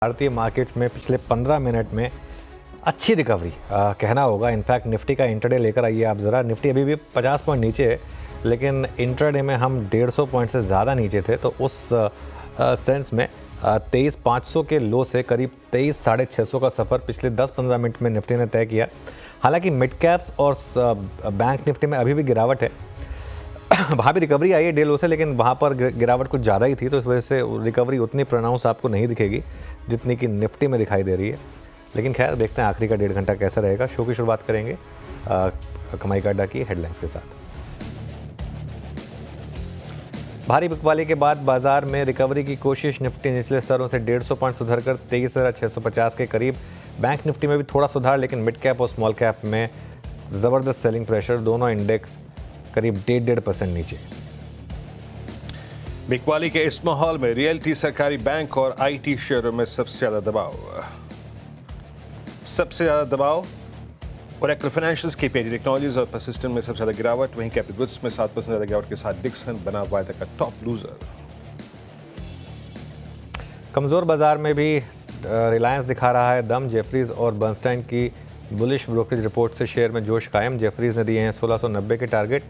भारतीय मार्केट्स में पिछले 15 मिनट में अच्छी रिकवरी कहना होगा। इनफैक्ट निफ्टी का इंट्राडे लेकर आइए आप ज़रा। निफ्टी अभी भी 50 पॉइंट नीचे है, लेकिन इंट्राडे में हम 150 पॉइंट से ज़्यादा नीचे थे। तो उस सेंस में 23,500 के लो से करीब 23,650 का सफ़र पिछले 10-15 मिनट में निफ्टी ने तय किया। हालांकि मिड कैप्स और बैंक निफ्टी में अभी भी गिरावट है। वहाँ भी रिकवरी आई है डे लो से, लेकिन वहाँ पर गिरावट कुछ ज़्यादा ही थी, तो इस वजह से रिकवरी उतनी प्रोनाउंस आपको नहीं दिखेगी जितनी कि निफ्टी में दिखाई दे रही है। लेकिन खैर देखते हैं आखिरी का 1.5 घंटा कैसा रहेगा। शो की शुरुआत करेंगे कमाई का अड्डा की हेडलाइंस के साथ। भारी बिकवाली के बाद बाजार में रिकवरी की कोशिश। निफ्टी निचले स्तरों से 150 पॉइंट सुधरकर 23,650 के करीब। बैंक निफ्टी में भी थोड़ा सुधार, लेकिन मिड कैप और स्मॉल कैप में ज़बरदस्त सेलिंग प्रेशर। दोनों इंडेक्स करीब 1.5% नीचे। बिकवाली के इस माहौल में रियल्टी, सरकारी बैंक और आईटी शेयरों में सबसे ज्यादा दबाव ओरेकल फाइनेंशियल्स, केपीआईटी टेक्नोलॉजीज और परसिस्टेंट में सबसे ज्यादा गिरावट। वहीं कैपिटल गुड्स में 7% ज्यादा गिरावट के साथ डिक्सन बना वायदा का टॉप लूजर। कमज़ोर बाजार में भी रिलायंस दिखा रहा है दम। जेफरीज और बर्नस्टाइन की बुलिश ब्रोकरेज रिपोर्ट से शेयर में जोश कायम। जेफरीज ने दिए हैं 1690 के टारगेट।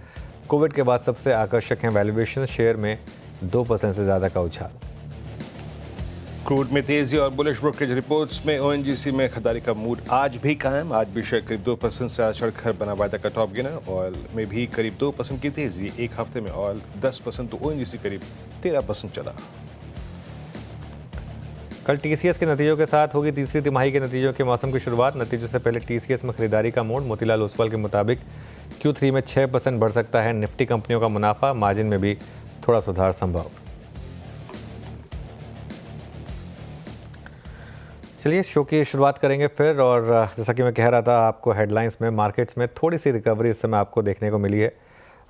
कोविड के बाद सबसे आकर्षक हैं वैल्यूएशन। शेयर में 2% से ज़्यादा का उछाल। क्रूड में तेजी और बुलिश ब्रोकरेज रिपोर्ट्स में ओएनजीसी में खरीदारी का मूड आज भी कायम। आज भी शेयर करीब 2% से चढ़कर बना वायदा का टॉप गिनर। ऑयल में भी करीब 2% की तेजी। एक हफ्ते में ऑयल 10% तो ओएनजीसी करीब 13% चला। कल टीसीएस के नतीजों के साथ होगी तीसरी तिमाही के नतीजों के मौसम की शुरुआत। नतीजों से पहले टीसीएस में खरीदारी का मोड। मोतीलाल ओसवाल के मुताबिक Q3 में 6% बढ़ सकता है निफ्टी कंपनियों का मुनाफा। मार्जिन में भी थोड़ा सुधार संभव। चलिए शो की शुरुआत करेंगे फिर। और जैसा कि मैं कह रहा था आपको, हेडलाइंस में मार्केट्स में थोड़ी सी रिकवरी इस समय आपको देखने को मिली है।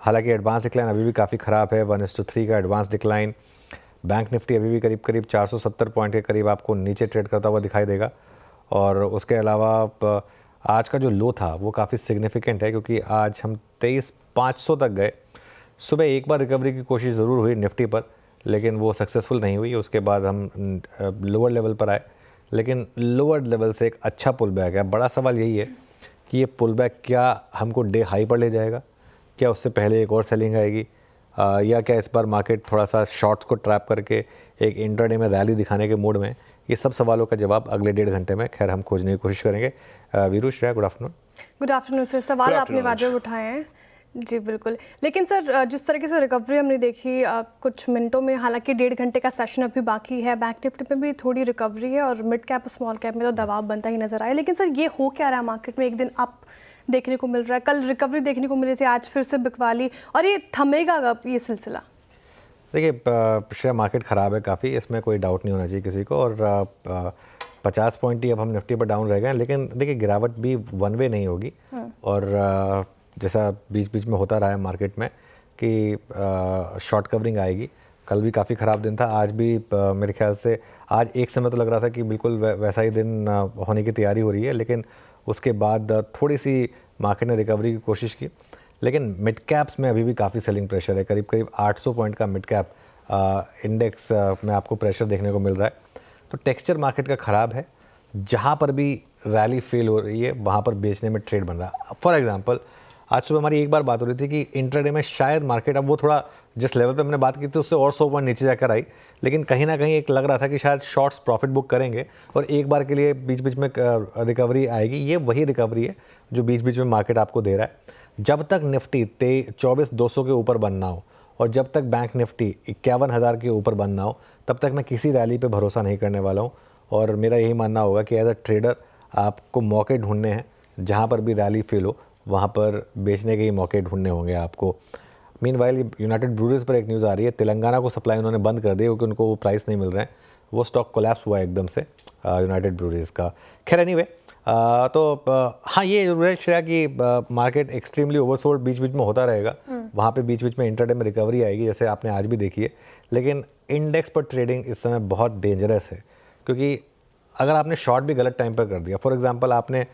हालांकि एडवांस डिक्लाइन अभी भी काफ़ी ख़राब है, 1:3 का एडवांस डिक्लाइन। बैंक निफ्टी अभी भी करीब 470 पॉइंट के करीब आपको नीचे ट्रेड करता हुआ दिखाई देगा। और उसके अलावा आज का जो लो था वो काफ़ी सिग्निफिकेंट है, क्योंकि आज हम 23,500 तक गए। सुबह एक बार रिकवरी की कोशिश ज़रूर हुई निफ्टी पर, लेकिन वो सक्सेसफुल नहीं हुई। उसके बाद हम लोअर लेवल पर आए, लेकिन लोअर लेवल से एक अच्छा पुल बैक है। बड़ा सवाल यही है कि ये पुल बैक क्या हमको डे हाई पर ले जाएगा, क्या उससे पहले एक और सेलिंग आएगी, या क्या इस बार मार्केट थोड़ा सा शॉर्ट्स को ट्रैप करके एक इंट्राडे में रैली दिखाने के मूड में। ये सब सवालों का जवाब अगले 1.5 घंटे में खैर हम खोजने की कोशिश करेंगे। Veeru, Shreya, good afternoon. Good afternoon sir. सवाल आपने वाजिब उठाए हैं जी, बिल्कुल। लेकिन सर जिस तरीके से रिकवरी हमने देखी कुछ मिनटों में, हालांकि 1.5 घंटे का सेशन अभी बाकी है। बैंक निफ्टी में भी थोड़ी रिकवरी है और मिड कैप और स्मॉल कैप में तो दबाव बनता ही नजर आया। लेकिन सर ये हो क्या रहा है मार्केट में? एक दिन अप देखने को मिल रहा है, कल रिकवरी देखने को मिली थी, आज फिर से बिकवाली, और ये थमेगा कब ये सिलसिला? देखिए शेयर मार्केट ख़राब है काफ़ी, इसमें कोई डाउट नहीं होना चाहिए किसी को। और 50 पॉइंट ही अब हम निफ्टी पर डाउन रह गए हैं। लेकिन देखिए गिरावट भी वन वे नहीं होगी। और जैसा बीच बीच में होता रहा है मार्केट में कि शॉर्ट कवरिंग आएगी। कल भी काफ़ी ख़राब दिन था, आज भी मेरे ख्याल से आज एक समय तो लग रहा था कि बिल्कुल वैसा ही दिन होने की तैयारी हो रही है। लेकिन उसके बाद थोड़ी सी मार्केट ने रिकवरी की कोशिश की। लेकिन मिड कैप्स में अभी भी काफ़ी सेलिंग प्रेशर है। करीब 800 पॉइंट का मिड कैप इंडेक्स में आपको प्रेशर देखने को मिल रहा है। तो टेक्सचर मार्केट का ख़राब है। जहाँ पर भी रैली फेल हो रही है वहाँ पर बेचने में ट्रेड बन रहा है। फॉर एग्जांपल आज सुबह हमारी एक बार बात हो रही थी कि इंट्राडे में शायद मार्केट, अब वो थोड़ा जिस लेवल पे हमने बात की थी उससे और 100 पॉइंट नीचे जाकर आई, लेकिन कहीं ना कहीं एक लग रहा था कि शायद शॉर्ट्स प्रॉफिट बुक करेंगे और एक बार के लिए बीच बीच में रिकवरी आएगी। ये वही रिकवरी है जो बीच बीच में मार्केट आपको दे रहा है। जब तक निफ्टी 24,200 के ऊपर बनना हो और जब तक बैंक निफ्टी 51,000 के ऊपर बनना हो, तब तक मैं किसी रैली पे भरोसा नहीं करने वाला हूँ। और मेरा यही मानना होगा कि एज अ ट्रेडर आपको मौके ढूंढने हैं। जहाँ पर भी रैली फेल हो वहाँ पर बेचने के ही मौके ढूंढने होंगे आपको। मीनवाइल यूनाइटेड ब्रूअरीज पर एक न्यूज़ आ रही है, तेलंगाना को सप्लाई उन्होंने बंद कर दी क्योंकि उनको वो प्राइस नहीं मिल रहे हैं। वो स्टॉक कोलैप्स हुआ एकदम से यूनाइटेड ब्रूअरीज का। खैर एनीवे, तो हाँ ये जरूर है श्रेया कि मार्केट एक्सट्रीमली ओवरसोल्ड बीच बीच में होता रहेगा। वहाँ पे बीच बीच में इंट्राडे में रिकवरी आएगी, जैसे आपने आज भी देखी है। लेकिन इंडेक्स पर ट्रेडिंग इस समय बहुत डेंजरस है, क्योंकि अगर आपने शॉर्ट भी गलत टाइम पर कर दिया, फॉर एग्जांपल आपने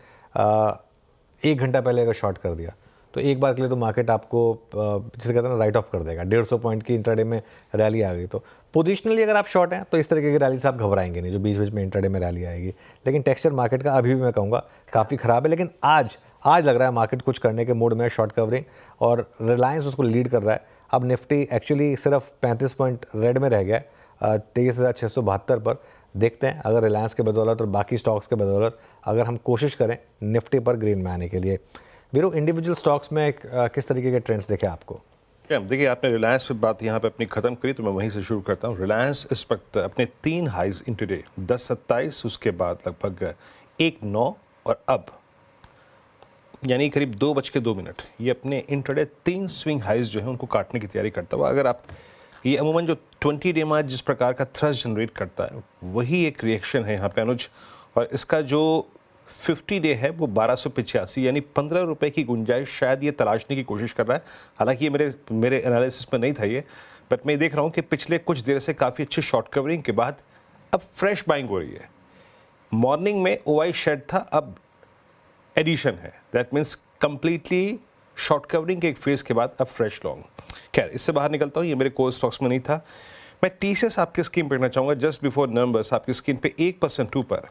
1 घंटा पहले अगर शॉर्ट कर दिया, तो तो एक बार के लिए तो मार्केट आपको जिसे कहते हैं ना राइट ऑफ कर देगा। 150 पॉइंट की इंट्राडे में रैली आ गई तो पोजिशनली अगर आप शॉर्ट हैं तो इस तरीके की रैली से आप घबराएंगे नहीं, जो बीच बीच में इंट्राडे में रैली आएगी। लेकिन टेक्सचर मार्केट का अभी भी मैं कहूँगा काफ़ी ख़राब है। लेकिन आज लग रहा है मार्केट कुछ करने के मूड में, शॉर्ट कवरिंग, और रिलायंस उसको लीड कर रहा है। अब निफ्टी एक्चुअली सिर्फ 35 पॉइंट रेड में रह गया है 23,672 पर। देखते हैं अगर रिलायंस के बदौलत और बाकी स्टॉक्स के बदौलत अगर हम कोशिश करें निफ्टी पर ग्रीन में आने के लिए। वीरू, इंडिविजुअल स्टॉक्स में किस तरीके के ट्रेंड्स देखे आपको? देखिए, आपने रिलायंस पे बात यहाँ पे अपनी ख़त्म करी तो मैं वहीं से शुरू करता हूँ। रिलायंस इस वक्त अपने 3 हाइज इंटरडे 10.27, उसके बाद लगभग 1.9 और अब यानी करीब 2:02 ये अपने इंटरडे 3 स्विंग हाइज जो है उनको काटने की तैयारी करता हुआ। अगर आप ये अमूमन जो 20 डे में जिस प्रकार का थ्रस्ट जनरेट करता है वही एक रिएक्शन है यहाँ पे अनुज, और इसका जो 50 डे है वो 1285 यानी 15 रुपए की गुंजाइश शायद ये तलाशने की कोशिश कर रहा है। हालांकि ये मेरे एनालिसिस में नहीं था ये, बट मैं देख रहा हूँ कि पिछले कुछ देर से काफ़ी अच्छी शॉर्ट कवरिंग के बाद अब फ्रेश बाइंग हो रही है। मॉर्निंग में ओआई शेड था, अब एडिशन है, that means completely short covering के एक फेज के बाद अब फ्रेश लॉन्ग। खैर, इससे बाहर निकलता हूँ, ये मेरे कोर स्टॉक्स में नहीं था। मैं टीसीएस आपकी स्क्रीन पर देखना चाहूँगा। जस्ट बिफोर नंबर्स आपकी स्क्रीन पे 1% ऊपर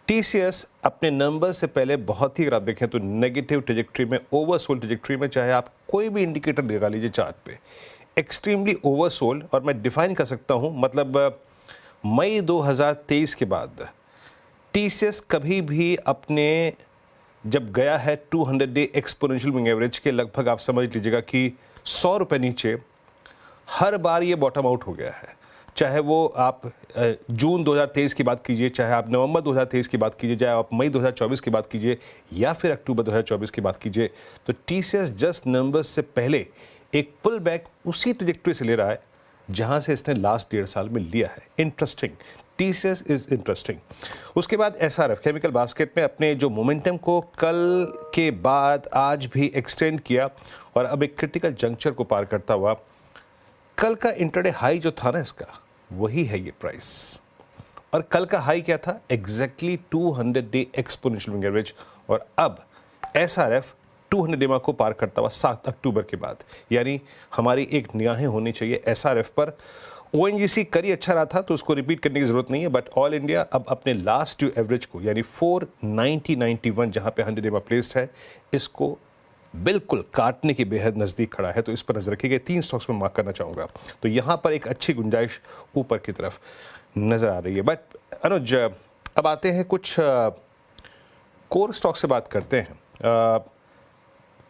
टीसीएस अपने नंबर से पहले बहुत ही, अगर आप देखें तो नेगेटिव ट्रेजेक्ट्री में, ओवरसोल्ड ट्रेजेक्ट्री में, चाहे आप कोई भी इंडिकेटर लगा लीजिए चार्ट पे, एक्सट्रीमली ओवरसोल्ड। और मैं डिफाइन कर सकता हूँ, मतलब मई 2023 के बाद टीसीएस कभी भी अपने जब गया है 200 डे एक्सपोनेंशियल मूविंग एवरेज के लगभग, आप समझ लीजिएगा कि 100 रुपये नीचे, हर बार ये बॉटम आउट हो गया है। चाहे वो आप जून 2023 की बात कीजिए, चाहे आप नवंबर 2023 की बात कीजिए, चाहे आप मई 2024 की बात कीजिए, या फिर अक्टूबर 2024 की बात कीजिए, तो टीसीएस जस्ट नंबर्स से पहले एक पुल बैक उसी ट्रैजेक्टरी से ले रहा है जहां से इसने लास्ट 1.5 साल में लिया है। Interesting, TCS is interesting. उसके बाद एसआरएफ केमिकल बास्केट में अपने जो मोमेंटम को कल के बाद आज भी एक्सटेंड किया और अब एक क्रिटिकल जंक्चर को पार करता हुआ, कल का इंटरडे हाई जो था ना इसका, वही है ये प्राइस। और कल का हाई क्या था? Exactly 200 day exponential moving average. और अब एसआरएफ 200 डे को पार करता हुआ 7 अक्टूबर के बाद, यानी हमारी एक निगाहें होनी चाहिए एसआरएफ पर। ओएनजीसी करी अच्छा रहा था तो उसको रिपीट करने की जरूरत नहीं है, बट ऑल इंडिया अब अपने लास्ट ड्यू एवरेज को, यानी 490.91 जहां पे 100 डे में प्लेस्ड है, इसको बिल्कुल काटने के बेहद नज़दीक खड़ा है। तो इस पर नजर रखिएगा। 3 स्टॉक्स में मार्क करना चाहूँगा, तो यहाँ पर एक अच्छी गुंजाइश ऊपर की तरफ नज़र आ रही है। बट अनुज, अब आते हैं कुछ कोर स्टॉक से बात करते हैं।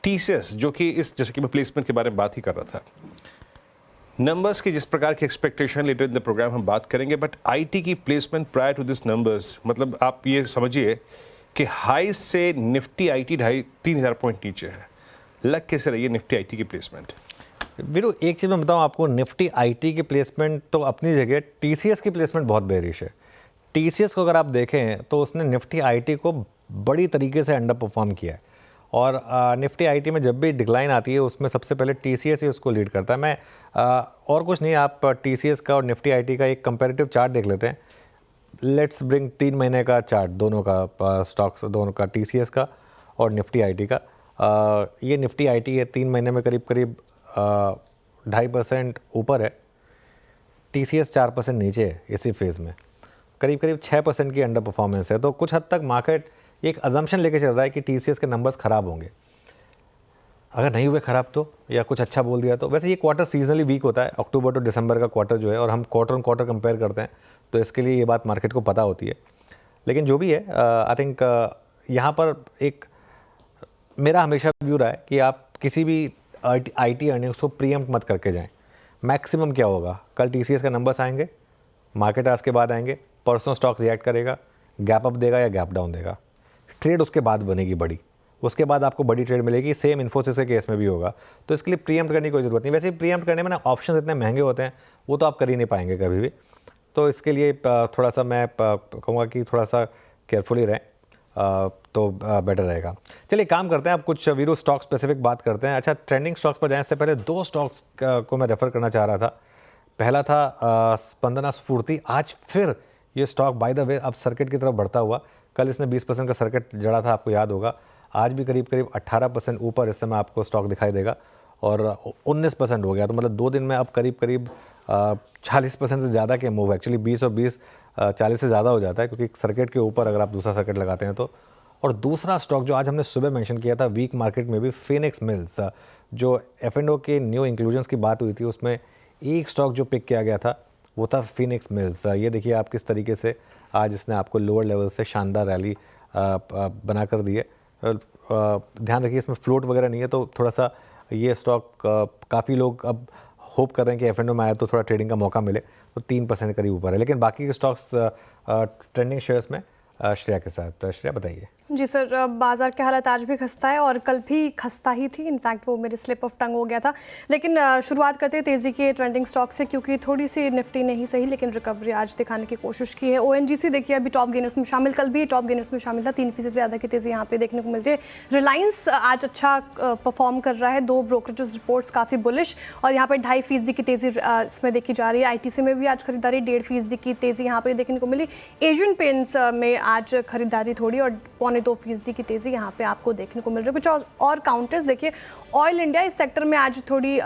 टीसीएस, जो कि इस, जैसे कि मैं प्लेसमेंट के बारे में बात ही कर रहा था, नंबर्स की जिस प्रकार की expectation letter in the program हम बात करेंगे, बट आईटी की placement prior to this numbers, मतलब आप ये समझिए कि हाई से निफ्टी आईटी 3,000 पॉइंट नीचे है। लग कैसे रही है निफ्टी आईटी की प्लेसमेंट? वीरू, एक चीज़ मैं बताऊं आपको, निफ्टी आईटी की प्लेसमेंट तो अपनी जगह, टीसीएस की प्लेसमेंट बहुत बेरिश है। टीसीएस को अगर आप देखें तो उसने निफ्टी आईटी को बड़ी तरीके से अंडर परफॉर्म किया है, और निफ्टी आईटी में जब भी डिक्लाइन आती है उसमें सबसे पहले टीसीएस ही उसको लीड करता है। मैं और कुछ नहीं, आप टीसीएस का और निफ्टी आईटी का एक कंपैरेटिव चार्ट देख लेते हैं। लेट्स ब्रिंग 3 महीने का चार्ट, दोनों का स्टॉक्स, दोनों का, टीसीएस का और निफ्टी आईटी का। ये निफ्टी आईटी है 3 महीने में करीब 2.5% ऊपर है, टीसीएस 4% नीचे है इसी फेज़ में, करीब 6% की अंडर परफॉर्मेंस है। तो कुछ हद तक मार्केट एक अजम्पशन लेके चल रहा है कि टीसीएस के नंबर्स ख़राब होंगे। अगर नहीं हुए ख़राब तो, या कुछ अच्छा बोल दिया तो, वैसे ये क्वार्टर सीजनली वीक होता है, अक्टूबर टू दिसंबर का क्वार्टर जो है, और हम क्वार्टर ऑन क्वार्टर कंपेयर करते हैं तो इसके लिए ये बात मार्केट को पता होती है। लेकिन जो भी है, आई थिंक यहाँ पर एक मेरा हमेशा व्यू रहा है कि आप किसी भी आईटी अर्निंग्स को प्रीएम्प्ट मत करके जाएं। मैक्सिमम क्या होगा, कल टीसीएस का नंबर्स आएंगे, मार्केट आज के बाद आएंगे, परसों स्टॉक रिएक्ट करेगा, गैप अप देगा या गैप डाउन देगा, ट्रेड उसके बाद बनेगी बड़ी, उसके बाद आपको बड़ी ट्रेड मिलेगी। सेम इन्फोसिस के केस में भी होगा। तो इसके लिए प्रीएम्प्ट करने की कोई ज़रूरत नहीं। वैसे प्रीएम्प्ट करने में ना ऑप्शन इतने महंगे होते हैं, वो तो आप कर ही नहीं पाएंगे कभी भी। तो इसके लिए थोड़ा सा मैं कहूँगा कि थोड़ा सा केयरफुली रहें, तो बेटर रहेगा। चलिए काम करते हैं, अब कुछ वीरू स्टॉक स्पेसिफिक बात करते हैं। अच्छा, ट्रेंडिंग स्टॉक्स पर जाने से पहले 2 स्टॉक्स को मैं रेफ़र करना चाह रहा था। पहला था स्पंदना स्फूर्ति। आज फिर ये स्टॉक बाय द वे अब सर्किट की तरफ बढ़ता हुआ, कल इसने 20% का सर्किट जड़ा था, आपको याद होगा। आज भी करीब करीब 18% ऊपर इस समय आपको स्टॉक दिखाई देगा और 19% हो गया। तो मतलब 2 दिन में अब करीब करीब 40% से ज़्यादा के मूव, एक्चुअली 20 और 20 40 से ज़्यादा हो जाता है, क्योंकि सर्किट के ऊपर अगर आप दूसरा सर्किट लगाते हैं तो। और दूसरा स्टॉक जो आज हमने सुबह मेंशन किया था वीक मार्केट में भी, फिनिक्स मिल्स, जो F&O के न्यू इंक्लूजन्स की बात हुई थी, उसमें एक स्टॉक जो पिक किया गया था वो था फिनिक्स मिल्स। ये देखिए आप किस तरीके से आज इसने आपको लोअर लेवल से शानदार रैली बना कर दी है। ध्यान रखिए इसमें फ्लोट वगैरह नहीं है, तो थोड़ा सा ये स्टॉक काफ़ी लोग अब होप कर रहे हैं कि F&O में आया तो थोड़ा ट्रेडिंग का मौका मिले, तो 3% करीब ऊपर है। लेकिन बाकी के स्टॉक्स ट्रेंडिंग शेयर्स में श्रेया के साथ। श्रेया बताइए। जी सर, बाजार के हालात आज भी खस्ता है और कल भी खस्ता ही थी, इनफैक्ट वो मेरे स्लिप ऑफ टंग हो गया था। लेकिन शुरुआत करते हैं तेज़ी के ट्रेंडिंग स्टॉक से, क्योंकि थोड़ी सी निफ्टी नहीं सही लेकिन रिकवरी आज दिखाने की कोशिश की है। ONGC देखिए अभी टॉप गेनर्स में शामिल, कल भी टॉप गेनर्स में शामिल था, 3% से ज़्यादा की तेज़ी यहाँ पे देखने को मिल रही है। रिलायंस आज अच्छा परफॉर्म कर रहा है, 2 ब्रोकरेज रिपोर्ट्स काफ़ी बुलिश और यहाँ पर 2.5% की तेज़ी इसमें देखी जा रही है। ITC में भी आज खरीदारी 1.5% की तेज़ी यहाँ पे देखने को मिली। एशियन पेंट्स में आज खरीदारी थोड़ी और 0.25% की तेज़ी यहाँ पे आपको देखने को मिल रही है। कुछ और काउंटर्स देखिए, ऑयल इंडिया इस सेक्टर में आज थोड़ी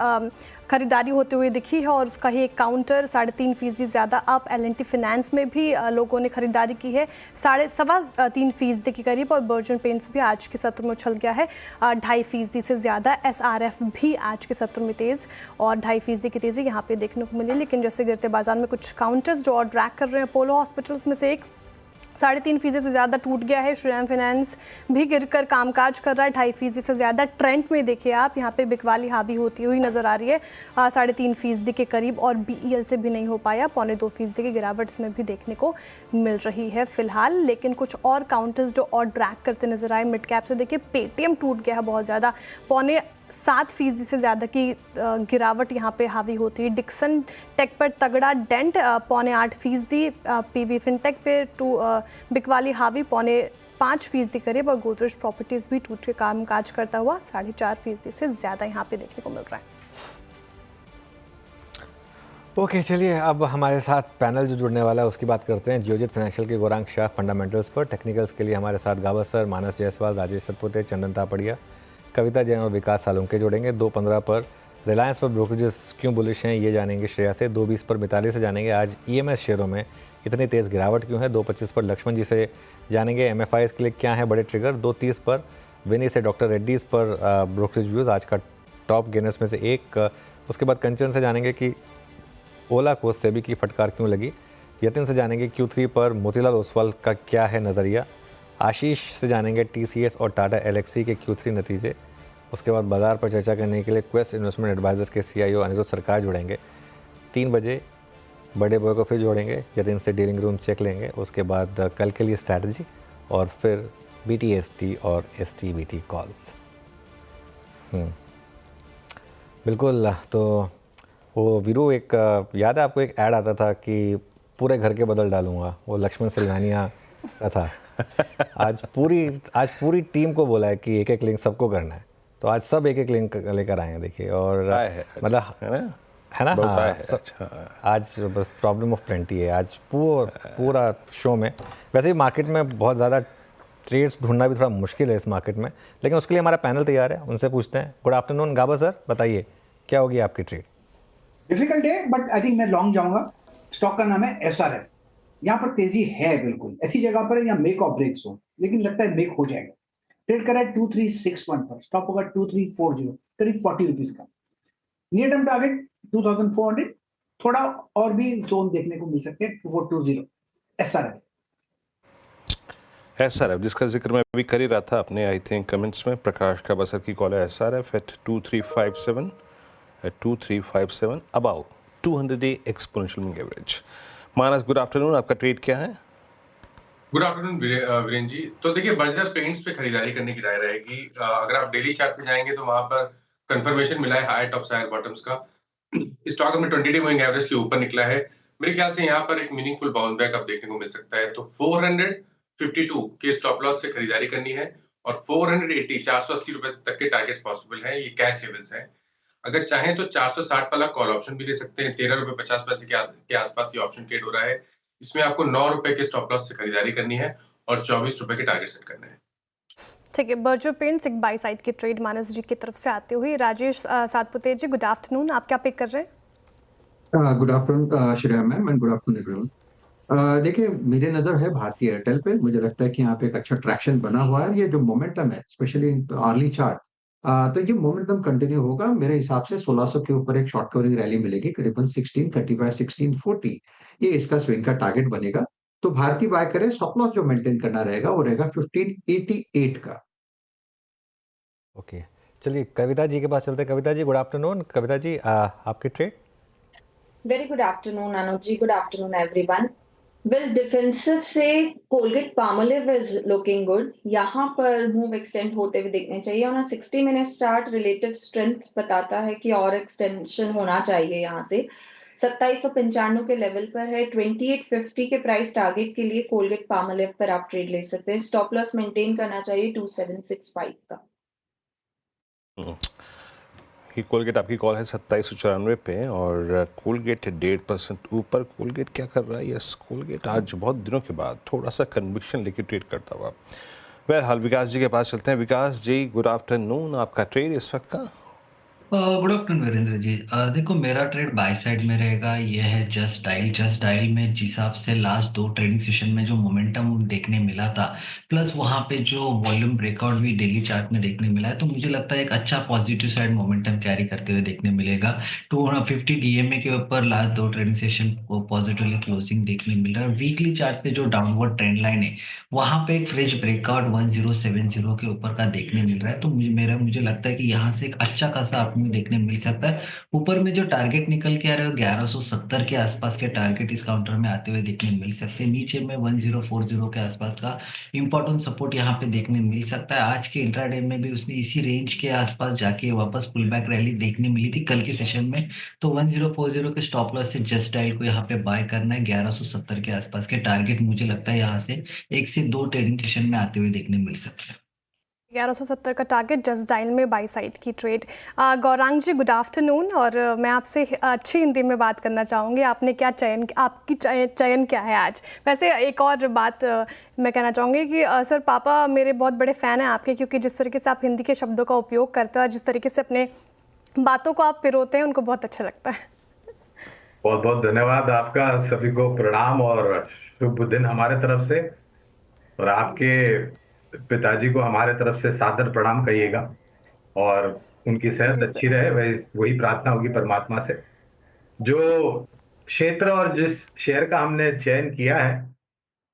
खरीदारी होते हुए दिखी है और उसका ही एक काउंटर 3.5% ज़्यादा अप। L&T फाइनेंस में भी लोगों ने खरीदारी की है 3.25% के करीब और बर्जन पेंट्स भी आज के सत्र में उछल गया है 2.5% से ज़्यादा। SRF भी आज के सत्र में तेज़ और 2.5% की तेज़ी यहाँ पे देखने को मिली। लेकिन जैसे गिरते बाजार में कुछ काउंटर्स जो और ड्रैग कर रहे हैं, अपोलो हॉस्पिटल्स में से एक 3.5% से ज़्यादा टूट गया है। श्रीराम फाइनेंस भी गिरकर कामकाज कर रहा है 2.5% से ज़्यादा। ट्रेंड में देखिए आप यहाँ पे बिकवाली हावी होती हुई नज़र आ रही है 3.5% के करीब और BEL से भी नहीं हो पाया, 0.25% की गिरावट इसमें भी देखने को मिल रही है फिलहाल। लेकिन कुछ और काउंटर्स जो और ड्रैग करते नजर आए मिड कैप से, देखिए पेटीएम टूट गया है बहुत ज़्यादा, 7% से ज़्यादा की गिरावट यहाँ पे हावी होती है। डिक्सन टेक पर तगड़ा डेंट 0.8%, PV फिनटेक पे बिकवाली हावी 0.5% करीब और गोदरेज प्रॉपर्टीज़ भी टूट के कामकाज करता हुआ 4.5% से ज़्यादा यहाँ पे देखने को मिल रहा है। ओके, चलिए अब हमारे साथ पैनल जो जुड़ने वाला है उसकी बात करते हैं। जियोजित फाइनेंशियल के गौरांग शाह फंडामेंटल्स पर, टेक्निकल्स के लिए हमारे साथ गावत सर, मानस जायसवाल, राजेश सतपुते, चंदन तापड़िया, कविता जैन और विकास सालुंके जुड़ेंगे। 2.15 पर रिलायंस पर ब्रोकरेजेस क्यों बुलिश हैं ये जानेंगे श्रेया से। 2.20 पर मिताली से जानेंगे आज EMS शेयरों में इतनी तेज़ गिरावट क्यों है। 2.25 पर लक्ष्मण जी से जानेंगे MFIs के लिए क्या है बड़े ट्रिगर। 2.30 पर विनी से डॉक्टर रेड्डीज़ पर ब्रोकरेज व्यूज़, आज का टॉप गेनर्स में से एक। उसके बाद कंचन से जानेंगे कि ओला को सेबी की फटकार क्यों लगी। यतिन से जानेंगे Q3 पर मोतीलाल ओसवाल का क्या है नज़रिया। आशीष से जानेंगे TCS और टाटा एलेक्सी के Q3 नतीजे। उसके बाद बाजार पर चर्चा करने के लिए क्वेस्ट इन्वेस्टमेंट एडवाइजर्स के CIO अनिरुद्ध सरकार जुड़ेंगे। 3 बजे बड़े बॉय को फिर जोड़ेंगे, यदि इनसे डीलिंग रूम चेक लेंगे। उसके बाद कल के लिए स्ट्रैटेजी और फिर BTST और STBT कॉल्स। बिल्कुल, तो वो वीरू एक याद है आपको, एक ऐड आता था कि पूरे घर के बदल डालूंगा, वो लक्ष्मण सिलवानिया का था। आज पूरी टीम को बोला है कि एक लिंक सबको करना है, तो आज सब एक लिंक लेकर आए हैं देखिए। और मतलब है ना, हाँ, आज बस प्रॉब्लम ऑफ प्लेंटी है आज पूरा शो में। वैसे ही मार्केट में बहुत ज़्यादा ट्रेड्स ढूंढना भी थोड़ा मुश्किल है इस मार्केट में, लेकिन उसके लिए हमारा पैनल तैयार है, उनसे पूछते हैं। गुड आफ्टरनून गाबा सर, बताइए क्या होगी आपकी ट्रेड। डिफिकल्ट है बट आई थिंक मैं लॉन्ग जाऊंगा। स्टॉक का नाम है SRF। यहाँ पर तेजी है, बिल्कुल ऐसी जगह पर है यहाँ मेक और ब्रेक्स हो, लेकिन लगता है मेक हो जाएगा। ट्रेड करा है 2361 पर, स्टॉप होगा 2340, करीब 40 रुपीज का। नियर टर्म टारगेट 2400, थोड़ा और भी जोन देखने को मिल सकते हैं 2420। SRF जिसका जिक्र मैं अभी कर ही रहा था अपने आई थिंक कमेंट्स में, प्रकाश का बसर की कॉल है SRF at 2357 at 2357 above 200-day exponential moving average. Manas, good afternoon, आपका ट्रेड क्या है? Good afternoon Virendra ji. तो देखिए बजट पेंट्स पे खरीदारी करने की राय रहेगी। अगर आप डेली चार्ट पे जाएंगे तो वहां पर कंफर्मेशन मिला है हायर टॉप्स हायर बॉटम्स का। स्टॉक अपने 20-day मूविंग एवरेज के ऊपर निकला है। मेरे ख्याल से यहाँ पर एक मीनिंगफुल बाउंस बैक आप देखने को मिल सकता है। तो 452 के स्टॉप लॉस से खरीदारी करनी है और 480 480 रुपए तक के टारगेट्स पॉसिबल है। ये कैश लेवल्स है। अगर चाहें तो 460 वाला कॉल ऑप्शन भी ले सकते हैं। 13.50 रुपए के आसपास ये ऑप्शन ट्रेड हो रहा है। इसमें आपको 9 रुपए के स्टॉप लॉस से खरीदारी करनी है और 24 रुपए के टारगेट सेट करना है। ठीक है, बर्जर पेंट्स एक बाई साइड की ट्रेड मानस जी की तरफ से आती हुई। राजेश सातपुते जी, गुड आफ्टरनून, आप क्या पिक कर रहे हैं? Good afternoon Shreya ma'am and good afternoon everyone. देखिए, मेरी नज़र है भारतीय एयरटेल पे। मुझे लगता है कि यहाँ पे एक अच्छा ट्रैक्शन बना हुआ है। ये जो मोमेंटम है, स्पेशली अर्ली चार्ट, तो ये मोमेंटम कंटिन्यू होगा। मेरे हिसाब से 1600 के ऊपर एक शॉर्ट कवरिंग रैली मिलेगी, करीबन 1635 1640 ये इसका स्विंग का टारगेट बनेगा। तो भारतीय बाय करे, स्टॉप लॉस जो मेंटेन करना रहेगा वो रहेगा 1588 का। ओके, चलिए कविता जी के पास चलते हैं। Kavita ji, good afternoon. कविता जी, आपकी trade? Very good afternoon Anuj ji, good afternoon everyone. Well, defensive से Colgate Palmolive is looking good. यहाँ पर मूव एक्सटेंड होते हुए देखने चाहिए। On 60 minute chart relative strength बताता है कि और एक्सटेंशन होना चाहिए। यहाँ से 2795 के लेवल पर है। 2850 के प्राइस टारगेट के लिए कोलगेट पामोलिव पर आप ट्रेड ले सकते हैं। स्टॉप लॉस मेंटेन करना चाहिए 2765 का। ये कोलगेट आपकी कॉल है 2794 पे, और कोलगेट 1.5% ऊपर। कोलगेट क्या कर रहा है? यस, कोलगेट आज बहुत दिनों के बाद थोड़ा सा कन्विक्शन लेके ट्रेड करता हुआ। हाल विकास जी के पास चलते हैं। विकास जी, गुड आफ्टरनून, आपका ट्रेड इस वक्त का? गुड आफ्टरनून वीरेंद्र जी। देखो, मेरा ट्रेड बाय साइड में रहेगा। ये है जस्ट डायल में जिस हिसाब से लास्ट 2 ट्रेडिंग सेशन में जो मोमेंटम देखने मिला था, प्लस वहाँ पे जो वॉल्यूम ब्रेकआउट भी डेली चार्ट में देखने मिला है, तो मुझे लगता है एक अच्छा पॉजिटिव साइड मोमेंटम कैरी करते हुए देखने मिलेगा। 250 डीएमए के ऊपर लास्ट 2 ट्रेडिंग सेशन को पॉजिटिवली क्लोजिंग देखने मिल रहा है। वीकली चार्ट पे जो डाउनवर्ड ट्रेंड लाइन है, वहाँ पे एक फ्रेश ब्रेकआउट 1070 के ऊपर का देखने मिल रहा है। तो मुझे लगता है कि यहाँ से एक अच्छा खासा में देखने मिल सकता है। ऊपर में जो टारगेट निकल के आ रहे हो 1170 के आसपास के टारगेट इस काउंटर में आते हुए देखने मिल सकते हैं। नीचे में 1040 के आसपास का इंपॉर्टेंट सपोर्ट यहाँ पे देखने मिल सकता है। आज के इंट्राडे में भी उसने इसी रेंज के आसपास जाके वापस पुल बैक रैली देखने मिली थी कल के सेशन में। तो 1040 के स्टॉप लॉस से जस्ट डायल को यहाँ पे बाय करना है। 1170 के आसपास के टारगेट मुझे लगता है यहाँ से 1 से 2 ट्रेडिंग सेशन में आते हुए देखने मिल सकते हैं। 1170 का टारगेट जस्ट डायल में बाई साइड की ट्रेड। गौरांग जी, गुड आफ्टरनून, और मैं आपसे अच्छी हिंदी में बात करना चाहूँगी। आपने क्या आपकी चयन क्या है आज? वैसे एक और बात मैं कहना चाहूँगी कि सर, पापा मेरे बहुत बड़े फ़ैन हैं आपके, क्योंकि जिस तरीके से आप हिंदी के शब्दों का उपयोग करते हो और जिस तरीके से अपने बातों को आप पिरोते हैं, उनको बहुत अच्छा लगता है। बहुत बहुत धन्यवाद आपका। सभी को प्रणाम और शुभ दिन हमारे तरफ से, और आपके पिताजी को हमारे तरफ से सादर प्रणाम कहिएगा, और उनकी सेहत अच्छी रहे, वही प्रार्थना होगी परमात्मा से। जो क्षेत्र और जिस शेयर का हमने चयन किया है,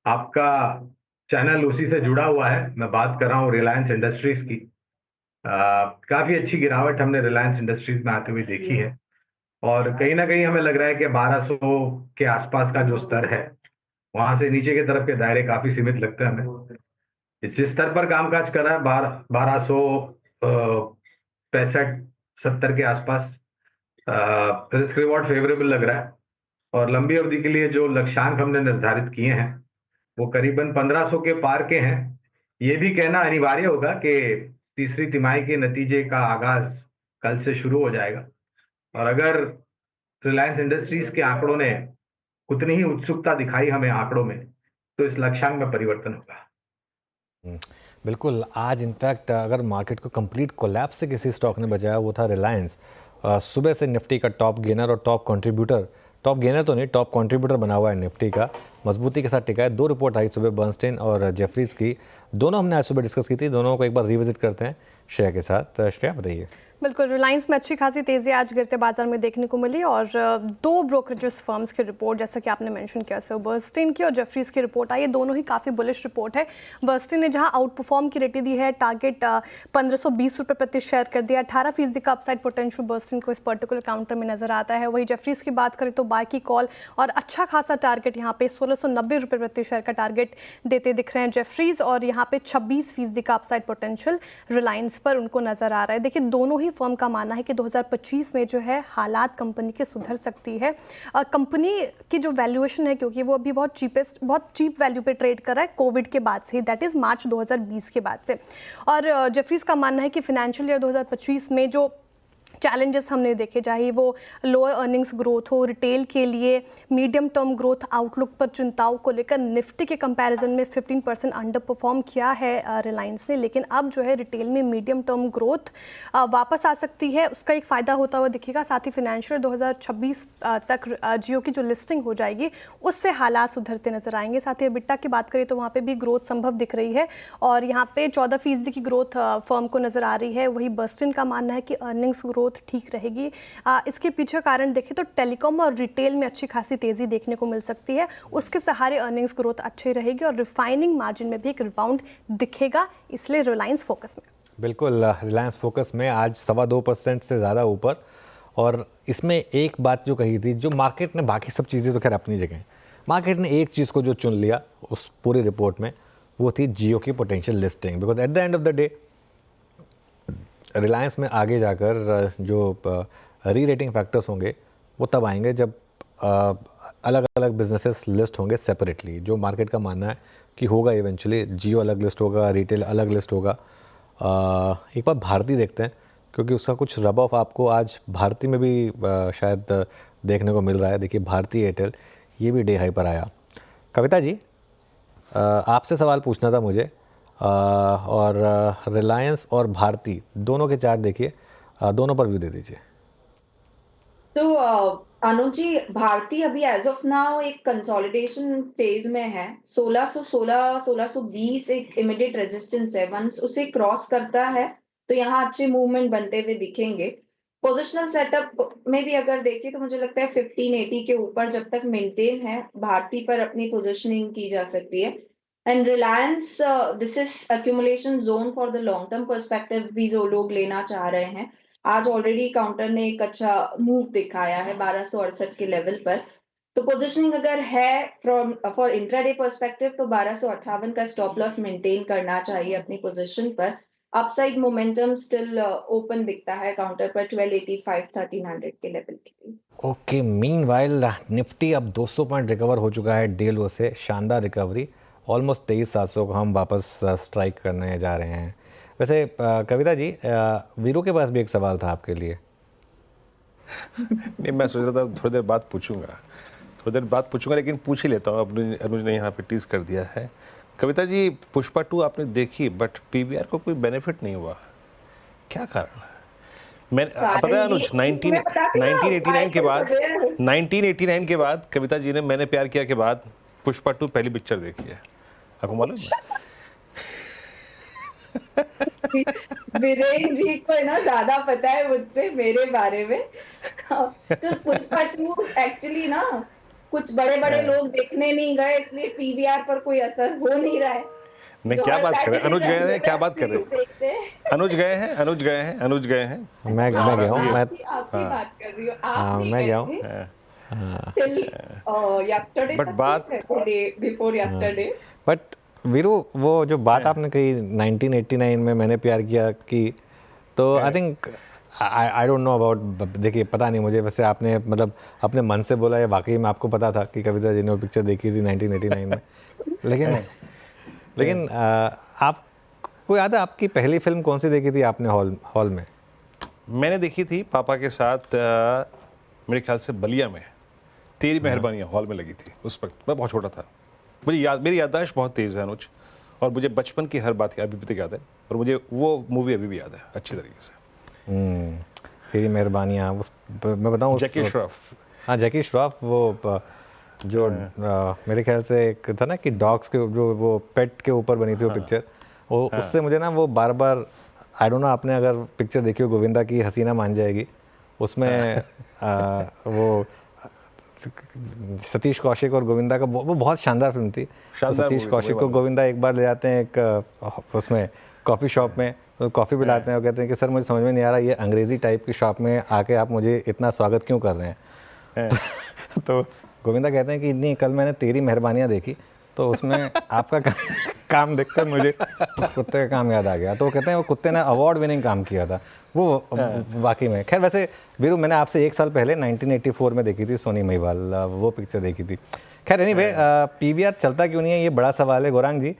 आपका चैनल उसी से जुड़ा हुआ है। मैं बात कर रहा हूँ रिलायंस इंडस्ट्रीज की। काफी अच्छी गिरावट हमने रिलायंस इंडस्ट्रीज में आते हुए देखी है, और कहीं ना कहीं हमें लग रहा है कि 1200 के आसपास का जो स्तर है, वहां से नीचे की तरफ के दायरे काफी सीमित लगते हैं हमें। जिस स्तर पर कामकाज कर रहा है 1265-70 के आसपास, रिस्क रिवॉर्ड फेवरेबल लग रहा है। और लंबी अवधि के लिए जो लक्ष्यांक हमने निर्धारित किए हैं, वो करीबन 1500 के पार के हैं। ये भी कहना अनिवार्य होगा कि तीसरी तिमाही के नतीजे का आगाज कल से शुरू हो जाएगा, और अगर रिलायंस इंडस्ट्रीज के आंकड़ों ने उतनी ही उत्सुकता दिखाई हमें आंकड़ों में, तो इस लक्ष्यांक में परिवर्तन होगा। बिल्कुल। आज इनफैक्ट अगर मार्केट को कंप्लीट कोलैप्स से किसी स्टॉक ने बचाया, वो था रिलायंस। सुबह से निफ्टी का टॉप गेनर और टॉप गेनर तो नहीं, टॉप कंट्रीब्यूटर बना हुआ है निफ्टी का, मजबूती के साथ टिका है। 2 रिपोर्ट आई सुबह, बर्नस्टीन और जेफरीज की। दोनों हमने आज सुबह डिस्कस की थी, दोनों को एक बार रिविजिट करते हैं श्रेया के साथ। श्रेया, बताइए। बिल्कुल, रिलायंस में अच्छी खासी तेज़ी आज गिरते बाजार में देखने को मिली, और 2 ब्रोकरेजेस फर्म्स की रिपोर्ट, जैसा कि आपने मेंशन किया, सर, बर्नस्टीन की और जेफरीज की रिपोर्ट आई है। दोनों ही काफ़ी बुलिश रिपोर्ट है। बर्नस्टीन ने जहां आउट परफॉर्म की रेटिंग दी है, टारगेट 1520 रुपये प्रति शेयर कर दिया। 18% का अपसाइड पोटेंशियल बर्नस्टीन को इस पर्टिकुलर काउंटर में नजर आता है। वही जेफरीज की बात करें तो बाय की कॉल और अच्छा खासा टारगेट यहाँ पे 1690 रुपये प्रति शेयर का टारगेट देते दिख रहे हैं जेफरीज, और यहाँ पे 26% का अपसाइड पोटेंशियल रिलायंस पर उनको नजर आ रहा है। देखिए, दोनों ही फर्म का मानना है कि 2025 में जो है हालात कंपनी के सुधर सकती है। कंपनी की जो वैल्यूएशन है, क्योंकि वो अभी बहुत चीप वैल्यू पे ट्रेड कर रहा है कोविड के बाद से, दैट इज मार्च 2020 के बाद से। और जेफरीज का मानना है कि फाइनेंशियल ईयर 2025 में जो चैलेंजेस हमने देखे, चाहे वो लोअर अर्निंग्स ग्रोथ हो, रिटेल के लिए मीडियम टर्म ग्रोथ आउटलुक पर चिंताओं को लेकर निफ्टी के कंपैरिजन में 15% अंडर परफॉर्म किया है रिलायंस ने, लेकिन अब जो है रिटेल में मीडियम टर्म ग्रोथ वापस आ सकती है, उसका एक फ़ायदा होता हुआ दिखेगा। साथ ही फाइनेंशियल 2026 तक जियो की जो लिस्टिंग हो जाएगी उससे हालात सुधरते नजर आएंगे। साथ ही एबिटा की बात करें तो वहाँ पर भी ग्रोथ संभव दिख रही है और यहाँ पे 14% की ग्रोथ फर्म को नज़र आ रही है। वही बर्स्टिन का मानना है कि अर्निंग्स ग्रोथ ठीक रहेगी। इसके पीछे कारण देखें तो टेलीकॉम और रिटेल में अच्छी खासी तेजी देखने को मिल सकती है, उसके सहारे अर्निंग्स ग्रोथ अच्छी रहेगी और रिफाइनिंग मार्जिन में भी एक रिबाउंड दिखेगा, इसलिए रिलायंस फोकस में। बिल्कुल, रिलायंस फोकस में आज 2.25% से ज़्यादा ऊपर। और इसमें एक बात जो कही थी, जो मार्केट ने, बाकी सब चीज़ें तो खैर अपनी जगह, मार्केट ने एक चीज़ को जो चुन लिया उस पूरी रिपोर्ट में, वो थी जियो की potential listing. Because at the end of the day Reliance में आगे जाकर जो री रेटिंग फैक्टर्स होंगे वो तब आएंगे जब अलग अलग बिजनेसेस लिस्ट होंगे सेपरेटली। जो मार्केट का मानना है कि होगा इवेंचुअली, जियो अलग लिस्ट होगा, रिटेल अलग लिस्ट होगा। एक बार भारती देखते हैं, क्योंकि उसका कुछ रब ऑफ आपको आज भारती में भी शायद देखने को मिल रहा है। देखिए भारती एयरटेल ये भी डे हाई पर आया। कविता जी, आपसे सवाल पूछना था मुझे, और रिलायंस और भारती दोनों के चार्ट देखिए, दोनों पर व्यू दे दीजिए। तो अनुज जी, भारती अभी एज ऑफ नाउ एक कंसोलिडेशन फेज में है। 1616 1620 एक इमीडिएट रेजिस्टेंस है, वंस उसे क्रॉस करता है तो यहाँ अच्छे मूवमेंट बनते हुए दिखेंगे। पोजिशनल सेटअप में भी अगर देखें तो मुझे लगता है 1580 के ऊपर जब तक मेंटेन है, भारती पर अपनी पोजिशनिंग की जा सकती है। And Reliance, this is accumulation zone for the long term perspective भी जो लोग लेना चाह रहे हैं। आज ऑलरेडी काउंटर ने एक अच्छा मूव दिखाया है 1268 के लेवल पर, तो पोजीशनिंग अगर है फॉर इंट्राडे पर्सपेक्टिव तो 1258 का स्टॉप लॉस मेंटेन करना चाहिए अपनी पोजीशन पर। अपसाइड मोमेंटम स्टिल ओपन दिखता है काउंटर पर 1285 1300 के लेवल के लिए। ओके, मीनवाइल निफ्टी अब 200 पॉइंट रिकवर हो चुका है डे लो से, शानदार रिकवरी। ऑलमोस्ट 23,700 को हम वापस स्ट्राइक करने जा रहे हैं। वैसे कविता जी, वीरू के पास भी एक सवाल था आपके लिए। नहीं, मैं सोच रहा था थोड़ी देर बाद पूछूंगा, लेकिन पूछ ही लेता हूँ। अनुज ने यहाँ पे टीज कर दिया है। कविता जी, पुष्पा 2 आपने देखी बट पीवीआर को कोई बेनिफिट नहीं हुआ, क्या कारण? मैं पता है अनुज, 1989 के बाद कविता जी ने मैंने प्यार किया के बाद पुष्पा 2 पहली पिक्चर देखी है, आपको मालूम है? वीरेंद्र जी को ना ज्यादा पता है मुझसे मेरे बारे में। तो पुष्पा 2 एक्चुअली ना कुछ बड़े बड़े लोग देखने नहीं गए, इसलिए पीवीआर पर कोई असर हो नहीं रहा है। नहीं, क्या बात कर रहे हैं अनुज? गए हैं? क्या बात कर रहे हैं? अनुज गए हैं? मैं गया हूँ, मैं आपकी बात कर रही हूँ। मैं गया हूँ बट वीरू, वो जो बात आपने कही 1989 में मैंने प्यार किया कि, तो I think I don't know about, देखिए पता नहीं मुझे, वैसे आपने मतलब अपने मन से बोला या वाकई में आपको पता था कि कविता जी ने वो पिक्चर देखी थी 1989 में? लेकिन आपको याद है आपकी पहली फिल्म कौन सी देखी थी आपने हॉल में? मैंने देखी थी पापा के साथ, मेरे ख्याल से बलिया में, तेरी मेहरबानियाँ हॉल में लगी थी। उस वक्त मैं बहुत छोटा था। मेरी याददाश्त बहुत तेज़ है अनुज, और मुझे बचपन की हर बात अभी भी तक याद है, और मुझे वो मूवी अभी भी याद है अच्छी तरीके से। तेरी मेहरबानियाँ, मैं बताऊँ, जैकी श्रॉफ। हाँ, जैकी श्रॉफ, वो जो मेरे ख्याल से एक था ना कि डॉग्स के जो वो पेट के ऊपर बनी थी वो पिक्चर, वो उससे मुझे ना वो बार बार, आई डोंट नो आपने अगर पिक्चर देखी हो गोविंदा की हसीना मान जाएगी, उसमें वो सतीश कौशिक और गोविंदा का, वो बहुत शानदार फिल्म थी। सतीश कौशिक को गोविंदा एक बार ले जाते हैं एक उसमें कॉफ़ी शॉप में, तो कॉफ़ी पिलाते हैं और कहते हैं कि सर मुझे समझ में नहीं आ रहा, ये अंग्रेज़ी टाइप की शॉप में आके आप मुझे इतना स्वागत क्यों कर रहे हैं? तो गोविंदा कहते हैं कि नहीं, कल मैंने तेरी मेहरबानियाँ देखी, तो उसमें आपका काम देखकर मुझे उस कुत्ते का काम याद आ गया। तो वो कहते हैं वो कुत्ते ने अवार्ड विनिंग काम किया था वो वाकई में। खैर वैसे वीरू, मैंने आपसे 1 साल पहले 1984 में देखी थी सोनी महिवाल, वो पिक्चर देखी थी। खैर एनीवे, पीवीआर चलता क्यों नहीं है, ये बड़ा सवाल है गौरांग जी।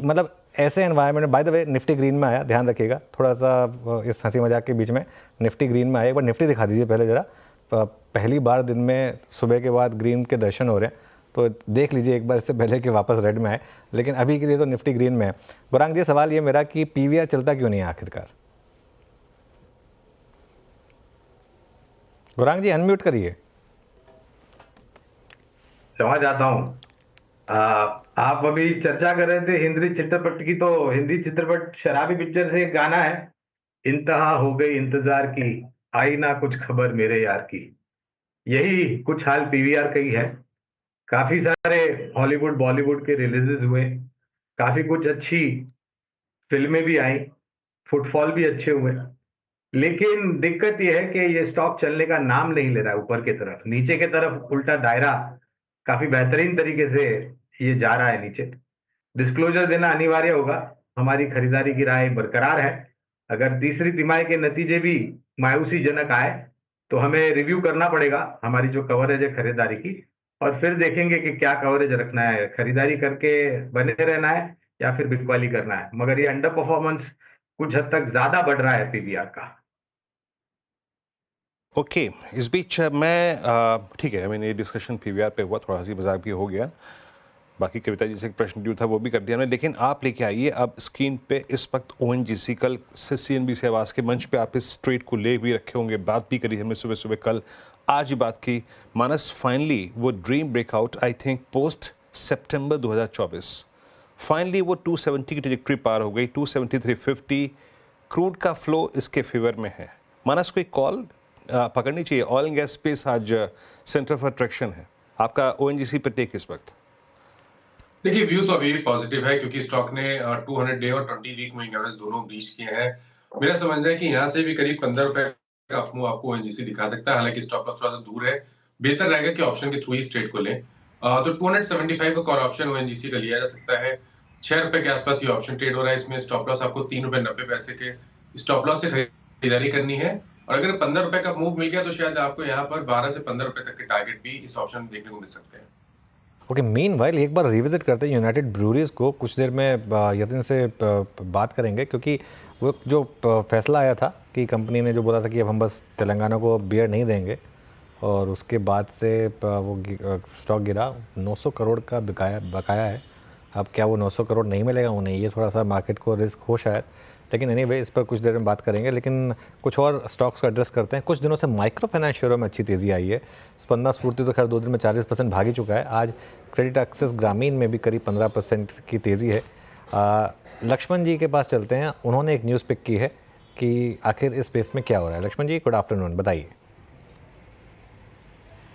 मतलब ऐसे environment, bye the way Nifty green में आया, ध्यान रखिएगा थोड़ा सा इस हंसी मजाक के बीच में, निफ्टी ग्रीन में आया। एक बार निफ्टी दिखा दीजिए पहले ज़रा, पहली बार दिन में सुबह के बाद ग्रीन के दर्शन हो रहे हैं, तो देख लीजिए एक बार इससे पहले कि वापस रेड में आए, लेकिन अभी के लिए तो निफ्टी ग्रीन में है। गौरांग जी, सवाल ये मेरा कि पीवीआर चलता क्यों नहीं है आखिरकार? गौरांग जी अनम्यूट करिए। समझ आता हूँ। आप अभी चर्चा कर रहे थे हिंदी चित्रपट की, तो हिंदी चित्रपट शराबी पिक्चर से एक गाना है, इंतहा हो गई इंतजार की, आई ना कुछ खबर मेरे यार की। यही कुछ हाल पीवीआर का ही है। काफी सारे हॉलीवुड बॉलीवुड के रिलीजेस हुए, काफी कुछ अच्छी फिल्में भी आई, फुटफॉल भी अच्छे हुए, लेकिन दिक्कत यह है कि ये स्टॉक चलने का नाम नहीं ले रहा है ऊपर की तरफ। नीचे की तरफ उल्टा दायरा काफी बेहतरीन तरीके से ये जा रहा है नीचे। डिस्क्लोजर देना अनिवार्य होगा। हमारी खरीदारी की राय बरकरार है। अगर तीसरी तिमाही के नतीजे भी मायूसीजनक आए तो हमें रिव्यू करना पड़ेगा हमारी जो कवरेज है खरीदारी की, और फिर देखेंगे कि क्या कवरेज रखना है, खरीदारी करके बने रहना है या फिर बिकवाली करना है। मगर ये अंडर परफॉर्मेंस कुछ हद तक ज्यादा बढ़ रहा है पीवीआर का। ओके, इस बीच मैं ठीक है, मैंने ये डिस्कशन पीवीआर पे हुआ, थोड़ा हंसी मजाक भी हो गया, बाकी कविता जी से एक प्रश्न जो था वो भी कर दिया हमने, लेकिन आप लेके आइए अब स्क्रीन पे इस वक्त ओएनजीसी। कल से सीएनबीसी आवाज़ के मंच पे आप इस ट्रेड को ले भी रखे होंगे, बात भी करी हमने सुबह सुबह कल, आज ही बात की। मानस फाइनली वो dream breakout, I think post September 2024, finally वो 270 की ट्रैजेक्टरी पार हो गई, 273.50 क्रूड का फ्लो इसके फेवर में है। मानस को एक कॉल पकड़नी चाहिए। ऑयल एंड गैस स्पेस आज सेंटर ऑफ अट्रैक्शन है, आपका ओएनजीसी पे टेक इस वक्त? देखिए, व्यू तो अभी भी पॉजिटिव है क्योंकि स्टॉक ने 200 डे और 20 वीक मूविंग एवरेज दोनों ब्रीच किए हैं। मेरा समझना है कि यहाँ से भी करीब 15 रुपए का अप मूव आपको ओएनजीसी दिखा सकता है। हालांकि स्टॉप लॉस थोड़ा सा दूर है, बेहतर रहेगा कि ऑप्शन के थ्रू ही ट्रेड को लें। तो 275 का कॉल ऑप्शन ओएनजीसी का लिया जा सकता है। 6 रुपए के आसपास ये ऑप्शन ट्रेड हो रहा है। इसमें स्टॉप लॉस आपको 3 रुपए 90 पैसे के स्टॉप लॉस से खरीदारी करनी है, और अगर 15 रुपए का मूव मिल गया तो शायद आपको यहाँ पर 12 से 15 रुपए तक के टारगेट भी इस ऑप्शन में देखने को मिल सकते हैं। ओके, मीनवाइल एक बार रिविजिट करते हैं यूनाइटेड ब्रूरीज को। कुछ देर में यतिन से बात करेंगे, क्योंकि वो जो फैसला आया था कि कंपनी ने जो बोला था कि अब हम बस तेलंगाना को बियर नहीं देंगे, और उसके बाद से वो स्टॉक गिरा, 900 करोड़ का बकाया है। अब क्या वो 900 करोड़ नहीं मिलेगा उन्हें, ये थोड़ा सा मार्केट को रिस्क हो शायद, लेकिन एनीवे इस पर कुछ देर में बात करेंगे। लेकिन कुछ और स्टॉक्स को एड्रेस करते हैं। कुछ दिनों से माइक्रो फाइनेंस शेयरों में अच्छी तेज़ी आई है। स्पंदना स्फूर्ति तो खैर 2 दिन में 40% भाग ही चुका है। आज क्रेडिट एक्सेस ग्रामीण में भी करीब 15% की तेज़ी है। लक्ष्मण जी के पास चलते हैं, उन्होंने एक न्यूज़ पिक की है कि आखिर इस स्पेस में क्या हो रहा है। लक्ष्मण जी, गुड आफ्टरनून, बताइए।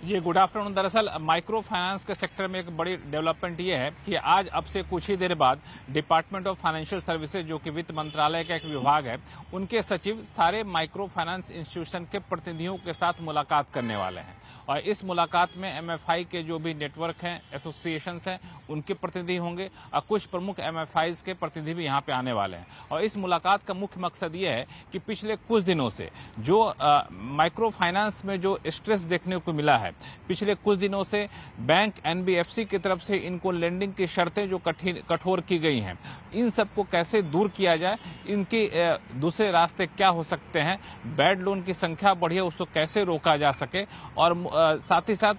जी गुड आफ्टरनून। दरअसल माइक्रो फाइनेंस के सेक्टर में एक बड़ी डेवलपमेंट ये है कि आज अब से कुछ ही देर बाद डिपार्टमेंट ऑफ फाइनेंशियल सर्विसेज, जो कि वित्त मंत्रालय का एक विभाग है, उनके सचिव सारे माइक्रो फाइनेंस इंस्टीट्यूशन के प्रतिनिधियों के साथ मुलाकात करने वाले हैं। और इस मुलाकात में एमएफआई के जो भी नेटवर्क हैं, एसोसिएशंस हैं, उनके प्रतिनिधि होंगे, और कुछ प्रमुख एमएफआईज के प्रतिनिधि भी यहाँ पे आने वाले हैं। और इस मुलाकात का मुख्य मकसद ये है कि पिछले कुछ दिनों से जो माइक्रो फाइनेंस में जो स्ट्रेस देखने को मिला है, पिछले कुछ दिनों से बैंक एनबीएफसी की तरफ से इनको लेंडिंग की शर्तें जो कठोर की गई हैं, इन सबको कैसे दूर किया जाए, इनके दूसरे रास्ते क्या हो सकते हैं, बैड लोन की संख्या बढ़ी है उसको कैसे रोका जा सके, और साथ ही साथ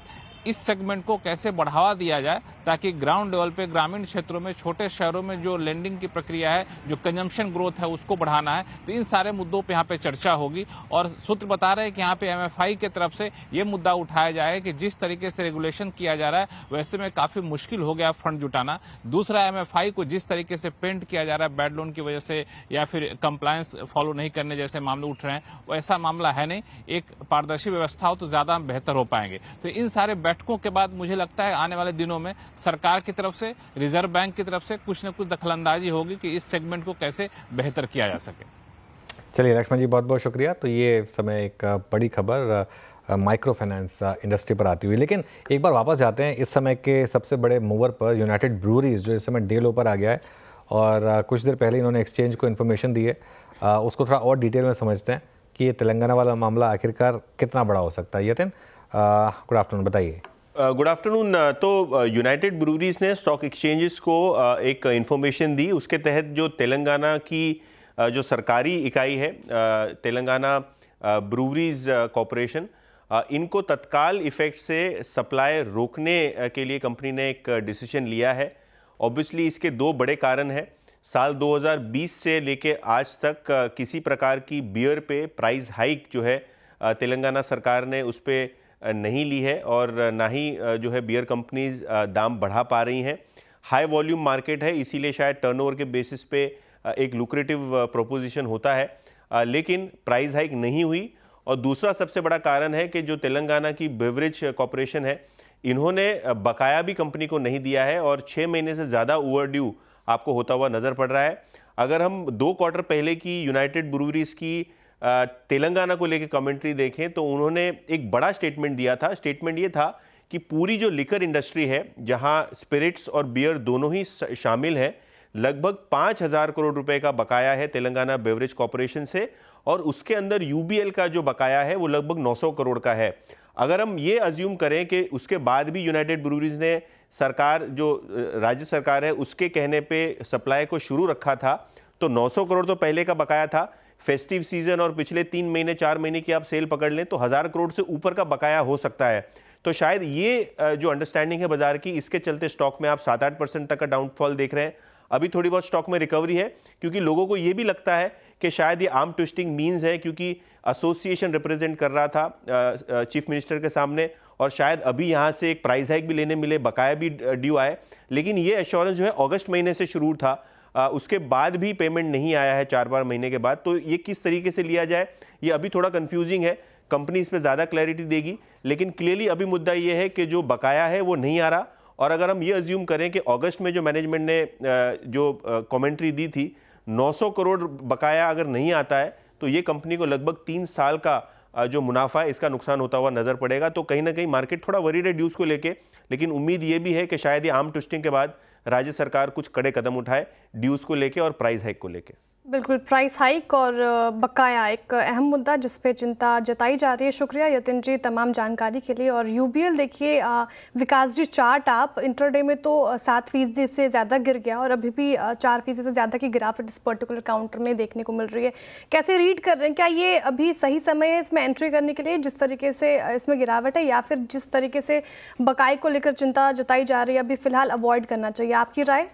इस सेगमेंट को कैसे बढ़ावा दिया जाए ताकि ग्राउंड लेवल पे ग्रामीण क्षेत्रों में, छोटे शहरों में जो लेंडिंग की प्रक्रिया है, जो कंजम्पशन ग्रोथ है, उसको बढ़ाना है। तो इन सारे मुद्दों पे यहाँ पे चर्चा होगी। और सूत्र बता रहे हैं कि यहाँ पे एमएफआई की तरफ से ये मुद्दा उठाया जाए कि जिस तरीके से रेगुलेशन किया जा रहा है वैसे में काफी मुश्किल हो गया फंड जुटाना। दूसरा, एमएफआई को जिस तरीके से पेंट किया जा रहा है बैड लोन की वजह से या फिर कंप्लायंस फॉलो नहीं करने जैसे मामले उठ रहे हैं, वो ऐसा मामला है नहीं। एक पारदर्शी व्यवस्था हो तो ज्यादा बेहतर हो पाएंगे। तो इन सारे बैठकों के बाद मुझे लगता है आने वाले दिनों में सरकार की तरफ से, रिजर्व बैंक की तरफ से कुछ न कुछ दखलंदाजी होगी कि इस सेगमेंट को कैसे बेहतर किया जा सके। चलिए लक्ष्मण जी, बहुत बहुत शुक्रिया। तो ये समय एक बड़ी खबर माइक्रो फाइनेंस इंडस्ट्री पर आती हुई। लेकिन एक बार वापस जाते हैं इस समय के सबसे बड़े मूवर पर, यूनाइटेड ब्रूरीज, जो इस समय डे लो पर आ गया है और कुछ देर पहले इन्होंने एक्सचेंज को इन्फॉर्मेशन दी है। उसको थोड़ा और डिटेल में समझते हैं कि ये तेलंगाना वाला मामला आखिरकार कितना बड़ा हो सकता है। यतिन, गुड आफ्टरनून, बताइए। Good afternoon. तो यूनाइटेड ब्रूवरीज ने स्टॉक एक्सचेंजेस को एक इंफॉर्मेशन दी, उसके तहत जो तेलंगाना की जो सरकारी इकाई है तेलंगाना ब्रूवरीज कॉरपोरेशन, इनको तत्काल इफेक्ट से सप्लाई रोकने के लिए कंपनी ने एक डिसीजन लिया है। ऑब्वियसली इसके दो बड़े कारण हैं। साल 2020 से लेके आज तक किसी प्रकार की बियर पे प्राइस हाइक जो है तेलंगाना सरकार ने उस पर नहीं ली है और ना ही जो है बियर कंपनीज दाम बढ़ा पा रही हैं। हाई वॉल्यूम मार्केट है, इसीलिए शायद टर्नओवर के बेसिस पे एक लुक्रेटिव प्रोपोजिशन होता है, लेकिन प्राइस हाइक नहीं हुई। और दूसरा सबसे बड़ा कारण है कि जो तेलंगाना की बेवरेज कॉरपोरेशन है, इन्होंने बकाया भी कंपनी को नहीं दिया है और 6 महीने से ज़्यादा ओवरड्यू आपको होता हुआ नज़र पड़ रहा है। अगर हम 2 क्वार्टर पहले की यूनाइटेड ब्रूवरीज की तेलंगाना को लेकर कमेंट्री देखें तो उन्होंने एक बड़ा स्टेटमेंट दिया था। स्टेटमेंट ये था कि पूरी जो लिकर इंडस्ट्री है, जहां स्पिरिट्स और बियर दोनों ही शामिल हैं, लगभग 5,000 करोड़ रुपए का बकाया है तेलंगाना बेवरेज कॉरपोरेशन से, और उसके अंदर यूबीएल का जो बकाया है वो लगभग 900 करोड़ का है। अगर हम ये अज्यूम करें कि उसके बाद भी यूनाइटेड ब्रूवरीज ने सरकार जो राज्य सरकार है उसके कहने पे सप्लाई को शुरू रखा था, तो 900 करोड़ तो पहले का बकाया था। फेस्टिव सीजन और पिछले 3 महीने 4 महीने की आप सेल पकड़ लें तो 1000 करोड़ से ऊपर का बकाया हो सकता है। तो शायद ये जो अंडरस्टैंडिंग है बाजार की, इसके चलते स्टॉक में आप 7-8% तक का डाउनफॉल देख रहे हैं। अभी थोड़ी बहुत स्टॉक में रिकवरी है क्योंकि लोगों को ये भी लगता है कि शायद ये आर्म ट्विस्टिंग मीन्स है, क्योंकि एसोसिएशन रिप्रेजेंट कर रहा था चीफ मिनिस्टर के सामने और शायद अभी यहाँ से एक प्राइस हाइक भी लेने मिले, बकाया भी ड्यू आए। लेकिन ये एश्योरेंस जो है अगस्त महीने से शुरू था, उसके बाद भी पेमेंट नहीं आया है 4 महीने के बाद। तो ये किस तरीके से लिया जाए, ये अभी थोड़ा कंफ्यूजिंग है। कंपनी इस पर ज़्यादा क्लैरिटी देगी, लेकिन क्लियरली अभी मुद्दा ये है कि जो बकाया है वो नहीं आ रहा। और अगर हम ये अज्यूम करें कि अगस्त में जो मैनेजमेंट ने जो कमेंट्री दी थी, 900 करोड़ बकाया अगर नहीं आता है तो ये कंपनी को लगभग 3 साल का जो मुनाफा है इसका नुकसान होता हुआ नज़र पड़ेगा। तो कहीं ना कहीं मार्केट थोड़ा वरीड है ड्यूज को लेके, लेकिन उम्मीद ये भी है कि शायद ये आर्म ट्विस्टिंग के बाद राज्य सरकार कुछ कड़े कदम उठाए ड्यूज को लेके और प्राइस हाइक को लेके। बिल्कुल, प्राइस हाइक और बकाया एक अहम मुद्दा जिस पे चिंता जताई जा रही है। शुक्रिया यतिन जी तमाम जानकारी के लिए। और यूबीएल देखिए विकास जी, चार्ट आप इंटरडे में तो 7% से ज़्यादा गिर गया और अभी भी 4% से ज़्यादा की गिरावट इस पर्टिकुलर काउंटर में देखने को मिल रही है। कैसे रीड कर रहे हैं, क्या ये अभी सही समय है इसमें एंट्री करने के लिए जिस तरीके से इसमें गिरावट है, या फिर जिस तरीके से बकाये को लेकर चिंता जताई जा रही है अभी फिलहाल अवॉइड करना चाहिए? आपकी राय?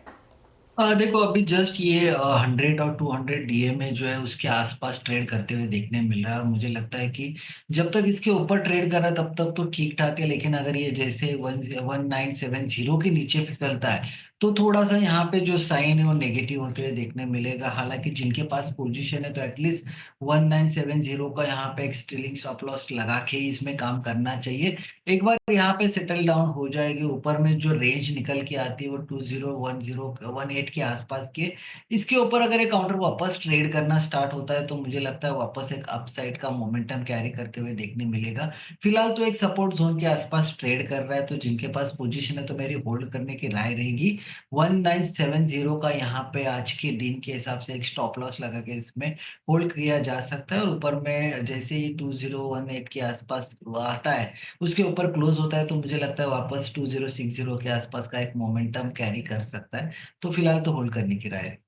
देखो अभी जस्ट ये 100 और 200 डीए में जो है उसके आसपास ट्रेड करते हुए देखने मिल रहा है, और मुझे लगता है कि जब तक इसके ऊपर ट्रेड कर रहा है तब तक तो ठीक ठाक है। लेकिन अगर ये जैसे 1970 के नीचे फिसलता है तो थोड़ा सा यहाँ पे जो साइन है वो नेगेटिव होते हुए देखने मिलेगा। हालांकि जिनके पास पोजीशन है तो एटलीस्ट 1970 का यहाँ पे एक स्टिलिंग स्टॉप लॉस लगा के ही इसमें काम करना चाहिए। एक बार यहाँ पे सेटल डाउन हो जाएगी, ऊपर में जो रेंज निकल के आती है वो 2018 के आसपास के, इसके ऊपर अगर एक काउंटर वापस ट्रेड करना स्टार्ट होता है तो मुझे लगता है वापस एक अपसाइड का मोमेंटम कैरी करते हुए देखने मिलेगा। फिलहाल तो एक सपोर्ट जोन के आसपास ट्रेड कर रहा है, तो जिनके पास पोजीशन है तो मेरी होल्ड करने की राय रहेगी। 1970 का यहाँ पे आज के दिन के हिसाब से एक स्टॉप लॉस लगा के इसमें होल्ड किया जा सकता है, और ऊपर में जैसे ही 2018 के आसपास आता है उसके ऊपर क्लोज होता है तो मुझे लगता है वापस 2060 के आसपास का एक मोमेंटम कैरी कर सकता है। तो फिलहाल तो होल्ड करने की राय है।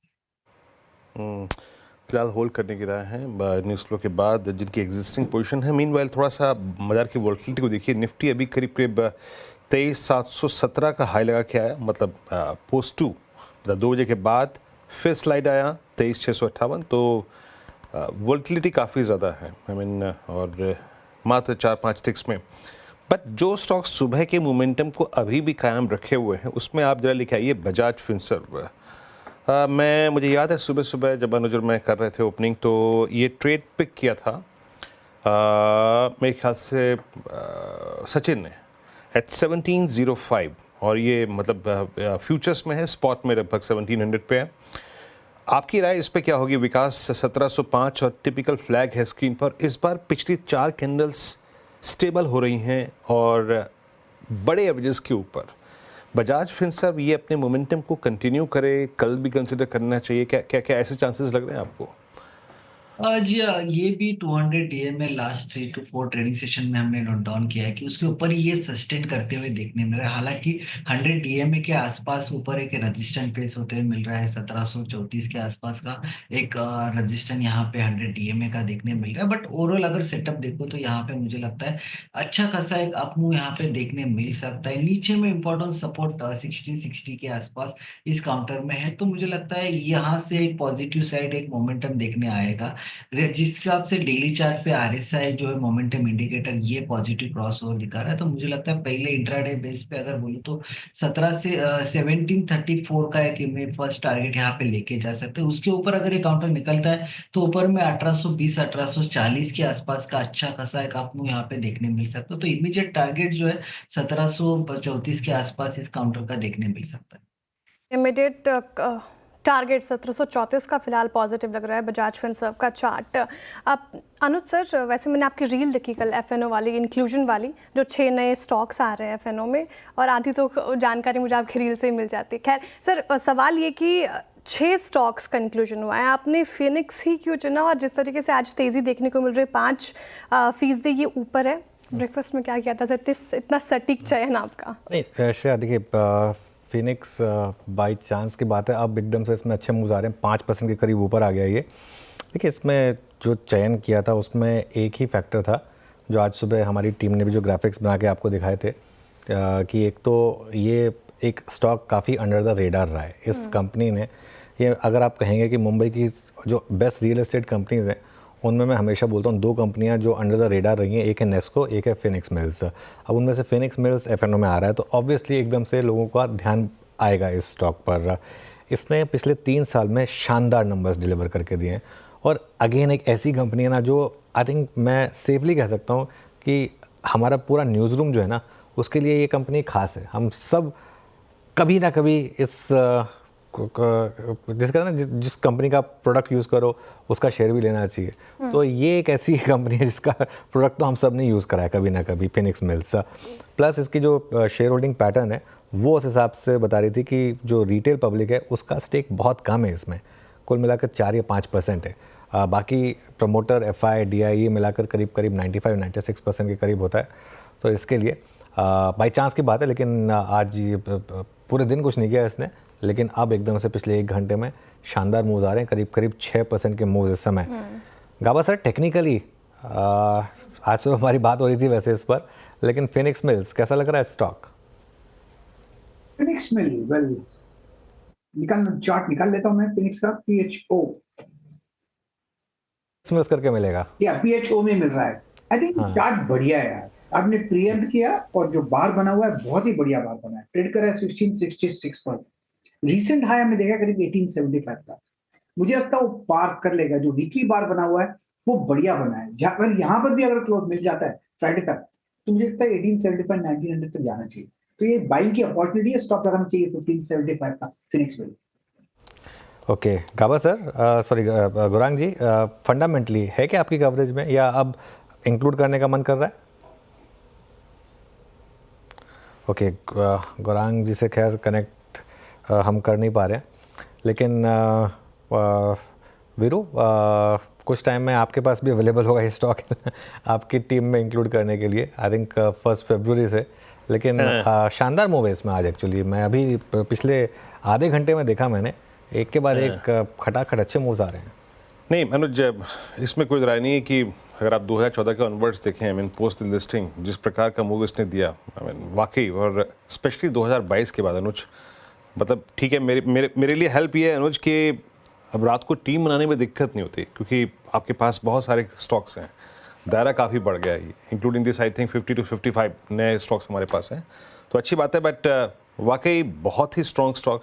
फिलहाल होल्ड करने की राय है न्यूज़ फ्लो के बाद जिनकी एग्जिस्टिंग पोजीशन है। मीनवाइल थोड़ा सा बाजार की वॉलेटिलिटी को देखिए। निफ्टी अभी करीब करीब 23,717 का हाई लगा के आया, मतलब पोस्ट 2 मतलब 2 बजे के बाद फिर स्लाइड आया 23,658। तो वॉलेटिलिटी काफ़ी ज़्यादा है, आई मीन, और मात्र 4-5 टिक्स में। बट जो स्टॉक सुबह के मोमेंटम को अभी भी कायम रखे हुए हैं उसमें आप जरा लिखे आइए बजाज फिनसर्व। मुझे याद है सुबह सुबह जब अनुज और मैं कर रहे थे ओपनिंग तो ये ट्रेड पिक किया था मेरे ख्याल से सचिन ने एट 1705, और ये मतलब फ्यूचर्स में है, स्पॉट में लगभग 1700 पे है। आपकी राय इस पे क्या होगी? विकास 1705 और टिपिकल फ्लैग है स्क्रीन पर। इस बार पिछली 4 कैंडल्स स्टेबल हो रही हैं और बड़े एवरेजेस के ऊपर। बजाज फिनसर्व ये अपने मोमेंटम को कंटिन्यू करे, कल भी कंसिडर करना चाहिए? क्या क्या क्या ऐसे चांसेस लग रहे हैं आपको? जी ये भी 200 DMA last 3 to 4 trading session में हमने नोट डाउन किया है कि उसके ऊपर ये सस्टेन करते हुए देखने मिल रहा है। हालांकि 100 डीएमए के आसपास ऊपर एक रेजिस्टेंट फेस होते हुए मिल रहा है, 1734 के आसपास का एक रेजिस्टेंट यहाँ पे 100 डीएमए का देखने मिल रहा है। बट ओवरऑल अगर सेटअप देखो तो यहाँ पे मुझे लगता है अच्छा खासा एक अप मूव यहाँ पे देखने मिल सकता है। नीचे में इंपॉर्टेंट सपोर्ट 1660 के आसपास इस काउंटर में है, तो मुझे लगता है यहाँ से एक पॉजिटिव साइड एक मोमेंटम देखने आएगा। जिस हिसाब से डेली चार्ट पे आरएसआई जो है मोमेंटम इंडिकेटर ये पॉजिटिव क्रॉस ओवर दिखा रहा है, तो मुझे लगता है पहले इंट्राडे बेस पे अगर बोलूँ तो 17 से 1734 का एक फर्स्ट टारगेट यहाँ पे लेके जा सकते हैं। उसके ऊपर अगर ये काउंटर निकलता है तो ऊपर में 1820 1840 के आसपास का अच्छा खासा एक अप मूव यहाँ पे देखने मिल सकता है। तो इमीडिएट टारगेट जो है 1734 के आसपास इस काउंटर का देखने मिल सकता है। इमीडिएट टारगेट 1734 का फिलहाल पॉजिटिव लग रहा है बजाज फिनसर्व का चार्ट। अब अनुज सर, वैसे मैंने आपकी रील देखी कल एफएनओ वाली, इंक्लूजन वाली, जो 6 नए स्टॉक्स आ रहे हैं एफएनओ में, और आधी तो जानकारी मुझे आपकी रील से ही मिल जाती है। खैर सर, सवाल ये कि 6 स्टॉक्स का इंक्लूजन हुआ है, आपने फिनिक्स ही क्यों चुना? और जिस तरीके से आज तेज़ी देखने को मिल रही है, 5% ये ऊपर है, ब्रेकफास्ट में क्या किया था सर, इतना सटीक चयन आपका? नहीं श्रेया, देखिए फिनिक्स बाई चांस की बात है, अब एकदम से इसमें अच्छे मूव्स आ रहे हैं, 5% के करीब ऊपर आ गया ये। देखिए इसमें जो चयन किया था उसमें एक ही फैक्टर था जो आज सुबह हमारी टीम ने भी जो ग्राफिक्स बना के आपको दिखाए थे, कि एक तो ये एक स्टॉक काफ़ी अंडर द रेडार रहा है। इस कंपनी ने, ये अगर आप कहेंगे कि मुंबई की जो बेस्ट रियल एस्टेट कंपनीज़ हैं उनमें मैं हमेशा बोलता हूँ 2 कंपनियां जो अंडर द रेडार रही हैं, एक है नेस्को, एक है फिनिक्स मिल्स। अब उनमें से फिनिक्स मिल्स एफएनओ में आ रहा है तो ऑब्वियसली एकदम से लोगों का ध्यान आएगा इस स्टॉक पर। इसने पिछले 3 साल में शानदार नंबर्स डिलीवर करके दिए हैं, और अगेन एक ऐसी कंपनी है ना जो आई थिंक मैं सेफली कह सकता हूँ कि हमारा पूरा न्यूज़ रूम जो है ना उसके लिए ये कंपनी खास है। हम सब कभी ना कभी इस जिसका ना जिस कंपनी का प्रोडक्ट यूज़ करो उसका शेयर भी लेना चाहिए। तो ये एक ऐसी कंपनी है जिसका प्रोडक्ट तो हम सब ने यूज़ करा है कभी ना कभी, फिनिक्स मिल्स। प्लस इसकी जो शेयर होल्डिंग पैटर्न है वो उस हिसाब से बता रही थी कि जो रिटेल पब्लिक है उसका स्टेक बहुत कम है इसमें, कुल मिलाकर 4 या 5% है। बाकी प्रमोटर एफआई डीआई मिलाकर करीब 95-96% के करीब होता है। तो इसके लिए बाई चांस की बात है, लेकिन आज पूरे दिन कुछ नहीं किया इसने, लेकिन अब एकदम से पिछले 1 घंटे में शानदार मूव्स आ रहे हैं, करीब 6% के मूव्स इस समय। गाबा सर, टेक्निकली आज तो हमारी बात हो रही थी वैसे इस पर, लेकिन फिनिक्स मिल्स कैसा लग रहा है स्टॉक? फिनिक्स मिल चार्ट निकाल लेता हूं मैं फिनिक्स का, पीएचओ मिल्स करके मिलेगा या पीएचओ में मिल रहा है। आई थिंक चार्ट बढ़िया है यार, आपने प्रीएम्प्ट किया और जो बार बना हुआ है बहुत ही बढ़िया बार बना है। ट्रेड करा है 1666 पर, रिसेंट हाई हमने देखा करीब 1875 का। मुझे लगता है वो पार कर लेगा। जो वीकली बार बना हुआ है वो बढ़िया बना है, अगर यहाँ पर भी अगर क्लोज मिल जाता है फ्राइडे तक तो मुझे लगता है 1875 1900 तक जाना चाहिए। तो ये बाइंग की अपॉर्चुनिटी है, स्टॉप लगाना चाहिए 1575 का फिनिक्स मिल। ओके गाबा सर, सॉरी गौरांग जी, फंडामेंटली है क्या आपकी कवरेज में या अब इंक्लूड करने का मन कर रहा है? ओके, गौरांग जी से खैर कनेक्ट हम कर नहीं पा रहे हैं, लेकिन वीरू कुछ टाइम में आपके पास भी अवेलेबल होगा ये स्टॉक आपकी टीम में इंक्लूड करने के लिए, आई थिंक 1 फरवरी से। लेकिन शानदार मूव है इसमें आज एक्चुअली। मैं अभी पिछले आधे घंटे में देखा मैंने, एक के बाद एक खटाखट अच्छे मूव्स आ रहे हैं। नहीं अनुज, इसमें कोई राय नहीं है कि अगर आप 2014 के ऑनवर्ड्स देखें, आई मीन पोस्ट लिस्टिंग जिस प्रकार का मूव इसने दिया, आई मीन वाकई, और स्पेशली 2022 के बाद अनुज, मतलब ठीक है मेरे लिए हेल्प ये है अनुज कि अब रात को टीम बनाने में दिक्कत नहीं होती क्योंकि आपके पास बहुत सारे स्टॉक्स हैं, दायरा काफ़ी बढ़ गया है, including this I think 50 to 55 नए स्टॉक्स हमारे पास हैं, तो अच्छी बात है। बट वाकई बहुत ही स्ट्रॉन्ग स्टॉक,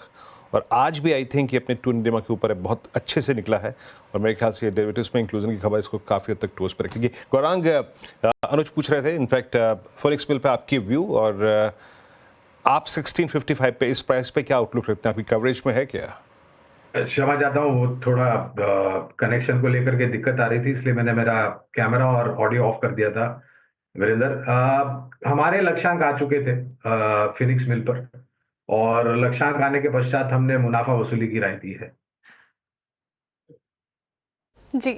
और आज भी आई थिंक ये अपने ट्विन डिमा के ऊपर है, बहुत अच्छे से निकला है, और मेरे ख्याल से डेरिवेटिव्स में इंक्लूजन की खबर इसको काफ़ी हद तक टोस पर रखेगी। गौरांग, अनुज पूछ रहे थे इनफैक्ट फिनिक्स मिल पे आपकी व्यू, और आप 1655 पे इस प्राइस पे क्या आउटलुक रखते हैं, आपकी कवरेज में है क्या? क्षमा चाहता हूँ, वो थोड़ा कनेक्शन को लेकर के दिक्कत आ रही थी, इसलिए मैंने मेरा कैमरा और ऑडियो ऑफ कर दिया था। वीरेंद्र, हमारे लक्ष्यांक आ चुके थे फिनिक्स मिल पर, और लक्ष्यांक आने के पश्चात हमने मुनाफा वसूली की राय दी है। जी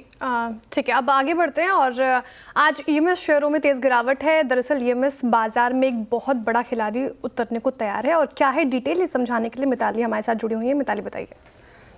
ठीक है, अब आगे बढ़ते हैं। और आज ईएमएस शेयरों में तेज़ गिरावट है। दरअसल ईएमएस बाजार में एक बहुत बड़ा खिलाड़ी उतरने को तैयार है, और क्या है डिटेल ये समझाने के लिए मिताली हमारे साथ जुड़ी हुई है। मिताली बताइए।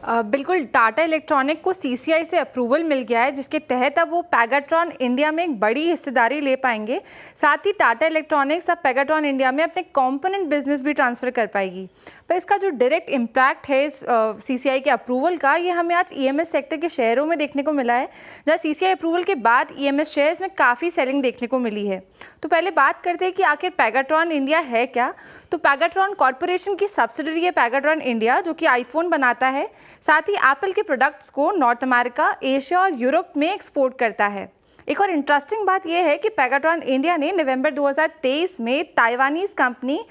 बिल्कुल, टाटा इलेक्ट्रॉनिक को सीसीआई से अप्रूवल मिल गया है, जिसके तहत अब वो पैगाट्रॉन इंडिया में एक बड़ी हिस्सेदारी ले पाएंगे। साथ ही टाटा इलेक्ट्रॉनिक्स अब पैगाट्रॉन इंडिया में अपने कंपोनेंट बिजनेस भी ट्रांसफ़र कर पाएगी। पर इसका जो डायरेक्ट इम्पैक्ट है इस सीसीआई के अप्रूवल का, ये हमें आज ईएमएस सेक्टर के शेयरों में देखने को मिला है, जहाँ सीसीआई अप्रूवल के बाद ईएमएस शेयर्स में काफ़ी सेलिंग देखने को मिली है। तो पहले बात करते हैं कि आखिर पैगाट्रॉन इंडिया है क्या। तो पैगाट्रॉन कॉरपोरेशन की सब्सिडरी है पैगाट्रॉन इंडिया, जो कि आईफोन बनाता है। साथ ही एप्पल के प्रोडक्ट्स को नॉर्थ अमेरिका, एशिया और यूरोप में एक्सपोर्ट करता है। एक और इंटरेस्टिंग बात यह है कि पैगाट्रॉन इंडिया ने नवंबर 2023 में ताइवानीज कंपनी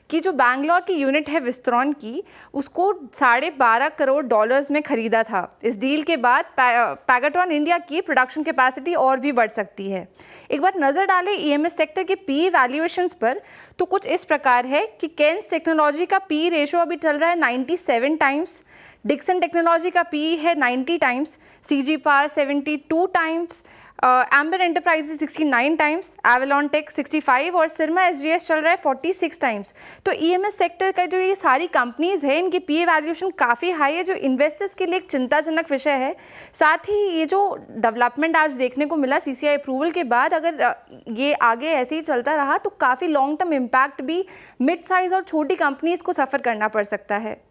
की जो बैंगलोर की यूनिट है विस्ट्रॉन की, उसको $12.5 करोड़ में खरीदा था। इस डील के बाद पैगाट्रॉन इंडिया की प्रोडक्शन कैपेसिटी और भी बढ़ सकती है। एक बार नज़र डालें ईएमएस सेक्टर के पी वैल्यूएशंस पर, तो कुछ इस प्रकार है कि केन्स टेक्नोलॉजी का पी रेशो अभी चल रहा है 97 टाइम्स, डिक्सन टेक्नोलॉजी का पी है 90 times, CG power 72 times, Amber enterprises 69 times, Avalon tech 65 और सिरमा एसजीएस चल रहा है 46 टाइम्स। तो ईएमएस सेक्टर का जो ये सारी कंपनीज हैं, इनकी पी वैल्यूएशन काफ़ी हाई है, जो इन्वेस्टर्स के लिए एक चिंताजनक विषय है। साथ ही ये जो डेवलपमेंट आज देखने को मिला सीसीआई अप्रूवल के बाद, अगर ये आगे ऐसे ही चलता रहा तो काफ़ी लॉन्ग टर्म इम्पैक्ट भी मिड साइज़ और छोटी कंपनीज को सफ़र करना पड़ सकता है।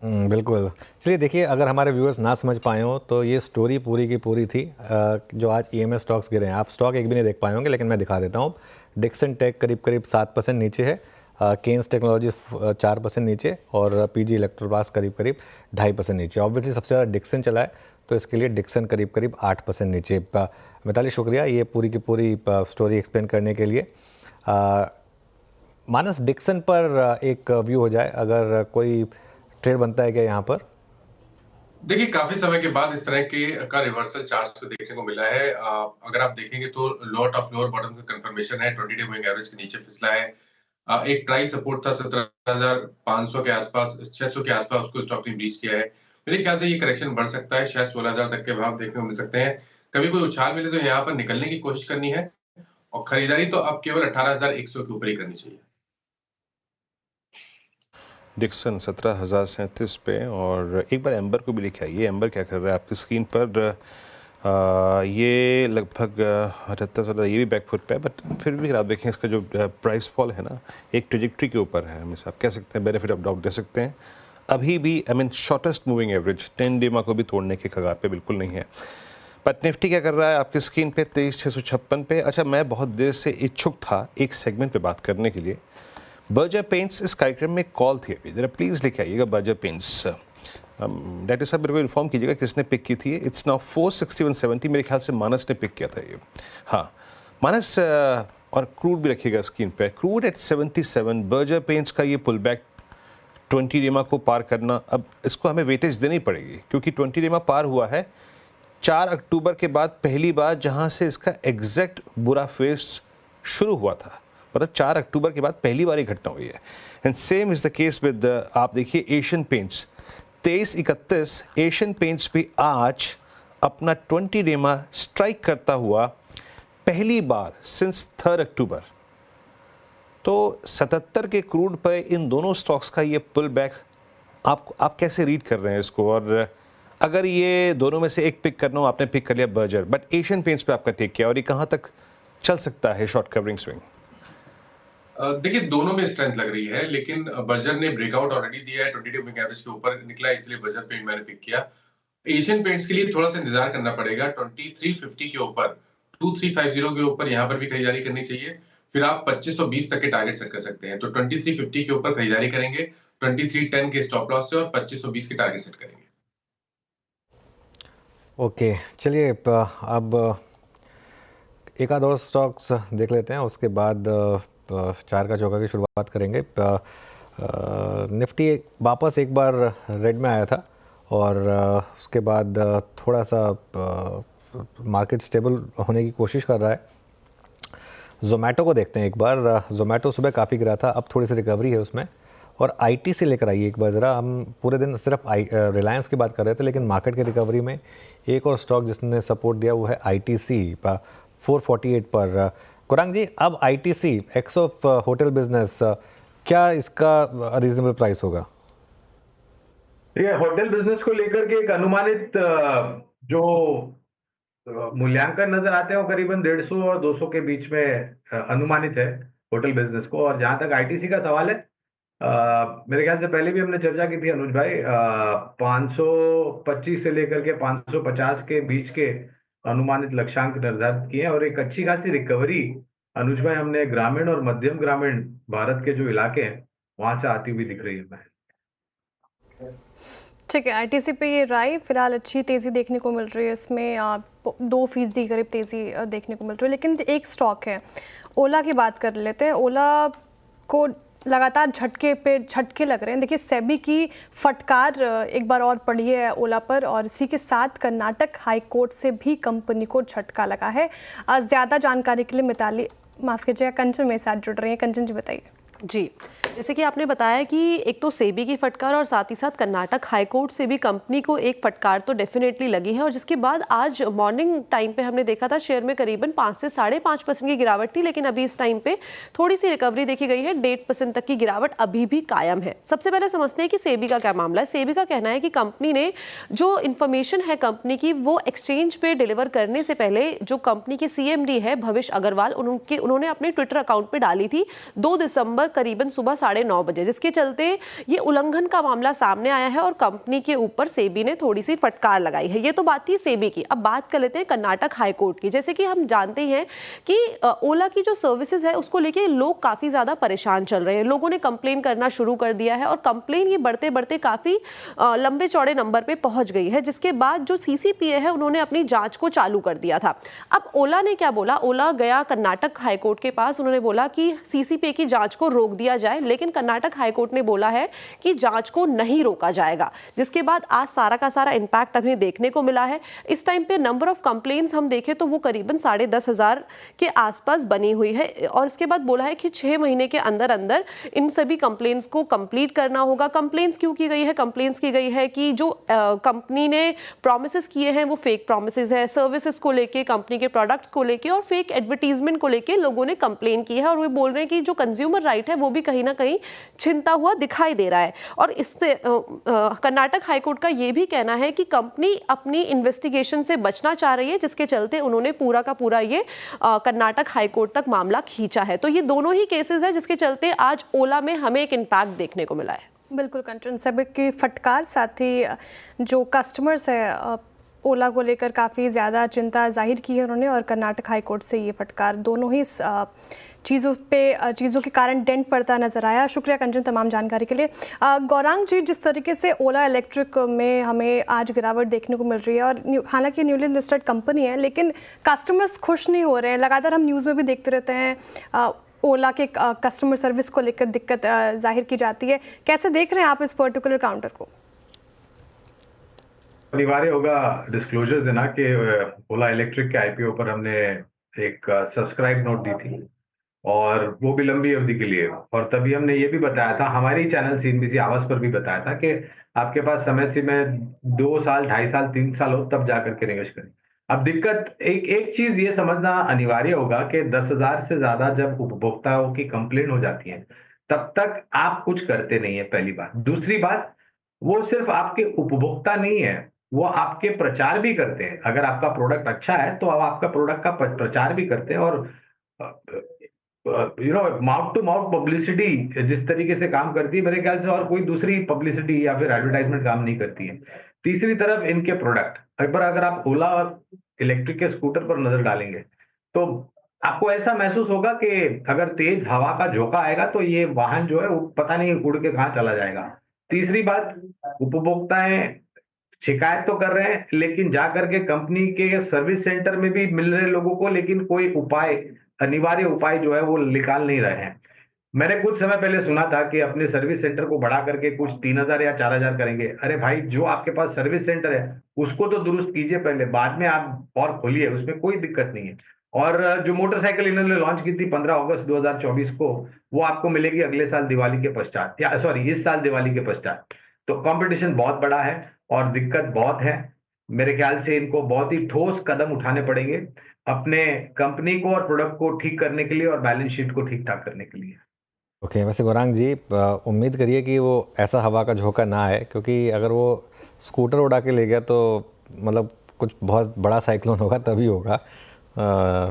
बिल्कुल। चलिए देखिए, अगर हमारे व्यूअर्स ना समझ पाए हो तो ये स्टोरी पूरी की पूरी थी जो आज ईएमएस स्टॉक्स गिरे हैं। आप स्टॉक एक भी नहीं देख पाए होंगे, लेकिन मैं दिखा देता हूँ। डिक्सन टेक करीब 7% नीचे है, केन्स टेक्नोलॉजीज 4% नीचे, और पीजी इलेक्ट्रोपास करीब 2.5% नीचे। ऑब्वियसली सबसे ज़्यादा डिक्सन चला है, तो इसके लिए डिक्सन करीब 8% नीचे। मिताली शुक्रिया ये पूरी की पूरी स्टोरी एक्सप्लेन करने के लिए। मानस, डिक्सन पर एक व्यू हो जाए, अगर कोई ट्रेड बनता है क्या यहाँ पर? देखिए, काफी समय के बाद इस तरह के का रिवर्सल चार्ट्स को देखने को मिला है। अगर आप देखेंगे तो लोअर टॉप लोअर बॉटम का कंफर्मेशन है, 20 डे मूविंग एवरेज के नीचे फिसला है। एक ट्राई सपोर्ट था 17,500 के आसपास, 600 के आसपास, उसको स्टॉक ने ब्रीच किया है। मेरे ख्याल से ये करेक्शन बढ़ सकता है, शायद 16,000 तक के भाव देखने को मिल सकते हैं। कभी कोई उछाल मिले तो यहाँ पर निकलने की कोशिश करनी है, और खरीदारी तो अब केवल 18,100 के ऊपर ही करनी चाहिए। डिक्सन 17,037 पे, और एक बार एम्बर को भी लेके आइए। एम्बर क्या कर रहा है आपकी स्क्रीन पर? ये लगभग 78 ये भी बैकफुट पे है, बट फिर भी आप देखें इसका जो प्राइस फॉल है ना, एक ट्रेजेक्ट्री के ऊपर है। हमें आप कह सकते हैं बेनिफिट ऑफ डाउट दे सकते हैं। अभी भी शॉर्टेस्ट मूविंग एवरेज 10 डे को भी तोड़ने के कगार पे बिल्कुल नहीं है। बट निफ्टी क्या कर रहा है आपकी स्क्रीन पे? 23,656 पे। अच्छा, मैं बहुत देर से इच्छुक था एक सेगमेंट पे बात करने के लिए। बर्जर पेंट्स इस कार्यक्रम में कॉल थी अभी, जरा प्लीज़ लेके आइएगा बर्जर पेंट्स। डायरेक्टर साहब मेरे को इन्फॉर्म कीजिएगा किसने पिक की थी। इट्स नाउ 461.70, मेरे ख्याल से मानस ने पिक किया था ये। हाँ मानस, और क्रूड भी रखिएगा स्क्रीन पे। क्रूड एट 77, बर्जर पेंट्स का ये पुल बैक 20 डेमा को पार करना, अब इसको हमें वेटेज देनी पड़ेगी, क्योंकि 20 डेमा पार हुआ है 4 अक्टूबर के बाद पहली बार, जहाँ से इसका एग्जैक्ट बुरा फेज शुरू हुआ था। मतलब 4 अक्टूबर के बाद पहली बार ये घटना हुई है। And same is the case with, आप देखिए एशियन पेंट्स 23-31, एशियन पेंट्स भी आज अपना 20 डेमा स्ट्राइक करता हुआ पहली बार सिंस 3 अक्टूबर। तो 77 के क्रूड पर इन दोनों स्टॉक्स का ये पुल बैक आप कैसे रीड कर रहे हैं इसको? और अगर ये दोनों में से एक पिक करना हो, आपने पिक कर लिया बर्जर, बट एशियन पेंट्स पे आपका टेक किया, और ये कहाँ तक चल सकता है शॉर्ट कवरिंग स्विंग? देखिए, दोनों में स्ट्रेंथ लग रही है, लेकिन बर्जर ने ब्रेकआउट ऑलरेडी दिया है, 20 डे मूविंग एवरेज के ऊपर निकला, इसलिए बर्जर पेंट मैंने पिक किया। एशियन पेंट्स के लिए थोड़ा सा इंतजार करना पड़ेगा, 2350 के ऊपर, 2350 के ऊपर यहाँ पर भी खरीदारी करनी चाहिए। फिर आप 2520 तक के टारगेट सेट कर सकते हैं। तो 2350 के ऊपर खरीदारी करेंगे, 2310 के स्टॉप लॉस से, और 2520 के टारगेट सेट करेंगे। ओके, चलिए अब एक आध और स्टॉक्स देख लेते हैं, उसके बाद चार का चौका की शुरुआत करेंगे। निफ्टी वापस एक बार रेड में आया था, और उसके बाद थोड़ा सा मार्केट स्टेबल होने की कोशिश कर रहा है। ज़ोमैटो को देखते हैं एक बार। ज़ोमैटो सुबह काफ़ी गिरा था, अब थोड़ी सी रिकवरी है उसमें, और ITC लेकर आइए एक बार ज़रा। हम पूरे दिन सिर्फ रिलायंस की बात कर रहे थे, लेकिन मार्केट की रिकवरी में एक और स्टॉक जिसने सपोर्ट दिया वो है ITC 448 पर। कुरांग जी, अब ITC x of hotel business, क्या इसका रीजनेबल प्राइस होगा? ये होटल बिजनेस को लेकर के एक अनुमानित जो मूल्यांकन नजर आते हैं वो करीबन 150 और 200 के बीच में अनुमानित है होटल बिजनेस को। और जहां तक ITC का सवाल है, मेरे ख्याल से पहले भी हमने चर्चा की थी अनुज भाई, 525 से लेकर के 550 के बीच के अनुमानित लक्ष्यांक निर्धारित किए हैं। और एक अच्छी खासी रिकवरी अनुज भाई हमने ग्रामीण और मध्यम ग्रामीण भारत के जो इलाके हैं वहां से आती हुई दिख रही है। ठीक है, ITC पे ये राय फिलहाल अच्छी तेज़ी देखने को मिल रही है, इसमें 2% करीब तेज़ी देखने को मिल रही है। लेकिन एक स्टॉक है, ओला की बात कर लेते हैं। ओला को लगातार झटके लग रहे हैं। देखिए, सेबी की फटकार एक बार और पड़ी है ओला पर, और इसी के साथ कर्नाटक हाई कोर्ट से भी कंपनी को झटका लगा है। ज़्यादा जानकारी के लिए माफ़ कीजिएगा, कंचन मेरे साथ जुड़ रही हैं। कंचन जी बताइए। जी, जैसे कि आपने बताया कि एक तो सेबी की फटकार और साथ ही साथ कर्नाटक हाई कोर्ट से भी कंपनी को एक फटकार तो डेफिनेटली लगी है। और जिसके बाद आज मॉर्निंग टाइम पे हमने देखा था शेयर में करीबन 5 से 5.5% की गिरावट थी, लेकिन अभी इस टाइम पे थोड़ी सी रिकवरी देखी गई है। 1.5% तक की गिरावट अभी भी कायम है। सबसे पहले समझते हैं कि सेबी का क्या मामला है। सेबी का कहना है कि कंपनी ने जो इन्फॉर्मेशन है कंपनी की वो एक्सचेंज पे डिलीवर करने से पहले जो कंपनी के CMD है भविष्य अग्रवाल, उन्होंने अपने ट्विटर अकाउंट पे डाली थी 2 दिसंबर करीबन सुबह 9:30 बजे, जिसके चलते ये उल्लंघन का मामला सामने आया है और कंपनी के ऊपर सेबी ने थोड़ी सी फटकार लगाई है। ये तो बात थी सेबी की। अब बात कर लेते हैं कर्नाटक हाई कोर्ट की। जैसे कि हम जानते हैं कि ओला की जो सर्विसेज है उसको लेके लोग काफी ज्यादा परेशान चल रहे हैं। लोगों ने कंप्लेन करना शुरू कर दिया है और कंप्लेन ये बढ़ते बढ़ते काफी लंबे चौड़े नंबर पे पहुंच गई है, जिसके बाद जो CCPA है उन्होंने अपनी जांच को चालू कर दिया था। अब ओला ने क्या बोला, ओला गया कर्नाटक हाई कोर्ट के पास, उन्होंने बोला कि CCPA की जांच को रोक दिया जाए, लेकिन कर्नाटक हाई कोर्ट ने बोला है कि जांच को नहीं रोका जाएगा, जिसके बाद आज सारा का सारा इंपैक्ट हमें देखने को मिला है। इस टाइम पे नंबर ऑफ कंप्लेंट्स हम देखें तो वो करीबन 10,500 के आसपास बनी हुई है। और इसके बाद बोला है कि 6 महीने के अंदर अंदर इन सभी कंप्लेंट्स को कंप्लीट करना होगा। कंप्लेंट्स क्यों की गई है? कंप्लेंट्स की गई है कि जो कंपनी ने प्रोमिसेस किए हैं वो फेक प्रोमिसेस है, सर्विसेज को लेके, कंपनी के प्रोडक्ट्स को लेके और फेक एडवर्टीजमेंट को लेके लोगों ने कंप्लेन की है। और वो बोल रहे हैं कि जो कंज्यूमर राइट है वो भी कहीं ना कहीं छिनता हुआ दिखाई दे रहा है। और इससे कर्नाटक हाईकोर्ट का ये भी कहना है कि कंपनी अपनी इन्वेस्टिगेशन से बचना चाह रही है, जिसके चलते उन्होंने पूरा का पूरा ये कर्नाटक हाईकोर्ट तक मामला खींचा है। तो ये दोनों ही केसेस है जिसके चलते आज ओला में हमें एक इम्पैक्ट देखने को मिला है। बिल्कुल कंचन, सेबी की फटकार, साथ ही जो कस्टमर्स है ओला को लेकर काफ़ी ज़्यादा चिंता जाहिर की है उन्होंने, और कर्नाटक हाईकोर्ट से ये फटकार, दोनों ही चीज़ों के कारण डेंट पड़ता नजर आया। शुक्रिया कंचन तमाम जानकारी के लिए। गौरांग जी, जिस तरीके से ओला इलेक्ट्रिक में हमें आज गिरावट देखने को मिल रही है, और हालांकि न्यूली लिस्टेड कंपनी है, लेकिन कस्टमर्स खुश नहीं हो रहे हैं। लगातार हम न्यूज़ में भी देखते रहते हैं ओला के कस्टमर सर्विस को लेकर दिक्कत जाहिर की जाती है। कैसे देख रहे हैं आप इस पर्टिकुलर काउंटर को? अनिवार्य होगा डिस्क्लोजर देना कि ओला इलेक्ट्रिक के IPO पर हमने एक सब्सक्राइब नोट दी थी, और वो भी लंबी अवधि के लिए। और तभी हमने ये भी बताया था, हमारी चैनल CNBC आवाज पर भी बताया था कि आपके पास समय सीमा 2 साल, 2.5 साल, 3 साल हो तब जाकर के निवेश करें। अब दिक्कत एक चीज ये समझना अनिवार्य होगा कि 10,000 से ज्यादा जब उपभोक्ताओं की कंप्लेन हो जाती है तब तक आप कुछ करते नहीं है, पहली बात। दूसरी बात, वो सिर्फ आपके उपभोक्ता नहीं है, वो आपके प्रचार भी करते हैं। अगर आपका प्रोडक्ट अच्छा है तो आपका प्रोडक्ट का प्रचार भी करते हैं। और माउथ टू माउथ पब्लिसिटी जिस तरीके से काम करती है, मेरे ख्याल से और कोई दूसरी पब्लिसिटी या फिर एडवर्टाइजमेंट काम नहीं करती है। तीसरी तरफ इनके प्रोडक्ट, एक बार अगर आप ओला और इलेक्ट्रिक के स्कूटर पर नजर डालेंगे तो आपको ऐसा महसूस होगा कि अगर तेज हवा का झोंका आएगा तो ये वाहन जो है वो पता नहीं उड़ के कहाँ चला जाएगा। तीसरी बात, उपभोक्ताएं शिकायत तो कर रहे हैं, लेकिन जाकर के कंपनी के सर्विस सेंटर में भी मिल रहे लोगों को, लेकिन कोई अनिवार्य उपाय जो है वो निकाल नहीं रहे हैं। मैंने कुछ समय पहले सुना था कि अपने सर्विस सेंटर को बढ़ा करके कुछ 3,000 या 4,000 करेंगे। अरे भाई, जो आपके पास सर्विस सेंटर है उसको तो दुरुस्त कीजिए पहले, बाद में आप और खोलिए, उसमें कोई दिक्कत नहीं है। और जो मोटरसाइकिल इन्होंने लॉन्च की थी 15 अगस्त 2024 को, वो आपको मिलेगी अगले साल दिवाली के पश्चात, या सॉरी इस साल दिवाली के पश्चात। तो कंपटीशन बहुत बड़ा है और दिक्कत बहुत है। मेरे ख्याल से इनको बहुत ही ठोस कदम उठाने पड़ेंगे अपने कंपनी को और प्रोडक्ट को ठीक करने के लिए और बैलेंस शीट को ठीक ठाक करने के लिए। ओके, वैसे गौरांग जी उम्मीद करिए कि वो ऐसा हवा का झोंका ना आए, क्योंकि अगर वो स्कूटर उड़ा के ले गया तो मतलब कुछ बहुत बड़ा साइक्लोन होगा तभी होगा।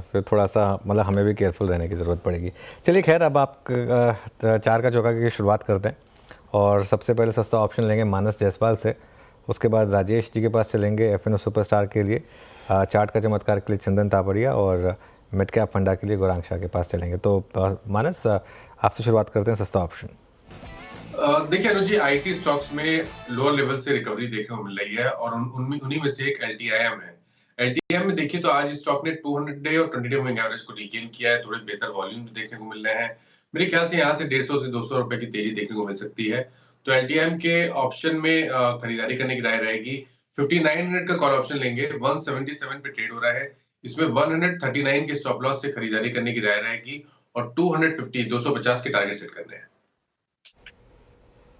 फिर थोड़ा सा मतलब हमें भी केयरफुल रहने की ज़रूरत पड़ेगी। चलिए खैर, अब आप चार का चौका की शुरुआत करते हैं और सबसे पहले सस्ता ऑप्शन लेंगे मानस जायसवाल से। उसके बाद राजेश जी के पास चलेंगे FNO सुपरस्टार के लिए, चार्ट का चमत्कार के लिए चंदन तापड़िया और मिड कैप फंडा के लिए गौरांग शाह के पास चलेंगे। तो मानस, आपसे शुरुआत करते हैं सस्ता ऑप्शन। देखिए अनुज जी, IT स्टॉक्स में लोअर लेवल से रिकवरी देखने को मिल रही है और उन्हीं में से एक LTIM है। LTIM में देखिए तो आज स्टॉक ने 200 डे और 20 डे मूविंग एवरेज को रीगेन किया है। थोड़े बेहतर वॉल्यूम देखने को मिल रहे हैं। मेरे ख्याल से यहाँ से 150 से 200 रुपए की तेजी देखने को मिल सकती है। तो LTIM के ऑप्शन में खरीदारी करने की राय रहेगी। 5900 का कॉल ऑप्शन लेंगे, 177 पे ट्रेड हो रहा है। इसमें 139 के स्टॉप लॉस से खरीदारी करने की राय रहेगी और 250 के टारगेट सेट करने हैं।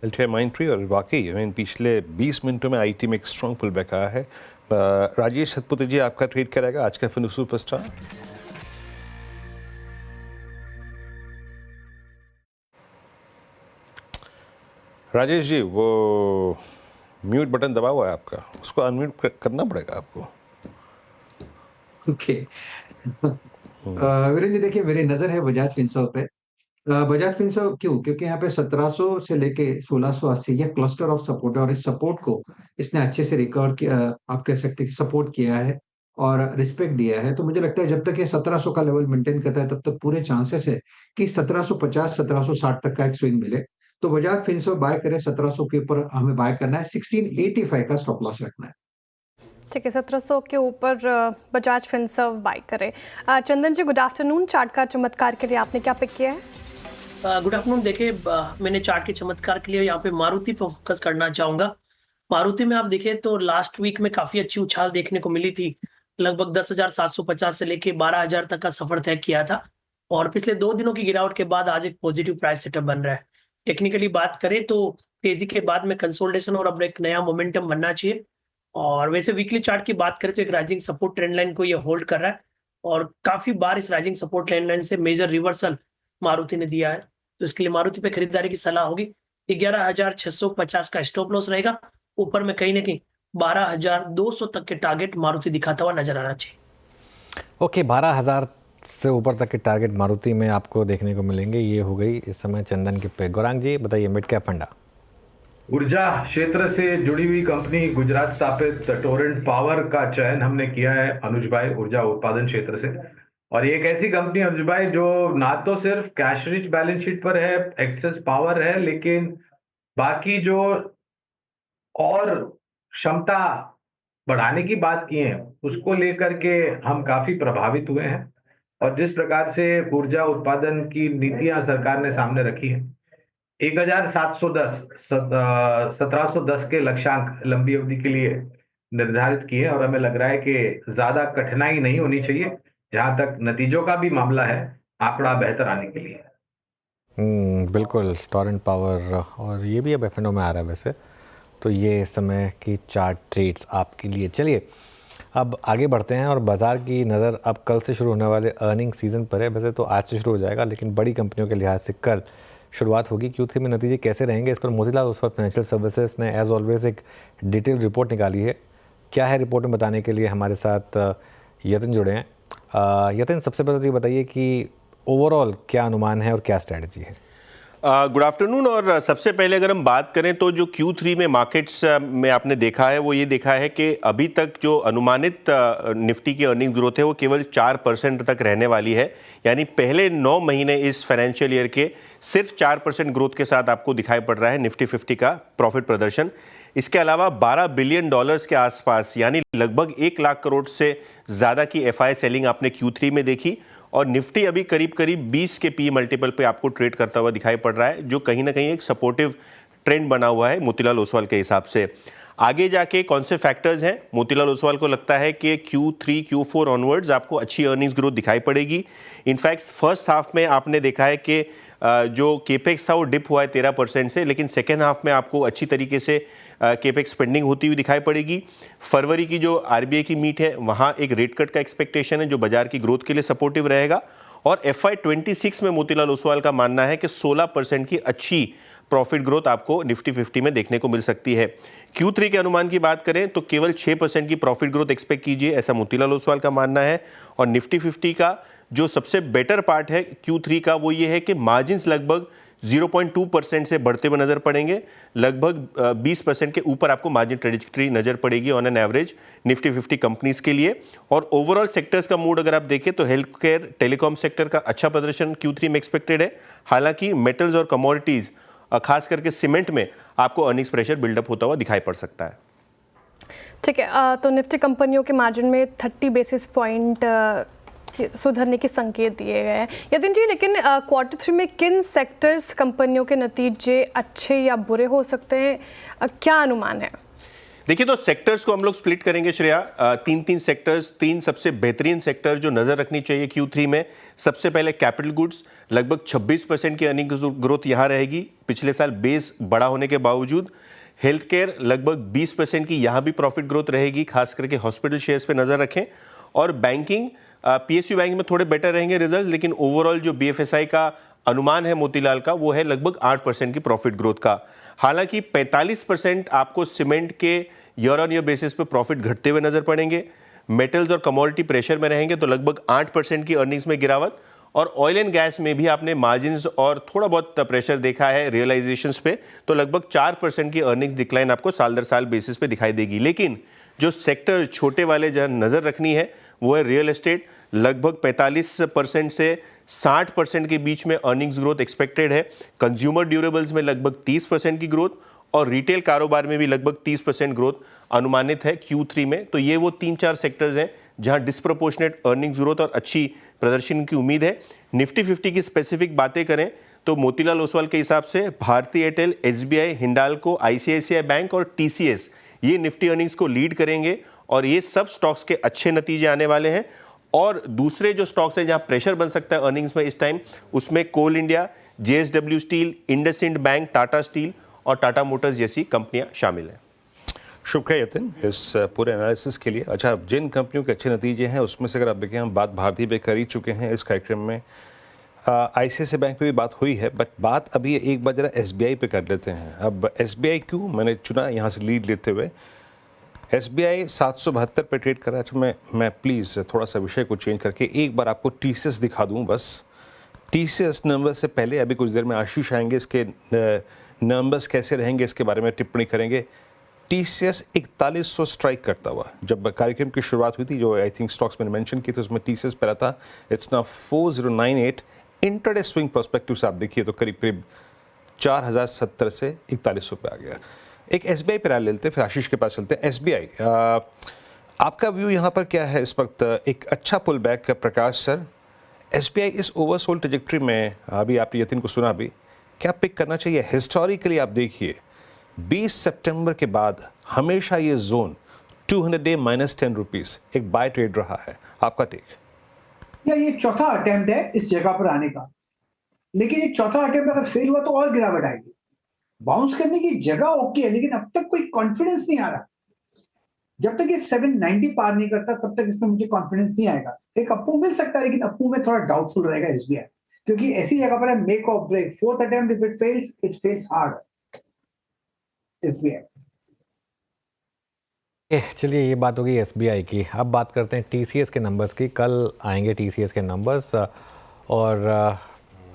LTI Mindtree और वाकई पिछले 20 मिनटों में IT में एक स्ट्रॉन्ग पुल बैक आया है। राजेश सतपुते जी, आपका ट्रेड क्या रहेगा आज का FNO सुपरस्टार? राजेश जी, वो म्यूट बटन दबा हुआ है आपका, उसको अनम्यूट करना पड़ेगा आपको। ओके वीरेंद्र जी, देखिए मेरी नजर है बजाज फिनसर्व पे। बजाज फिनसर्व क्यों? क्योंकि यहाँ पे 1700 से लेके 1680 यह क्लस्टर ऑफ सपोर्ट है और इस सपोर्ट को इसने अच्छे से रिकवर किया, आप कह सकते हैं कि सपोर्ट किया है और रिस्पेक्ट दिया है। तो मुझे लगता है जब तक ये 1700 का लेवल मेंटेन करता है तब तक पूरे चांसेस है कि 1750 1760 तक का एक स्विंग मिले। तो बजाज फिनसर्व बाय करें, 1700 के ऊपर हमें बाय करना है, 1685 का स्टॉप लॉस रखना है। ठीक है, 1700 के ऊपर बजाज फिनसर्व बाय करें। चंदन जी, गुड आफ्टरनून। चार्ट का चमत्कार के लिए आपने क्या पिक किया है? Good afternoon. देखिए मैंने चार्ट के चमत्कार के लिए यहाँ पे मारुति पर फोकस करना चाहूंगा। मारुति में आप देखें तो लास्ट वीक में काफी अच्छी उछाल देखने को मिली थी। लगभग 10,750 से लेके 12,000 तक का सफर तय किया था और पिछले 2 दिनों की गिरावट के बाद आज एक पॉजिटिव प्राइस सेटअप बन रहा है। टेक्निकली बात करें तो तेजी के बाद में कंसोलिडेशन और अब एक नया मोमेंटम बनना चाहिए। और वैसे वीकली चार्ट की बात करें तो एक राइजिंग सपोर्ट ट्रेंड लाइन को ये होल्ड कर रहा है और काफी बार इस राइजिंग सपोर्ट ट्रेंड लाइन से मेजर रिवर्सल मारुति ने दिया है। तो इसके लिए मारुति पे खरीदारी की सलाह होगी। 11,650 का स्टॉप लॉस रहेगा। ऊपर में कहीं ना कहीं 12,200 तक के टारगेट मारुति दिखाता हुआ नजर आना चाहिए। ओके, 12,000 से ऊपर तक के टारगेट मारुति में आपको देखने को मिलेंगे। ये हो गई इस समय चंदन के पे। गौरांग जी बताइए, मिड कैप फंडा। ऊर्जा क्षेत्र से जुड़ी हुई कंपनी गुजरात स्थापित टोरेंट पावर का चयन हमने किया है अनुज भाई, ऊर्जा उत्पादन क्षेत्र से। और ये एक ऐसी कंपनी अनुज भाई जो ना तो सिर्फ कैश रिच बैलेंस शीट पर है, एक्सेस पावर है, लेकिन बाकी जो और क्षमता बढ़ाने की बात की है उसको लेकर के हम काफी प्रभावित हुए हैं। और जिस प्रकार से ऊर्जा उत्पादन की नीतियां सरकार ने सामने रखी है, 1710 के लक्ष्यांक लंबी अवधि के लिए निर्धारित किए और हमें लग रहा है कि ज्यादा कठिनाई नहीं होनी चाहिए जहां तक नतीजों का भी मामला है, आंकड़ा बेहतर आने के लिए। बिल्कुल, टोरेंट पावर और ये भी अब FNO में आ रहा है वैसे। तो ये समय की चार्ट ट्रेड्स आपके लिए। चलिए अब आगे बढ़ते हैं और बाज़ार की नज़र अब कल से शुरू होने वाले अर्निंग सीज़न पर है। वैसे तो आज से शुरू हो जाएगा, लेकिन बड़ी कंपनियों के लिहाज से कल शुरुआत होगी। Q3 में नतीजे कैसे रहेंगे, इस पर मोतीलाल ओसवाल फाइनेंशियल सर्विसेज ने एज ऑलवेज एक डिटेल रिपोर्ट निकाली है। क्या है रिपोर्ट में बताने के लिए हमारे साथ यतिन जुड़े हैं। यतिन, सबसे पहले तो ये बताइए कि ओवरऑल क्या अनुमान है और क्या स्ट्रैटेजी है? Good afternoon. और सबसे पहले अगर हम बात करें तो जो Q3 में मार्केट्स में आपने देखा है वो ये देखा है कि अभी तक जो अनुमानित निफ्टी की अर्निंग ग्रोथ है वो केवल 4% तक रहने वाली है। यानी पहले 9 महीने इस फाइनेंशियल ईयर के सिर्फ 4% ग्रोथ के साथ आपको दिखाई पड़ रहा है निफ्टी 50 का प्रॉफिट प्रदर्शन। इसके अलावा $12 बिलियन के आसपास यानी लगभग 1 लाख करोड़ से ज़्यादा की FI सेलिंग आपने Q3 में देखी और निफ्टी अभी करीब 20 के पी मल्टीपल पे आपको ट्रेड करता हुआ दिखाई पड़ रहा है, जो कहीं ना कहीं एक सपोर्टिव ट्रेंड बना हुआ है मोतीलाल ओसवाल के हिसाब से। आगे जाके कौन से फैक्टर्स हैं, मोतीलाल ओसवाल को लगता है कि Q3 Q4 ऑनवर्ड्स आपको अच्छी अर्निंग्स ग्रोथ दिखाई पड़ेगी। इनफैक्ट फर्स्ट हाफ में आपने देखा है कि जो केपेक्स था वो डिप हुआ है 13% से, लेकिन सेकेंड हाफ में आपको अच्छी तरीके से केपेक्स स्पेंडिंग होती हुई दिखाई पड़ेगी। फरवरी की जो आरबीआई की मीट है वहाँ एक रेट कट का एक्सपेक्टेशन है जो बाजार की ग्रोथ के लिए सपोर्टिव रहेगा। और FY26 में मोतीलाल ओसवाल का मानना है कि 16% की अच्छी प्रॉफिट ग्रोथ आपको निफ्टी 50 में देखने को मिल सकती है। Q3 के अनुमान की बात करें तो केवल 6% की प्रॉफिट ग्रोथ एक्सपेक्ट कीजिए, ऐसा मोतीलाल ओसवाल का मानना है। और निफ्टी 50 का जो सबसे बेटर पार्ट है Q3 का वो ये है कि मार्जिन्स लगभग 0.2% से बढ़ते हुए नजर पड़ेंगे, लगभग 20% के ऊपर आपको मार्जिन ट्रेजेक्टरी नजर पड़ेगी on an average Nifty 50 companies के लिए। और ओवरऑल सेक्टर्स का मूड अगर आप देखें तो हेल्थ केयर, टेलीकॉम सेक्टर का अच्छा प्रदर्शन Q3 में एक्सपेक्टेड है। हालांकि मेटल्स और कमोडिटीज खास करके सीमेंट में आपको अर्निंग्स प्रेशर बिल्डअप होता हुआ दिखाई पड़ सकता है। ठीक है, तो निफ्टी कंपनियों के मार्जिन में 30 बेसिस पॉइंट सुधरने के संकेत दिए गए हैं यतिन जी, लेकिन Q3 में किन सेक्टर्स कंपनियों के नतीजे अच्छे या बुरे हो सकते हैं, क्या अनुमान है? देखिए, तो सेक्टर्स को हम लोग स्प्लिट करेंगे श्रेया, तीन सेक्टर्स, तीन सबसे बेहतरीन सेक्टर जो नजर रखनी चाहिए Q3 में। सबसे पहले कैपिटल गुड्स, लगभग 26% की अर्निंग ग्रोथ यहाँ रहेगी पिछले साल बेस बड़ा होने के बावजूद। हेल्थ केयर लगभग 20% की यहाँ भी प्रॉफिट ग्रोथ रहेगी, खास करके हॉस्पिटल शेयर्स पे नजर रखें। और बैंकिंग, PSU बैंक में थोड़े बेटर रहेंगे रिजल्ट, लेकिन ओवरऑल जो BFSI का अनुमान है मोतीलाल का वो है लगभग 8% की प्रॉफिट ग्रोथ का। हालांकि 45% आपको सीमेंट के ईयर ऑन ईयर बेसिस पे प्रॉफिट घटते हुए नजर पड़ेंगे। मेटल्स और कमोडिटी प्रेशर में रहेंगे तो लगभग 8% की अर्निंग्स में गिरावट। और ऑयल एंड गैस में भी आपने मार्जिन्स और थोड़ा बहुत प्रेशर देखा है रियलाइजेशंस पे, तो लगभग 4% की अर्निंग्स डिक्लाइन आपको साल दर साल बेसिस पे दिखाई देगी। लेकिन जो सेक्टर छोटे वाले जहाँ नजर रखनी है वो है रियल एस्टेट, लगभग 45% से 60% के बीच में अर्निंग्स ग्रोथ एक्सपेक्टेड है। कंज्यूमर ड्यूरेबल्स में लगभग 30% की ग्रोथ और रिटेल कारोबार में भी लगभग 30% ग्रोथ अनुमानित है Q3 में। तो ये वो 3-4 सेक्टर्स हैं जहां डिस्प्रोपोर्शनेट अर्निंग्स ग्रोथ और अच्छी प्रदर्शन की उम्मीद है। निफ्टी 50 की स्पेसिफिक बातें करें तो मोतीलाल ओसवाल के हिसाब से भारतीय Airtel, SBI, Hindalco, ICICI bank और TCS ये निफ्टी अर्निंग्स को लीड करेंगे और ये सब स्टॉक्स के अच्छे नतीजे आने वाले हैं। और दूसरे जो स्टॉक्स हैं जहां प्रेशर बन सकता है अर्निंग्स में इस टाइम, उसमें Coal India, JSW steel, IndusInd bank, Tata steel और टाटा मोटर्स जैसी कंपनियां शामिल हैं। शुक्रिया यतिन इस पूरे एनालिसिस के लिए। अच्छा, जिन कंपनियों के अच्छे नतीजे हैं उसमें से अगर आप देखें, हम बात भारतीय पे कर ही चुके हैं इस कार्यक्रम में, ICICI बैंक पे भी बात हुई है, बट बात अभी एक बार जरा SBI पे कर लेते हैं। अब SBI क्यों मैंने चुना यहाँ से लीड लेते हुए, SBI 772 पे ट्रेड कर रहा है। अच्छा, मैं प्लीज़ थोड़ा सा विषय को चेंज करके एक बार आपको TCS दिखा दूँ बस। TCS नंबर से पहले अभी कुछ देर में आशीष आएंगे, इसके नंबर्स कैसे रहेंगे इसके बारे में टिप्पणी करेंगे। TCS 4100 स्ट्राइक करता हुआ, जब कार्यक्रम की शुरुआत हुई थी जो आई थिंक स्टॉक्स मैंने मेंशन की थी उसमें TCS पहला था, it's now 4098। Intraday swing perspective से आप देखिए तो करीब करीब 4070 से 4100 पे आ गया। एक SBI पे राय लेते हैं, फिर आशीष के पास चलते हैं। SBI, आपका व्यू यहाँ पर क्या है इस वक्त? एक अच्छा पुल बैक प्रकाश सर, SBI इस ओवरसोल्ड ट्रैजेक्टरी में, अभी आपने यतिन को सुना भी, क्या पिक करना चाहिए? हिस्टोरिकली आप देखिए 20 सितंबर के बाद हमेशा ये जोन 200 डे -10 रुपीस एक बाय ट्रेड रहा है, आपका टेक? या ये चौथा अटेम्प्ट है इस जगह पर आने का, लेकिन ये चौथा अटेम्प्ट अगर फेल हुआ तो और गिरावट आएगी। बाउंस करने की जगह ओके है, लेकिन अब तक कोई कॉन्फिडेंस नहीं आ रहा। जब तक ये 790 पार नहीं करता तब तक इसमें मुझे कॉन्फिडेंस नहीं आएगा। एक अप्पू मिल सकता है, लेकिन अप्पू में थोड़ा डाउटफुल रहेगा SBI, क्योंकि ऐसी जगह पर है मेक और break. Fourth attempt if it fails hard SBI। चलिए, ये बात होगी SBI की। अब बात करते हैं TCS के नंबर्स की। कल आएंगे TCS के नंबर्स और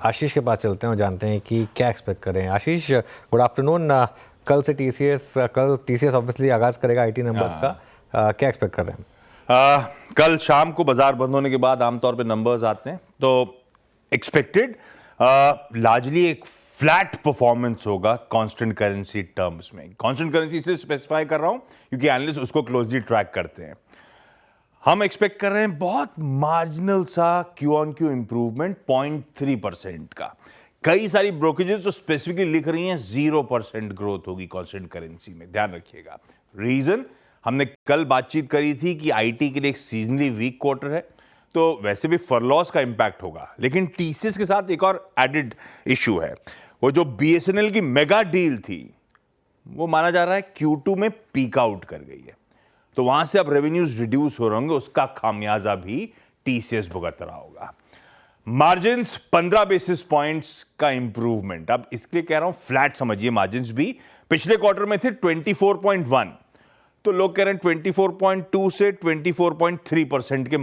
आशीष के पास चलते हैं और जानते हैं कि क्या एक्सपेक्ट करें। आशीष, गुड आफ्टरनून। कल से TCS ऑब्वियसली आगाज़ करेगा IT नंबर्स का, क्या एक्सपेक्ट कर रहे हैं? कल शाम को बाजार बंद होने के बाद आमतौर पे नंबर्स आते हैं, तो एक्सपेक्टेड लार्जली एक फ्लैट परफॉर्मेंस होगा कांस्टेंट करेंसी टर्म्स में। कांस्टेंट करेंसी इसलिए स्पेसिफाई कर रहा हूं क्योंकि एनालिस्ट उसको क्लोजली ट्रैक करते हैं। हम एक्सपेक्ट कर रहे हैं बहुत मार्जिनल सा Q-on-Q इंप्रूवमेंट 0.3% का। कई सारी ब्रोकरेजेस जो स्पेसिफिकली लिख रही हैं 0% ग्रोथ होगी कांस्टेंट करेंसी में, ध्यान रखिएगा। रीजन, हमने कल बातचीत करी थी कि आईटी के लिए एक सीजनली वीक क्वार्टर है, तो वैसे भी फरलॉस का इंपैक्ट होगा। लेकिन टीसीएस के साथ एक और एडेड इशू है, वो जो बीएसएनएल की मेगा डील थी वो माना जा रहा है Q2 में पीक आउट कर गई है, तो वहां से अब रेवेन्यूज रिड्यूस हो रहे होंगे, उसका खामियाजा भी टीसीएस भुगत रहा होगा। मार्जिन्स 15 बेसिस पॉइंट्स का इंप्रूवमेंट, अब इसके लिए कह रहा हूं फ्लैट समझिए, मार्जिन्स भी पिछले क्वार्टर में थे 24.1, तो लोग कह रहे हैं 24.2 से 24.3% के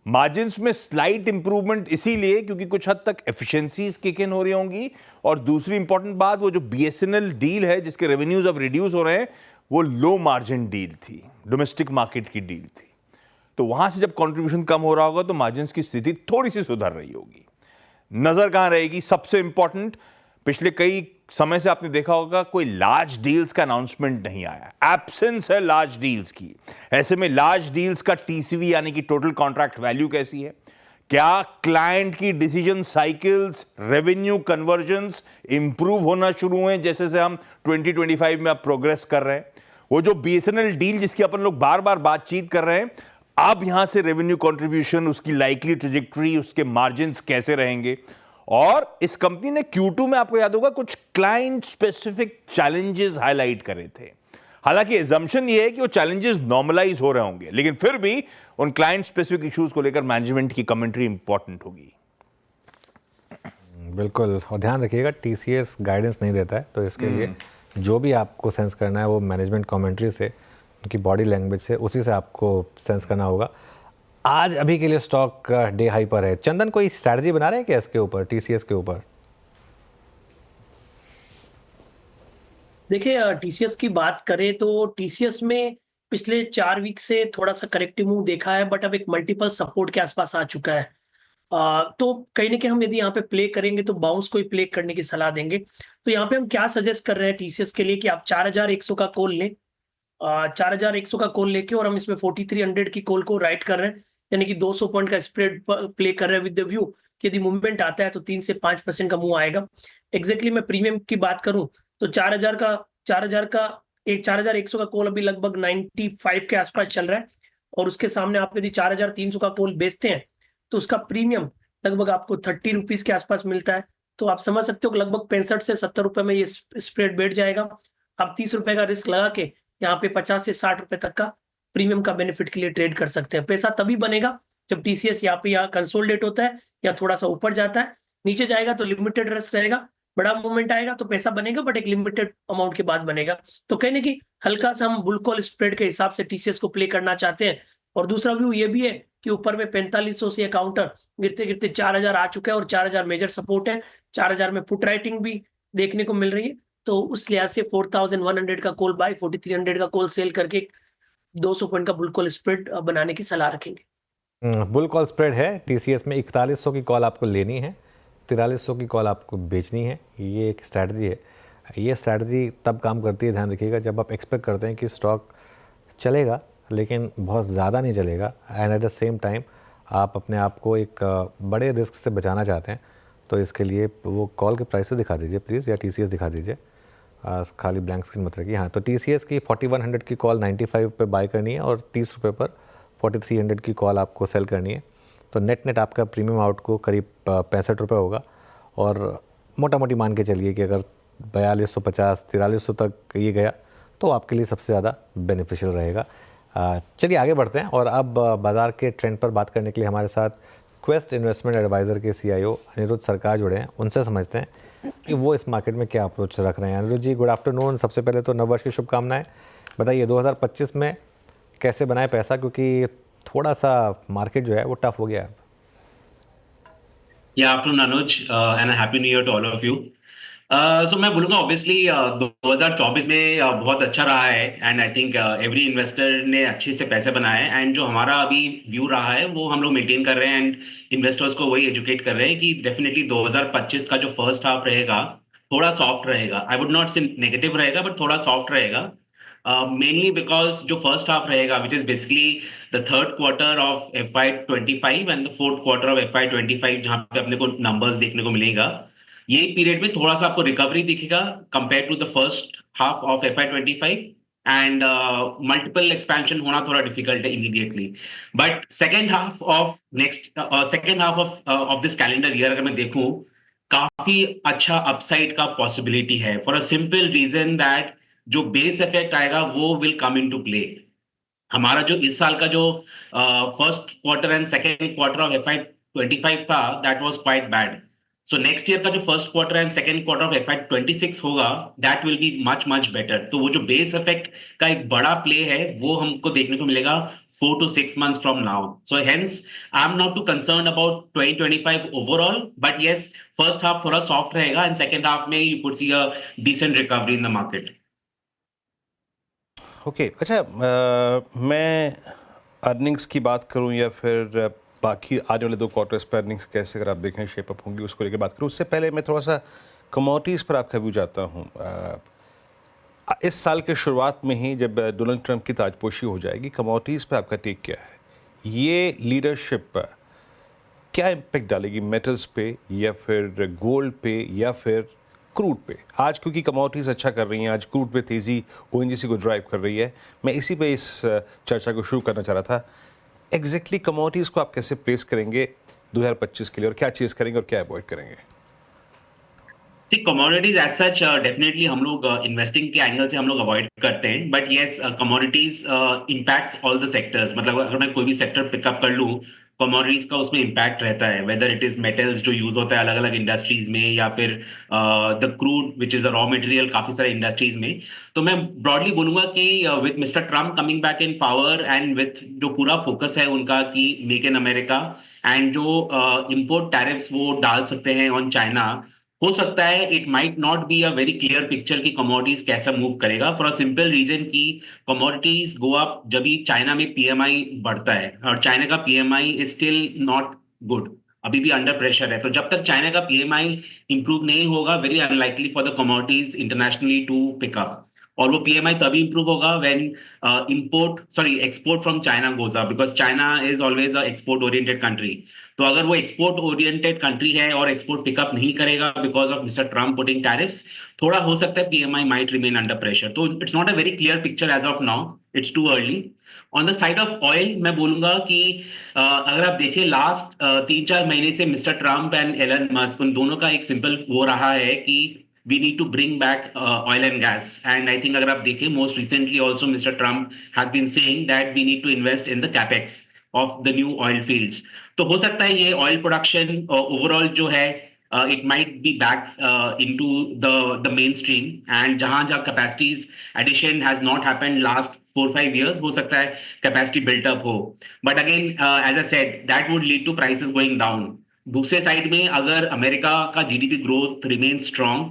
मार्जिन्स में स्लाइट इंप्रूवमेंट इसीलिए क्योंकि कुछ हद तक एफिशिएंसीज किक इन हो रही होंगी, और दूसरी इंपॉर्टेंट बात, वो जो बीएसएनएल डील है जिसके रेवेन्यूज अब रिड्यूस हो रहे हैं, वो लो मार्जिन डील थी, डोमेस्टिक मार्केट की डील थी, तो वहां से जब कंट्रीब्यूशन कम हो रहा होगा तो मार्जिन्स की स्थिति थोड़ी सी सुधर रही होगी। नजर कहां रहेगी? सबसे इंपॉर्टेंट, पिछले कई समय से आपने देखा होगा कोई लार्ज डील्स का अनाउंसमेंट नहीं आया, एब्सेंस है लार्ज डील्स की। ऐसे में लार्ज डील्स का टीसीवी यानी कि टोटल कॉन्ट्रैक्ट वैल्यू कैसी है? क्या क्लाइंट की decision cycles, revenue convergence improve होना शुरू हुए जैसे से हम 2025 में अब प्रोग्रेस कर रहे हैं? वो जो बीएसएनएल डील जिसकी अपन लोग बार बार बातचीत कर रहे हैं, अब यहां से रेवेन्यू कंट्रीब्यूशन, उसकी लाइकली ट्रेजेक्टरी, उसके मार्जिन्स कैसे रहेंगे? और इस कंपनी ने Q2 में आपको याद होगा कुछ क्लाइंट स्पेसिफिक चैलेंजेस हाईलाइट करे थे। हालांकि एजम्पशन ये है कि वो चैलेंजेस नॉर्मलाइज हो रहे होंगे, लेकिन फिर भी उन क्लाइंट स्पेसिफिक इश्यूज को लेकर मैनेजमेंट की कमेंट्री इंपॉर्टेंट होगी। बिल्कुल, और ध्यान रखिएगा टीसीएस गाइडेंस नहीं देता है, तो इसके लिए जो भी आपको सेंस करना है वो मैनेजमेंट कमेंट्री से, उनकी बॉडी लैंग्वेज से, उसी से आपको सेंस करना होगा। आज अभी के लिए स्टॉक डे हाई पर है। चंदन, कोई स्ट्रैटेजी बना रहे हैं क्या इसके ऊपर, टीसीएस के ऊपर? देखिए, टीसीएस की बात करें तो टीसीएस में पिछले 4 वीक से थोड़ा सा करेक्टिव मूव देखा है, बट अब एक मल्टीपल सपोर्ट के आसपास आ चुका है। तो कहीं ना कहीं हम यदि यहाँ पे प्ले करेंगे तो बाउंस को ही प्ले करने की सलाह देंगे। तो यहाँ पे हम क्या सजेस्ट कर रहे हैं टीसीएस के लिए कि आप 4100 का कॉल लें, 4100 का कॉल लेके, और हम इसमें 4300 की कॉल को राइट कर रहे हैं, यानी कि 200 पॉइंट का स्प्रेड प्ले कर रहे हैं विद द व्यू कि यदि मूवमेंट आता है तो 3 से 5% का मूव आएगा। एग्जैक्टली मैं प्रीमियम की बात करूं तो 4100 का कॉल अभी लगभग 95 के आसपास चल रहा है, और उसके सामने आप यदि 4300 का कॉल बेचते हैं तो उसका प्रीमियम लगभग आपको 30 रुपीज के आसपास मिलता है। तो आप समझ सकते हो कि लगभग 65 से 70 रुपए में ये स्प्रेड बैठ जाएगा। आप 30 रुपए का रिस्क लगा के यहाँ पे 50 से 60 रुपए तक का प्रीमियम का बेनिफिट के लिए ट्रेड कर सकते हैं। पैसा तभी बनेगा जब टीसीएस यहाँ कंसोलिडेट होता है या थोड़ा सा ऊपर जाता है, नीचे जाएगा तो लिमिटेड रिस्क रहेगा, बड़ा मूवमेंट आएगा तो पैसा बनेगा, बट एक लिमिटेड अमाउंट के बाद बनेगा। तो कहने की हल्का सा हम बुल कॉल स्प्रेड के हिसाब से टीसीएस को प्ले करना चाहते हैं। और दूसरा व्यू ये भी है कि ऊपर में 4500 से काउंटर गिरते गिरते 4000 आ चुका है, और 4000 मेजर सपोर्ट है। 4000 में पुट राइटिंग भी देखने को मिल रही है, तो उस लिहाज से 4100 का कॉल बाय, 4300 का कॉल सेल करके 200 पॉइंट का बुल कॉल स्प्रेड बनाने की सलाह रखेंगे। बुल कॉल स्प्रेड है टीसीएस में, 4100 की कॉल आपको लेनी है, 4300 की कॉल आपको बेचनी है। ये एक स्ट्रैटेजी है। ये स्ट्रैटेजी तब काम करती है, ध्यान रखिएगा, जब आप एक्सपेक्ट करते हैं कि स्टॉक चलेगा लेकिन बहुत ज़्यादा नहीं चलेगा, and at the same time आप अपने आप को एक बड़े रिस्क से बचाना चाहते हैं। तो इसके लिए वो कॉल के प्राइस से दिखा दीजिए प्लीज़, या टीसीएस दिखा दीजिए, खाली ब्लैंक स्क्रीन मत रखिए। हाँ, तो टीसीएस की 4100 की कॉल 95 पे बाय करनी है, और 30 रुपये पर 4300 की कॉल आपको सेल करनी है। तो नेट आपका प्रीमियम आउट को करीब 65 रुपये होगा, और मोटा मोटी मान के चलिए कि अगर 4250 4300 तक ये गया तो आपके लिए सबसे ज़्यादा बेनिफिशियल रहेगा। चलिए आगे बढ़ते हैं, और अब बाज़ार के ट्रेंड पर बात करने के लिए हमारे साथ क्वेस्ट इन्वेस्टमेंट एडवाइज़र के CIO अनिरुद्ध सरकार जुड़े हैं। उनसे समझते हैं कि वो इस मार्केट में क्या अप्रोच रख रहे हैं। अनिरुद्ध जी, गुड आफ्टरनून। सबसे पहले तो नववर्ष की शुभकामनाएं। बताइए 2025 में कैसे बनाए पैसा, क्योंकि थोड़ा सा मार्केट जो है वो टफ हो गया है। या afternoon Anuj, and happy new year to all of you. So मैं बोलूँगा ऑब्वियसली 2024 में बहुत अच्छा रहा है, and I think every investor ने अच्छे से पैसे बनाए हैं, एंड जो हमारा अभी व्यू रहा है वो हम लोग मेंटेन कर रहे हैं, एंड इन्वेस्टर्स को वही एजुकेट कर रहे हैं कि डेफिनेटली 2025 का जो फर्स्ट हाफ रहेगा थोड़ा सॉफ्ट रहेगा। आई वुड नॉट से नेगेटिव रहेगा, बट थोड़ा सॉफ्ट रहेगा, मेनली बिकॉज जो फर्स्ट हाफ रहेगा which is basically the third quarter of FY25 and the fourth quarter of FY25, जहाँ पे अपने को नंबर्स देखने को मिलेगा, ये पीरियड में थोड़ा सा आपको रिकवरी दिखेगा compare to the first half of FY25, and multiple expansion होना थोड़ा डिफिकल्ट है immediately. But second half of this calendar year अगर मैं देखूं, काफी अच्छा अपसाइड का पॉसिबिलिटी है, for a simple reason that जो बेस इफेक्ट आएगा वो will come into play. हमारा जो इस साल का जो first quarter and second quarter of FY25 था, that was quite bad. So next year का जो first quarter and second quarter of FY26 होगा, that will be much much better. तो वो जो बेस इफेक्ट का एक बड़ा प्ले है वो हमको देखने को मिलेगा 4 to 6 months from now. So hence, I'm not too concerned about 2025 overall, but yes, first half थोड़ा soft रहेगा and second half में you could see a decent recovery in the market. Okay अच्छा, मैं अर्निंग्स की बात करूं या फिर बाकी आने वाले 2 क्वार्टर्स पर अर्निंग्स कैसे अगर आप देखें शेप अप होंगी उसको लेकर बात करूं, उससे पहले मैं थोड़ा सा कमोडिटीज़ पर आपका व्यू चाहता हूं. इस साल के शुरुआत में ही जब डोनाल्ड ट्रंप की ताजपोशी हो जाएगी, कमोडिटीज़ पे आपका टेक क्या है? ये लीडरशिप क्या इम्पेक्ट डालेगी मेटल्स पे या फिर गोल्ड पे या फिर क्रूड पे? आज क्योंकि कमोडिटीज़ अच्छा कर रही हैं, आज क्रूड पे तेज़ी ONGC को ड्राइव कर रही है. मैं इसी पे इस चर्चा को शुरू करना चाह रहा था. एग्जैक्टली कमोडिटीज़ को आप कैसे प्लेस करेंगे 2025 के लिए, और क्या चीज़ करेंगे और क्या अवॉइड करेंगे? कमोडिटीज एज सच डेफिनेटली हम लोग इन्वेस्टिंग के एंगल से हम लोग अवॉइड करते हैं, but yes commodities impacts all the sectors. मतलब अगर मैं कोई भी सेक्टर पिकअप कर लूँ, कमोडिटीज का उसमें इम्पैक्ट रहता है, वेदर इट इज मेटल्स जो यूज होता है अलग अलग इंडस्ट्रीज में, या फिर the crude which is the raw material काफी सारे इंडस्ट्रीज में. तो मैं ब्रॉडली बोलूंगा कि with mister Trump coming back in power and with जो पूरा फोकस है उनका कि मेक इन अमेरिका एंड जो इम्पोर्ट टैरिफ्स वो डाल सकते हैं ऑन चाइना, हो सकता है it might not be a very clear picture कि कमोडिटीज कैसा मूव करेगा, फॉर अ सिंपल रीजन कि कमोडिटीज गो अप जब भी चाइना में PMI बढ़ता है, और चाइना का PMI is still not good, अभी भी अंडर प्रेशर है. तो जब तक चाइना का PMI इंप्रूव नहीं होगा, very unlikely for the commodities internationally to pickup. और वो PMI तभी इंप्रूव होगा when export from China goes up, because China is always a export oriented country. तो अगर वो एक्सपोर्ट ओरिएंटेड कंट्री है और एक्सपोर्ट पिकअप नहीं करेगा because of mister Trump putting tariffs, थोड़ा हो सकता है PMI might remain under pressure. तो it's not a very clear picture as of now, it's too early. On the side of oil मैं बोलूंगा कि अगर आप देखें लास्ट 3-4 महीने से mister Trump and Elon Musk, उन दोनों का एक सिंपल वो रहा है कि we need to bring back oil and gas. And I think अगर आप देखें most recently also Mr. Trump has been saying that we need to invest in the capex of the new oil fields. तो हो सकता है ये oil production overall जो है it might be back into the mainstream, and जहाँ capacities addition has not happened last 4-5 years, हो सकता है capacity built up हो. But again as I said, that would lead to prices going down. दूसरे side में अगर America का GDP growth remains strong,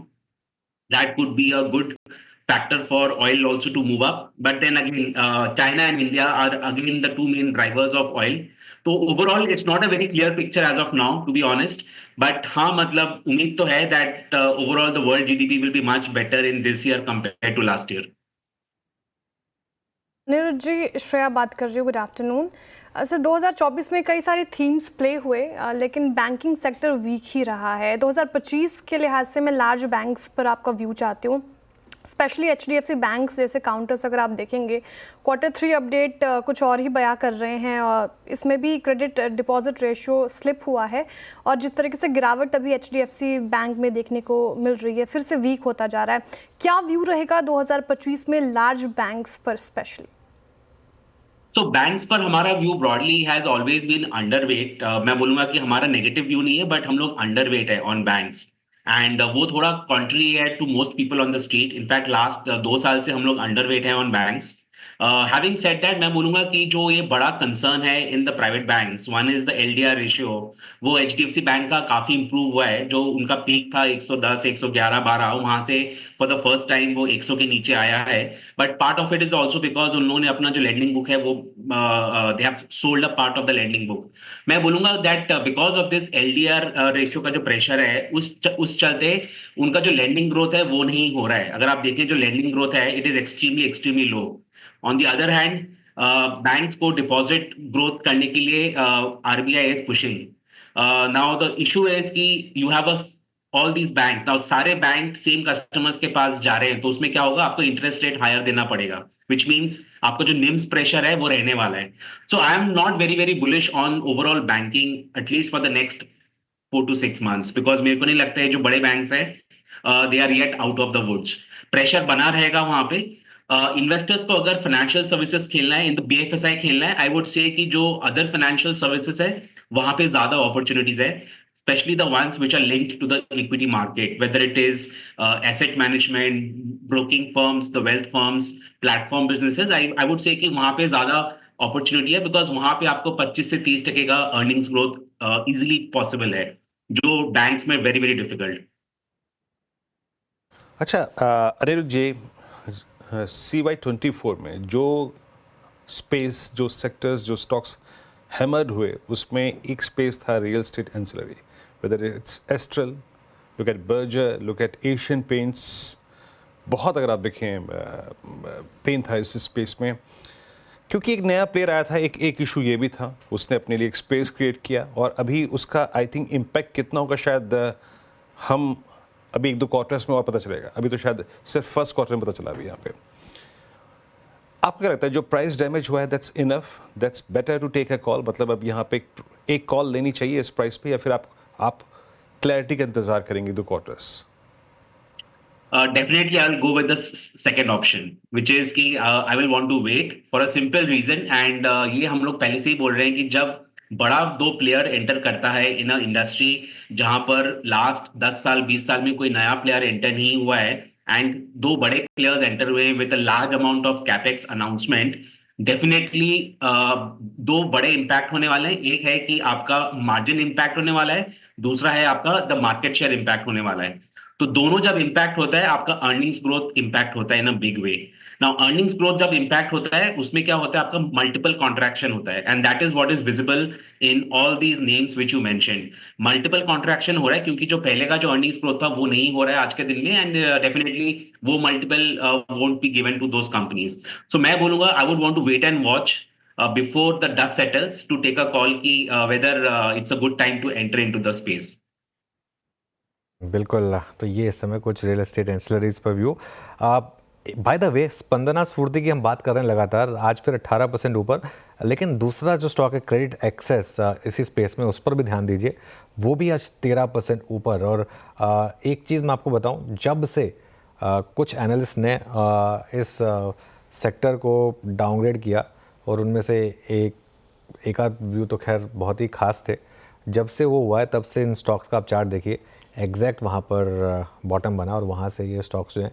that could be a good factor for oil also to move up. But then again, China and India are again the two main drivers of oil. So overall, it's not a very clear picture as of now, to be honest. But हाँ, मतलब उम्मीद तो है that overall the world GDP will be much better in this year compared to last year. Neeraj ji, Shreya बात कर रही हूँ. Good afternoon. Sir 2024 में कई सारे थीम्स प्ले हुए, लेकिन बैंकिंग सेक्टर वीक ही रहा है. 2025 के लिहाज से मैं लार्ज बैंक्स पर आपका व्यू चाहती हूँ, स्पेशली HDFC बैंक्स जैसे काउंटर्स. अगर आप देखेंगे Q3 अपडेट कुछ और ही बयां कर रहे हैं, और इसमें भी क्रेडिट डिपॉजिट रेशियो स्लिप हुआ है, और जिस तरीके से गिरावट अभी HDFC बैंक में देखने को मिल रही है, फिर से वीक होता जा रहा है. क्या व्यू रहेगा 2025 में लार्ज बैंक्स पर स्पेशली? तो बैंक्स पर हमारा view broadly has always been underweight. मैं बोलूंगा कि हमारा नेगेटिव व्यू नहीं है, बट हम लोग अंडरवेट है ऑन बैंक्स, एंड वो थोड़ा कॉन्ट्री है to most people on the street. In fact last 2 साल से हम लोग अंडरवेट है on banks. Having said that, मैं बोलूंगा कि जो ये बड़ा कंसर्न है in the private banks, one is the LDR ratio. वो HDFC बैंक का काफी इंप्रूव हुआ है. जो उनका पीक था 110, 111, 12, वहां से फॉर द फर्स्ट टाइम वो 100 के नीचे आया है. But part of it is also because उन्होंने अपना जो लैंडिंग बुक है वो they have sold a part of the lending book. मैं बोलूंगा that because of this LDR ratio का जो प्रेशर है, उस चलते उनका जो लैंडिंग ग्रोथ है वो नहीं हो रहा है. अगर आप देखें जो लैंडिंग ग्रोथ है, it is extremely low. On the other hand, banks को डिपॉजिट ग्रोथ करने के लिए RBI is pushing. Now the issue is कि you have a all these bank, now सारे बैंक सेम कस्टमर्स के पास जा रहे हैं, तो उसमें क्या होगा, आपको इंटरेस्ट रेट हायर देना पड़ेगा, विच मीन्स आपका जो निम्स प्रेशर है वो रहने वाला है. So I am not very very bullish on overall banking at least for the next 4 to 6 months, because मेरे को नहीं लगता है जो बड़े बैंक्स हैं they are yet out of the woods. Pressure बना रहेगा वहां पे. इन्वेस्टर्स को अगर फाइनेंशियल सर्विसेज खेलना है, इन द BFSI खेलना है, आई वुड से कि जो अदर फाइनेंशियल सर्विसेज है वहां पे ज्यादा अपॉर्चुनिटीज है, especially the ones which are linked to the equity market, whether it is asset management, broking firms, the wealth firms, platform businesses. I would say कि वहां पे ज्यादा अपॉर्चुनिटी है, बिकॉज वहां पे आपको 25 से 30% का अर्निंग्स ग्रोथ इजिली पॉसिबल है, जो बैंक्स में वेरी वेरी डिफिकल्ट. अच्छा अनिरुद्ध जी, CY24 में जो स्पेस, जो सेक्टर्स, जो स्टॉक्स हैमर्ड हुए, उसमें एक स्पेस था real estate ancillary, whether it's astral, look at Berger, look at Asian paints. बहुत, अगर आप देखें, पेन था इस स्पेस में, क्योंकि एक नया प्लेयर आया था. एक इशू ये भी था, उसने अपने लिए एक स्पेस क्रिएट किया, और अभी उसका आई थिंक इम्पैक्ट कितना होगा शायद हम अभी 1-2 क्वार्टर्स में और पता चलेगा. अभी तो शायद सिर्फ फर्स्ट क्वार्टर में पता चला अभी यहाँ पे. आपको क्या लगता है जो प्राइस डैमेज हुआ है, that's enough, that's better to take a call? मतलब अब यहाँ पे एक कॉल लेनी चाहिए इस प्राइस पे, या फिर आप क्लैरिटी का इंतजार करेंगे 2 quarters? Definitely I'll go with the second option, which is कि I will want to wait for a simple reason, and ये हम लोग पहले से ही बोल रहे हैं कि जब बड़ा 2 प्लेयर एंटर करता है इन अ इंडस्ट्री जहां पर लास्ट 10 साल 20 साल में कोई नया प्लेयर एंटर नहीं हुआ है, एंड 2 बड़े प्लेयर्स एंटर हुए with a large amount of capex announcement, definitely 2 बड़े इम्पैक्ट होने वाले हैं. एक है कि आपका मार्जिन इम्पैक्ट होने वाला है, दूसरा है आपका द मार्केट शेयर इम्पैक्ट होने वाला है. तो दोनों जब इम्पैक्ट होता है, आपका अर्निंग्स ग्रोथ इम्पैक्ट होता है in a big way. Now earnings growth जब इम्पैक्ट होता है, उसमें क्या होता है, आपका मल्टीपल कॉन्ट्रैक्शन होता है, and that is what is visible in all these names which you mentioned. Multiple contraction हो रहा है क्योंकि जो पहले का जो अर्निंग्स ग्रोथ था वो नहीं हो रहा है आज के दिन में, एंड डेफिनेटली वो multiple won't be given to those companies. So मैं बोलूंगा I would want to wait and watch before the dust settles to take a call की whether it's a good time to enter into the space. बिल्कुल. तो ये इस समय कुछ real estate ancillaries पर view. By the way, Spandana Sphoorty की हम बात कर रहे हैं लगातार, आज फिर 18% ऊपर. लेकिन दूसरा जो स्टॉक है क्रेडिट एक्सेस, इसी स्पेस में, उस पर भी ध्यान दीजिए, वो भी आज 13% ऊपर. और एक चीज़ मैं आपको बताऊं, जब से कुछ एनालिस्ट ने इस सेक्टर को डाउनग्रेड किया, और उनमें से एक आध व्यू तो खैर बहुत ही खास थे, जब से वो हुआ है तब से इन स्टॉक्स का आप चार्ट देखिए, एग्जैक्ट वहाँ पर बॉटम बना, और वहाँ से ये स्टॉक्स जो हैं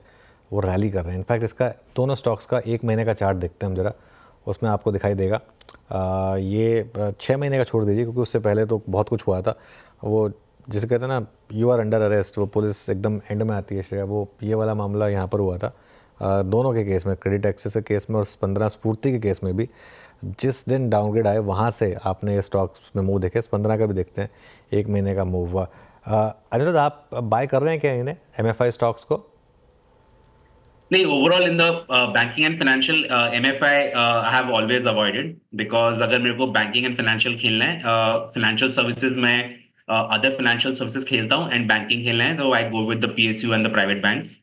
वो रैली कर रहे हैं. इनफैक्ट इसका दोनों स्टॉक्स का 1 महीने का चार्ट देखते हैं हम ज़रा, उसमें आपको दिखाई देगा. ये 6 महीने का छोड़ दीजिए, क्योंकि उससे पहले तो बहुत कुछ हुआ था. वो जिसे कहते हैं ना, यू आर अंडर अरेस्ट, वो पुलिस एकदम एंड में आती है श्रेया, वो ये वाला मामला यहाँ पर हुआ था. दोनों के केस में, क्रेडिट एक्सेस के केस में और स्पंदना स्फूर्ति के केस में भी, जिस दिन डाउनग्रेड आए वहाँ से आपने स्टॉक्स में मूव देखे. स्पंदना का भी देखते हैं, 1 महीने का मूव हुआ. अनिरुद्ध, आप बाय कर रहे हैं क्या इन्हें, MFI स्टॉक्स को? नहीं, overall in the banking and financial MFI I have always avoided, because अगर मेरे को बैंकिंग एंड फाइनेंशियल खेलना है, फाइनेंशियल सर्विसेज में अदर फाइनेंशियल सर्विसेज खेलता हूँ, एंड बैंकिंग खेलना है तो I go with the PSU and the private banks.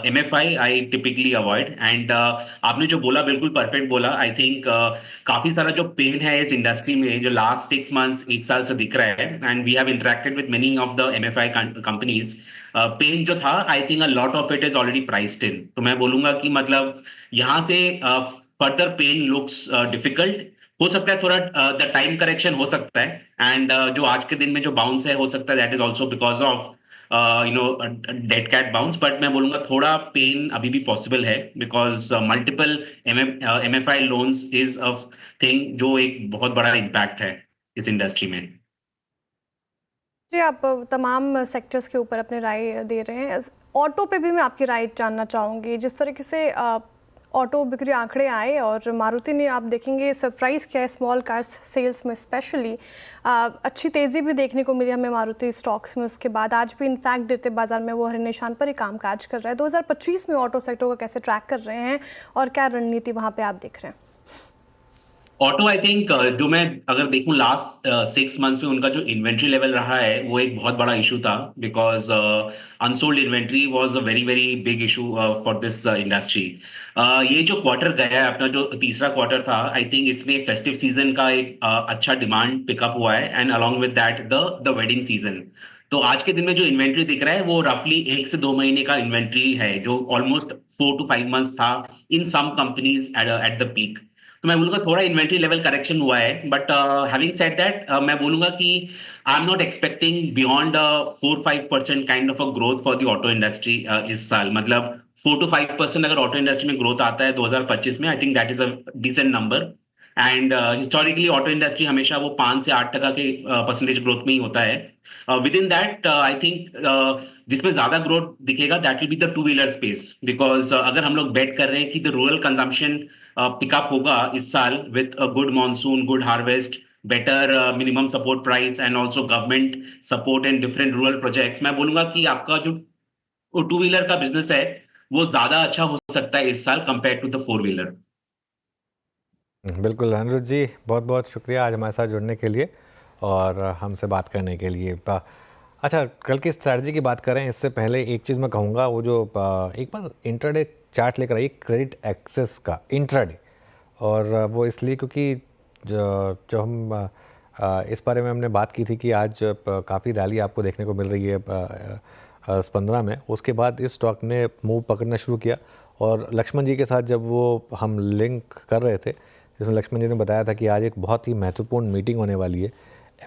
MFI I typically avoid. And आपने जो बोला बिल्कुल परफेक्ट बोला. आई थिंक काफी सारा जो पेन है इस इंडस्ट्री में जो लास्ट 6 months 1 साल से दिख रहा है, and we have interacted with many of the MFI companies. Pain जो था, I think a lot of it is already priced in. तो मैं बोलूंगा कि मतलब यहाँ से फर्दर पेन लुक्स डिफिकल्ट. हो सकता है थोड़ा द टाइम करेक्शन हो सकता है, एंड जो आज के दिन में जो बाउंस है, हो सकता है that is also because of dead cat bounce. But मैं बोलूंगा थोड़ा पेन अभी भी पॉसिबल है, because multiple MFI loans is a thing जो एक बहुत बड़ा इम्पैक्ट है इस इंडस्ट्री में. जी, आप तमाम सेक्टर्स के ऊपर अपने राय दे रहे हैं. ऑटो पे भी मैं आपकी राय जानना चाहूँगी. जिस तरीके से ऑटो बिक्री आंकड़े आए, और मारुति ने, आप देखेंगे सरप्राइज़ किया है स्मॉल कार्स सेल्स में स्पेशली. अच्छी तेज़ी भी देखने को मिली हमें मारुति स्टॉक्स में. उसके बाद आज भी इनफैक्ट गिरते बाजार में वो हर निशान पर ही कामकाज कर रहा है. 2025 में ऑटो सेक्टर को कैसे ट्रैक कर रहे हैं, और क्या रणनीति वहाँ पर आप देख रहे हैं? ऑटो आई थिंक जो मैं अगर देखूं लास्ट 6 मंथ्स में उनका जो इन्वेंट्री लेवल रहा है वो एक बहुत बड़ा इशू था, because unsold inventory was a very very big issue for this industry. ये जो क्वार्टर गया है अपना, जो तीसरा क्वार्टर था, आई थिंक इसमें फेस्टिव सीजन का एक अच्छा डिमांड पिकअप हुआ है, and along with that the wedding season. तो आज के दिन में जो इन्वेंट्री दिख रहा है वो रफली 1 से 2 महीने का इन्वेंट्री है, जो ऑलमोस्ट 4 to 5 months था in some companies at the peak. तो मैं बोलूंगा थोड़ा इन्वेंट्री लेवल करेक्शन हुआ है, बट हैविंग सेड दैट मैं बोलूंगा कि आई am not expecting beyond 4-5% kind of a growth for the auto industry इस साल। मतलब 4 to 5% अगर ऑटो इंडस्ट्री में ग्रोथ आता है 2025 में, I think that is a decent number. And historically auto industry हमेशा वो 5 से 8% के परसेंटेज ग्रोथ में ही होता है। With in that I think जिसमें ज्यादा ग्रोथ दिखेगा that will be the two wheeler space, because अगर हम लोग बेट कर रहे हैं कि द रूरल कंजम्पशन पिकअप होगा इस साल with a good monsoon, good harvest, better minimum support price and also government support and different rural projects, मैं बोलूंगा कि आपका जो टू व्हीलर का बिजनेस है वो ज्यादा अच्छा हो सकता है इस साल compare to the four wheeler. बिल्कुल अनिरुद्ध जी, बहुत बहुत शुक्रिया आज हमारे साथ जुड़ने के लिए और हमसे बात करने के लिए। अच्छा, कल की स्ट्रैटेजी की बात करें इससे पहले एक चीज़ मैं कहूँगा, वो जो एक बार इंट्राडे चार्ट लेकर आई क्रेडिट एक्सेस का इंट्राडे, और वो इसलिए क्योंकि जो हम इस बारे में हमने बात की थी कि आज काफ़ी रैली आपको देखने को मिल रही है स्पंदना में। उसके बाद इस स्टॉक ने मूव पकड़ना शुरू किया, और लक्ष्मण जी के साथ जब वो हम लिंक कर रहे थे, जिसमें लक्ष्मण जी ने बताया था कि आज एक बहुत ही महत्वपूर्ण मीटिंग होने वाली है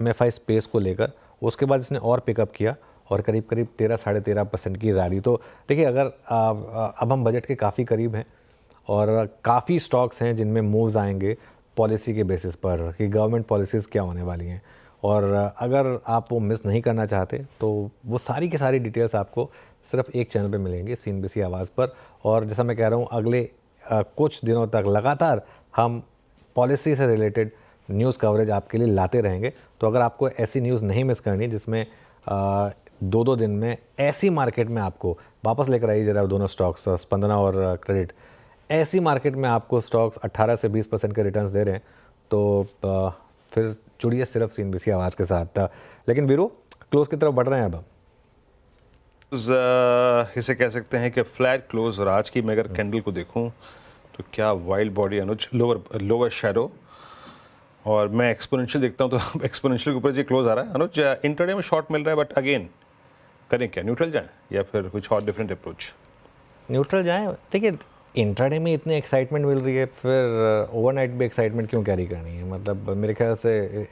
MFI स्पेस को लेकर। उसके बाद इसने और पिकअप किया और करीब करीब 13-13.5% की रैली। तो देखिए, अगर अब हम बजट के काफ़ी करीब हैं और काफ़ी स्टॉक्स हैं जिनमें मूव्स आएंगे पॉलिसी के बेसिस पर कि गवर्नमेंट पॉलिसीज़ क्या होने वाली हैं, और अगर आप वो मिस नहीं करना चाहते तो वो सारी की सारी डिटेल्स आपको सिर्फ एक चैनल पे मिलेंगी, CNBC आवाज़ पर। और जैसा मैं कह रहा हूँ, अगले कुछ दिनों तक लगातार हम पॉलिसी से रिलेटेड न्यूज़ कवरेज आपके लिए लाते रहेंगे। तो अगर आपको ऐसी न्यूज़ नहीं मिस करनी जिसमें 2-2 दिन में ऐसी मार्केट में आपको वापस लेकर आइए जरा दोनों स्टॉक्स, स्पंदना और क्रेडिट, ऐसी मार्केट में आपको स्टॉक्स 18 से 20% के रिटर्न्स दे रहे हैं, तो फिर जुड़िए सिर्फ CNBC आवाज़ के साथ। लेकिन वीरू, क्लोज की तरफ बढ़ रहे हैं अब। इसे कह सकते हैं कि फ्लैट क्लोज, और आज की मैं अगर कैंडल को देखूं तो क्या वाइल्ड बॉडी अनुज, लोअर शैडो, और मैं एक्सपोनेंशियल देखता हूं तो एक्सपोनेंशियल के ऊपर जो क्लोज आ रहा है अनुज, इंटरडे में शॉर्ट मिल रहा है, बट अगेन करें क्या, न्यूट्रल जाएं या फिर कुछ और डिफरेंट अप्रोच? न्यूट्रल जाएं। देखिए, इंट्राडे में इतनी एक्साइटमेंट मिल रही है, फिर ओवरनाइट भी एक्साइटमेंट क्यों कैरी करनी है? मतलब मेरे ख्याल से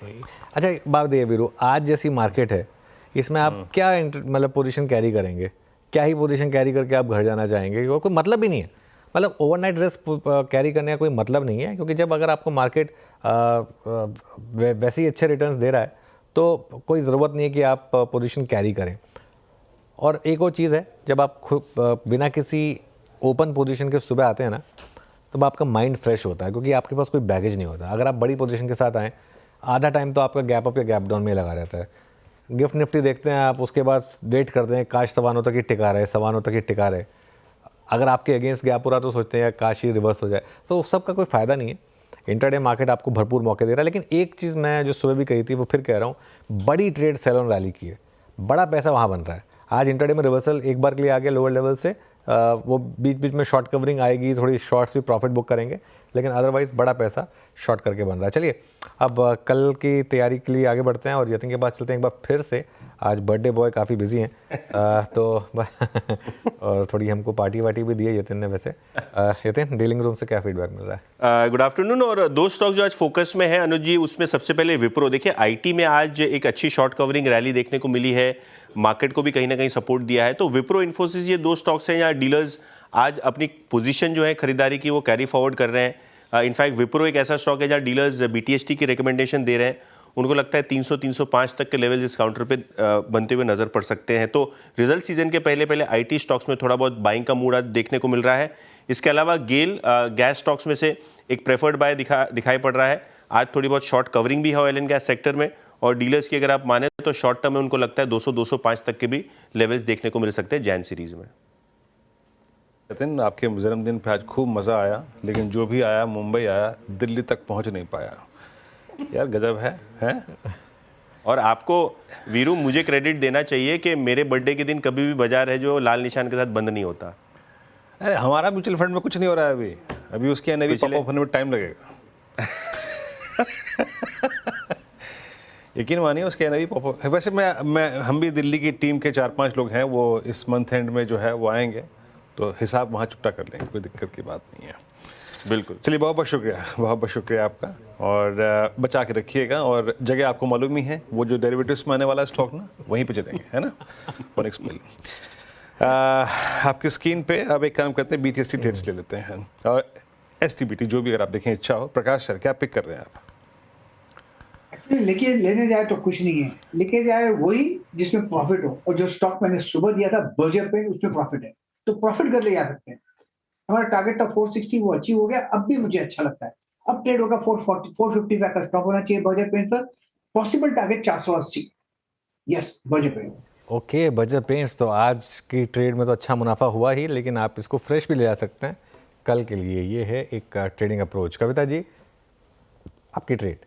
अच्छा बात ये वीरू, आज जैसी मार्केट है इसमें आप क्या मतलब पोजीशन कैरी करेंगे? क्या ही पोजीशन कैरी करके आप घर जाना चाहेंगे? और कोई मतलब भी नहीं है, मतलब ओवरनाइट रिस्क कैरी करने का कोई मतलब नहीं है, क्योंकि जब अगर आपको मार्केट वैसे ही अच्छे रिटर्न्स दे रहा है तो कोई ज़रूरत नहीं है कि आप पोजीशन कैरी करें। और एक और चीज़ है, जब आप खुद बिना किसी ओपन पोजीशन के सुबह आते हैं ना, तब आपका माइंड फ्रेश होता है, क्योंकि आपके पास कोई बैगेज नहीं होता। अगर आप बड़ी पोजीशन के साथ आएँ, आधा टाइम तो आपका गैप अप या गैप डाउन में लगा रहता है। गिफ्ट निफ्टी देखते हैं आप, उसके बाद वेट करते हैं काश सवानों तक ही टिका रहे, सवानों तक ही टिका रहे। अगर आपके अगेंस्ट गैप हो रहा तो सोचते हैं काश ही रिवर्स हो जाए, तो उस सब का कोई फ़ायदा नहीं है। इंटरडे मार्केट आपको भरपूर मौके दे रहा है। लेकिन एक चीज़ मैं जो सुबह भी कही थी वो फिर कह रहा हूँ, बड़ी ट्रेड सेल ऑन रैली की है, बड़ा पैसा वहाँ बन रहा है। आज इंटरडे में रिवर्सल एक बार के लिए आ गया लोअर लेवल से, वो बीच बीच में शॉर्ट कवरिंग आएगी, थोड़ी शॉर्ट्स भी प्रॉफिट बुक करेंगे, लेकिन अदरवाइज़ बड़ा पैसा शॉर्ट करके बन रहा है। चलिए अब कल की तैयारी के लिए आगे बढ़ते हैं और यतिन के पास चलते हैं एक बार फिर से। आज बर्थडे बॉय काफ़ी बिजी हैं तो और थोड़ी हमको पार्टी वार्टी भी दी है यतिन ने। वैसे यतिन, डीलिंग रूम से क्या फीडबैक मिल रहा है? Good afternoon. और दो स्टॉक जो आज फोकस में है अनुज जी, उसमें सबसे पहले विप्रो। देखिए, IT में आज एक अच्छी शॉर्ट कवरिंग रैली देखने को मिली है, मार्केट को भी कहीं ना कहीं सपोर्ट दिया है। तो विप्रो, इन्फोसिस, ये दो स्टॉक्स हैं जहाँ डीलर्स आज अपनी पोजीशन जो है खरीदारी की वो कैरी फॉरवर्ड कर रहे हैं। इनफैक्ट विप्रो एक ऐसा स्टॉक है जहाँ डीलर्स BTST की रिकमेंडेशन दे रहे हैं। उनको लगता है 300-305 तक के लेवल इस काउंटर पे बनते हुए नजर पड़ सकते हैं। तो रिजल्ट सीजन के पहले पहले IT स्टॉक्स में थोड़ा बहुत बाइंग का मूड आज देखने को मिल रहा है। इसके अलावा गेल गैस स्टॉक्स में से एक प्रेफर्ड बाय दिखाई पड़ रहा है। आज थोड़ी बहुत शॉर्ट कवरिंग भी है ऑयल एंड गैस सेक्टर में, और डीलर्स की अगर आप माने तो शॉर्ट टर्म में उनको लगता है 200-205 तक के भी लेवल्स देखने को मिल सकते हैं जैन सीरीज में। नितिन, आपके जन्मदिन पे आज खूब मज़ा आया, लेकिन जो भी आया मुंबई आया, दिल्ली तक पहुंच नहीं पाया। यार गजब है? और आपको वीरू मुझे क्रेडिट देना चाहिए कि मेरे बर्थडे के दिन कभी भी बाजार है जो लाल निशान के साथ बंद नहीं होता। अरे हमारा म्यूचुअल फंड में कुछ नहीं हो रहा है अभी उसके नवी पॉपअप होने में टाइम लगेगा। यकीन मानिए उसके नवी पॉपअप। वैसे हम भी दिल्ली की टीम के 4-5 लोग हैं, वो इस मंथ एंड में जो है वो आएंगे, तो हिसाब वहाँ चुकता कर लेंगे, कोई दिक्कत की बात नहीं है। बिल्कुल। चलिए, बहुत बहुत शुक्रिया आपका, और बचा के रखिएगा, और जगह आपको मालूम ही है, वो जो डेरिवेटिव्स में आने वाला स्टॉक ना, वहीं पे चलेंगे, है ना, फॉरेक्स बिल। आपकी स्क्रीन पे अब एक काम करते हैं, BTST ट्रेड्स ले लेते हैं, और STBT जो भी अगर आप देखें इच्छा हो। प्रकाश सर, क्या पिक कर रहे हैं आप? एक्चुअली लेने जाए तो कुछ नहीं है, लेके जाए वही जिसमें प्रॉफिट हो, और जो स्टॉक मैंने सुबह दिया था बर्जर पेंट, उसमें प्रॉफिट है, तो प्रॉफिट कर ले जा सकते हैं। हमारा टारगेट था 460, वो अचीव हो गया, अब भी मुझे अच्छा लगता है। अब ट्रेड होगा 440, 455 का स्टॉप होना चाहिए बर्जर पेंट पर। Possible target 480। Yes, Berger paint. Okay, Berger paints, तो आज की ट्रेड में तो अच्छा मुनाफा हुआ ही, लेकिन आप इसको फ्रेश भी ले जा सकते हैं कल के लिए। ये है एक ट्रेडिंग अप्रोच। कविता जी, आपकी ट्रेड?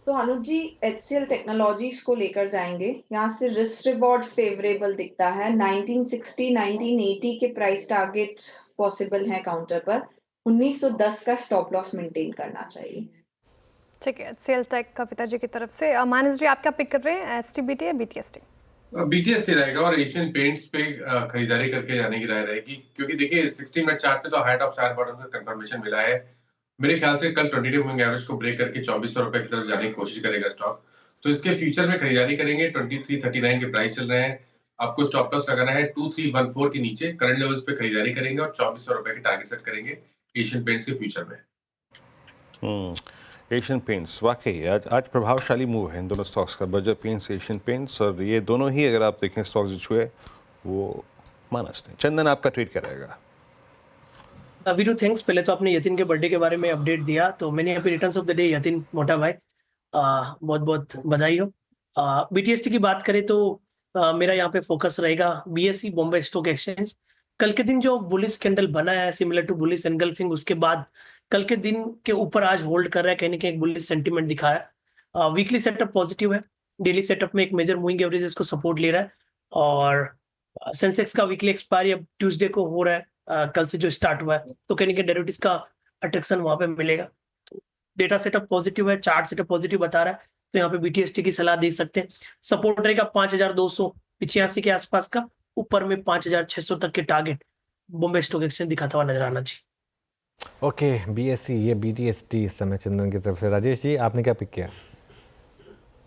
तो अनुज जी, HCL टेक्नोलॉजीज को लेकर जाएंगे। यहाँ से रिस्क रिवॉर्ड फेवरेबल दिखता है। 1960, 1980 के प्राइस टारगेट पॉसिबल है काउंटर पर। 1910 का स्टॉप लॉस मेंटेन करना चाहिए। ठीक है, HCL टेक कविता जी की तरफ से। मानस जी, आप क्या पिक कर रहे हैं, STBT या BTST? BTST रहेगा, और एशियन पेंट्स पे खरीदारी करके जाने की राय रहेगी, क्योंकि देखिए 60 मिनट चार्ट पे तो हाई टॉप साइड बॉटम का कंफर्मेशन मिला है। मेरे ख्याल से कल 20 डे मूविंग एवरेज को ब्रेक करके 2400 रुपए की तरफ जाने की कोशिश करेगा स्टॉक, तो इसके फ्यूचर में खरीदारी करेंगे। 2339 के प्राइस चल रहे हैं। आपको स्टॉप लॉस लगाना है 2314 के नीचे, करंट लेवल्स पे खरीदारी करेंगे, और 2400 रुपए की टारगेट सेट करेंगे एशियन पेंट्स के फ्यूचर में। एशियन पेंट्स वाकई आज प्रभावशाली मूव है इन दोनों स्टॉक्स का, बर्जर पेंट्स, एशियन पेंट्स, और ये दोनों ही अगर आप देखें स्टॉक्स जो छुए वो मानस ने। चंदन, आपका ट्रेड क्या रहेगा? वीरू थैंक्स। पहले तो आपने यतिन के बर्थडे के बारे में अपडेट दिया, तो मैंने यहाँ पे returns of the day Yatin मोटा भाई, बहुत बहुत बधाई हो। BTST की बात करें तो मेरा यहाँ पे फोकस रहेगा BSE, बॉम्बे स्टॉक एक्सचेंज। कल के दिन जो बुलिश कैंडल बना है सिमिलर टू बुलिश एनगल्फिंग, उसके बाद कल के दिन के ऊपर आज होल्ड कर रहा है, कहीं ना कहीं एक बुलिश सेंटीमेंट दिखाया। वीकली सेटअप पॉजिटिव है, डेली सेटअप में एक मेजर मूविंग एवरेज इसको सपोर्ट ले रहा है, और सेंसेक्स का वीकली एक्सपायरी अब ट्यूसडे को हो रहा है, कल से जो स्टार्ट हुआ है, तो कहीं ना कहीं डेरिवेटिव्स का अट्रैक्शन वहां पे मिलेगा। तो डेटा सेटअप पॉजिटिव है, चार्ट सेटअप पॉजिटिव बता रहा है, तो यहाँ पे BTST की सलाह दे सकते हैं। सपोर्ट रहेगा 5285 के आसपास का, ऊपर में 5600 तक के टारगेट बॉम्बे स्टॉक एक्सचेंज दिखाता हुआ नजर आना जी। ओके, BSE, ये BTST इस समय चंदन की तरफ से। राजेश जी, आपने क्या पिक किया?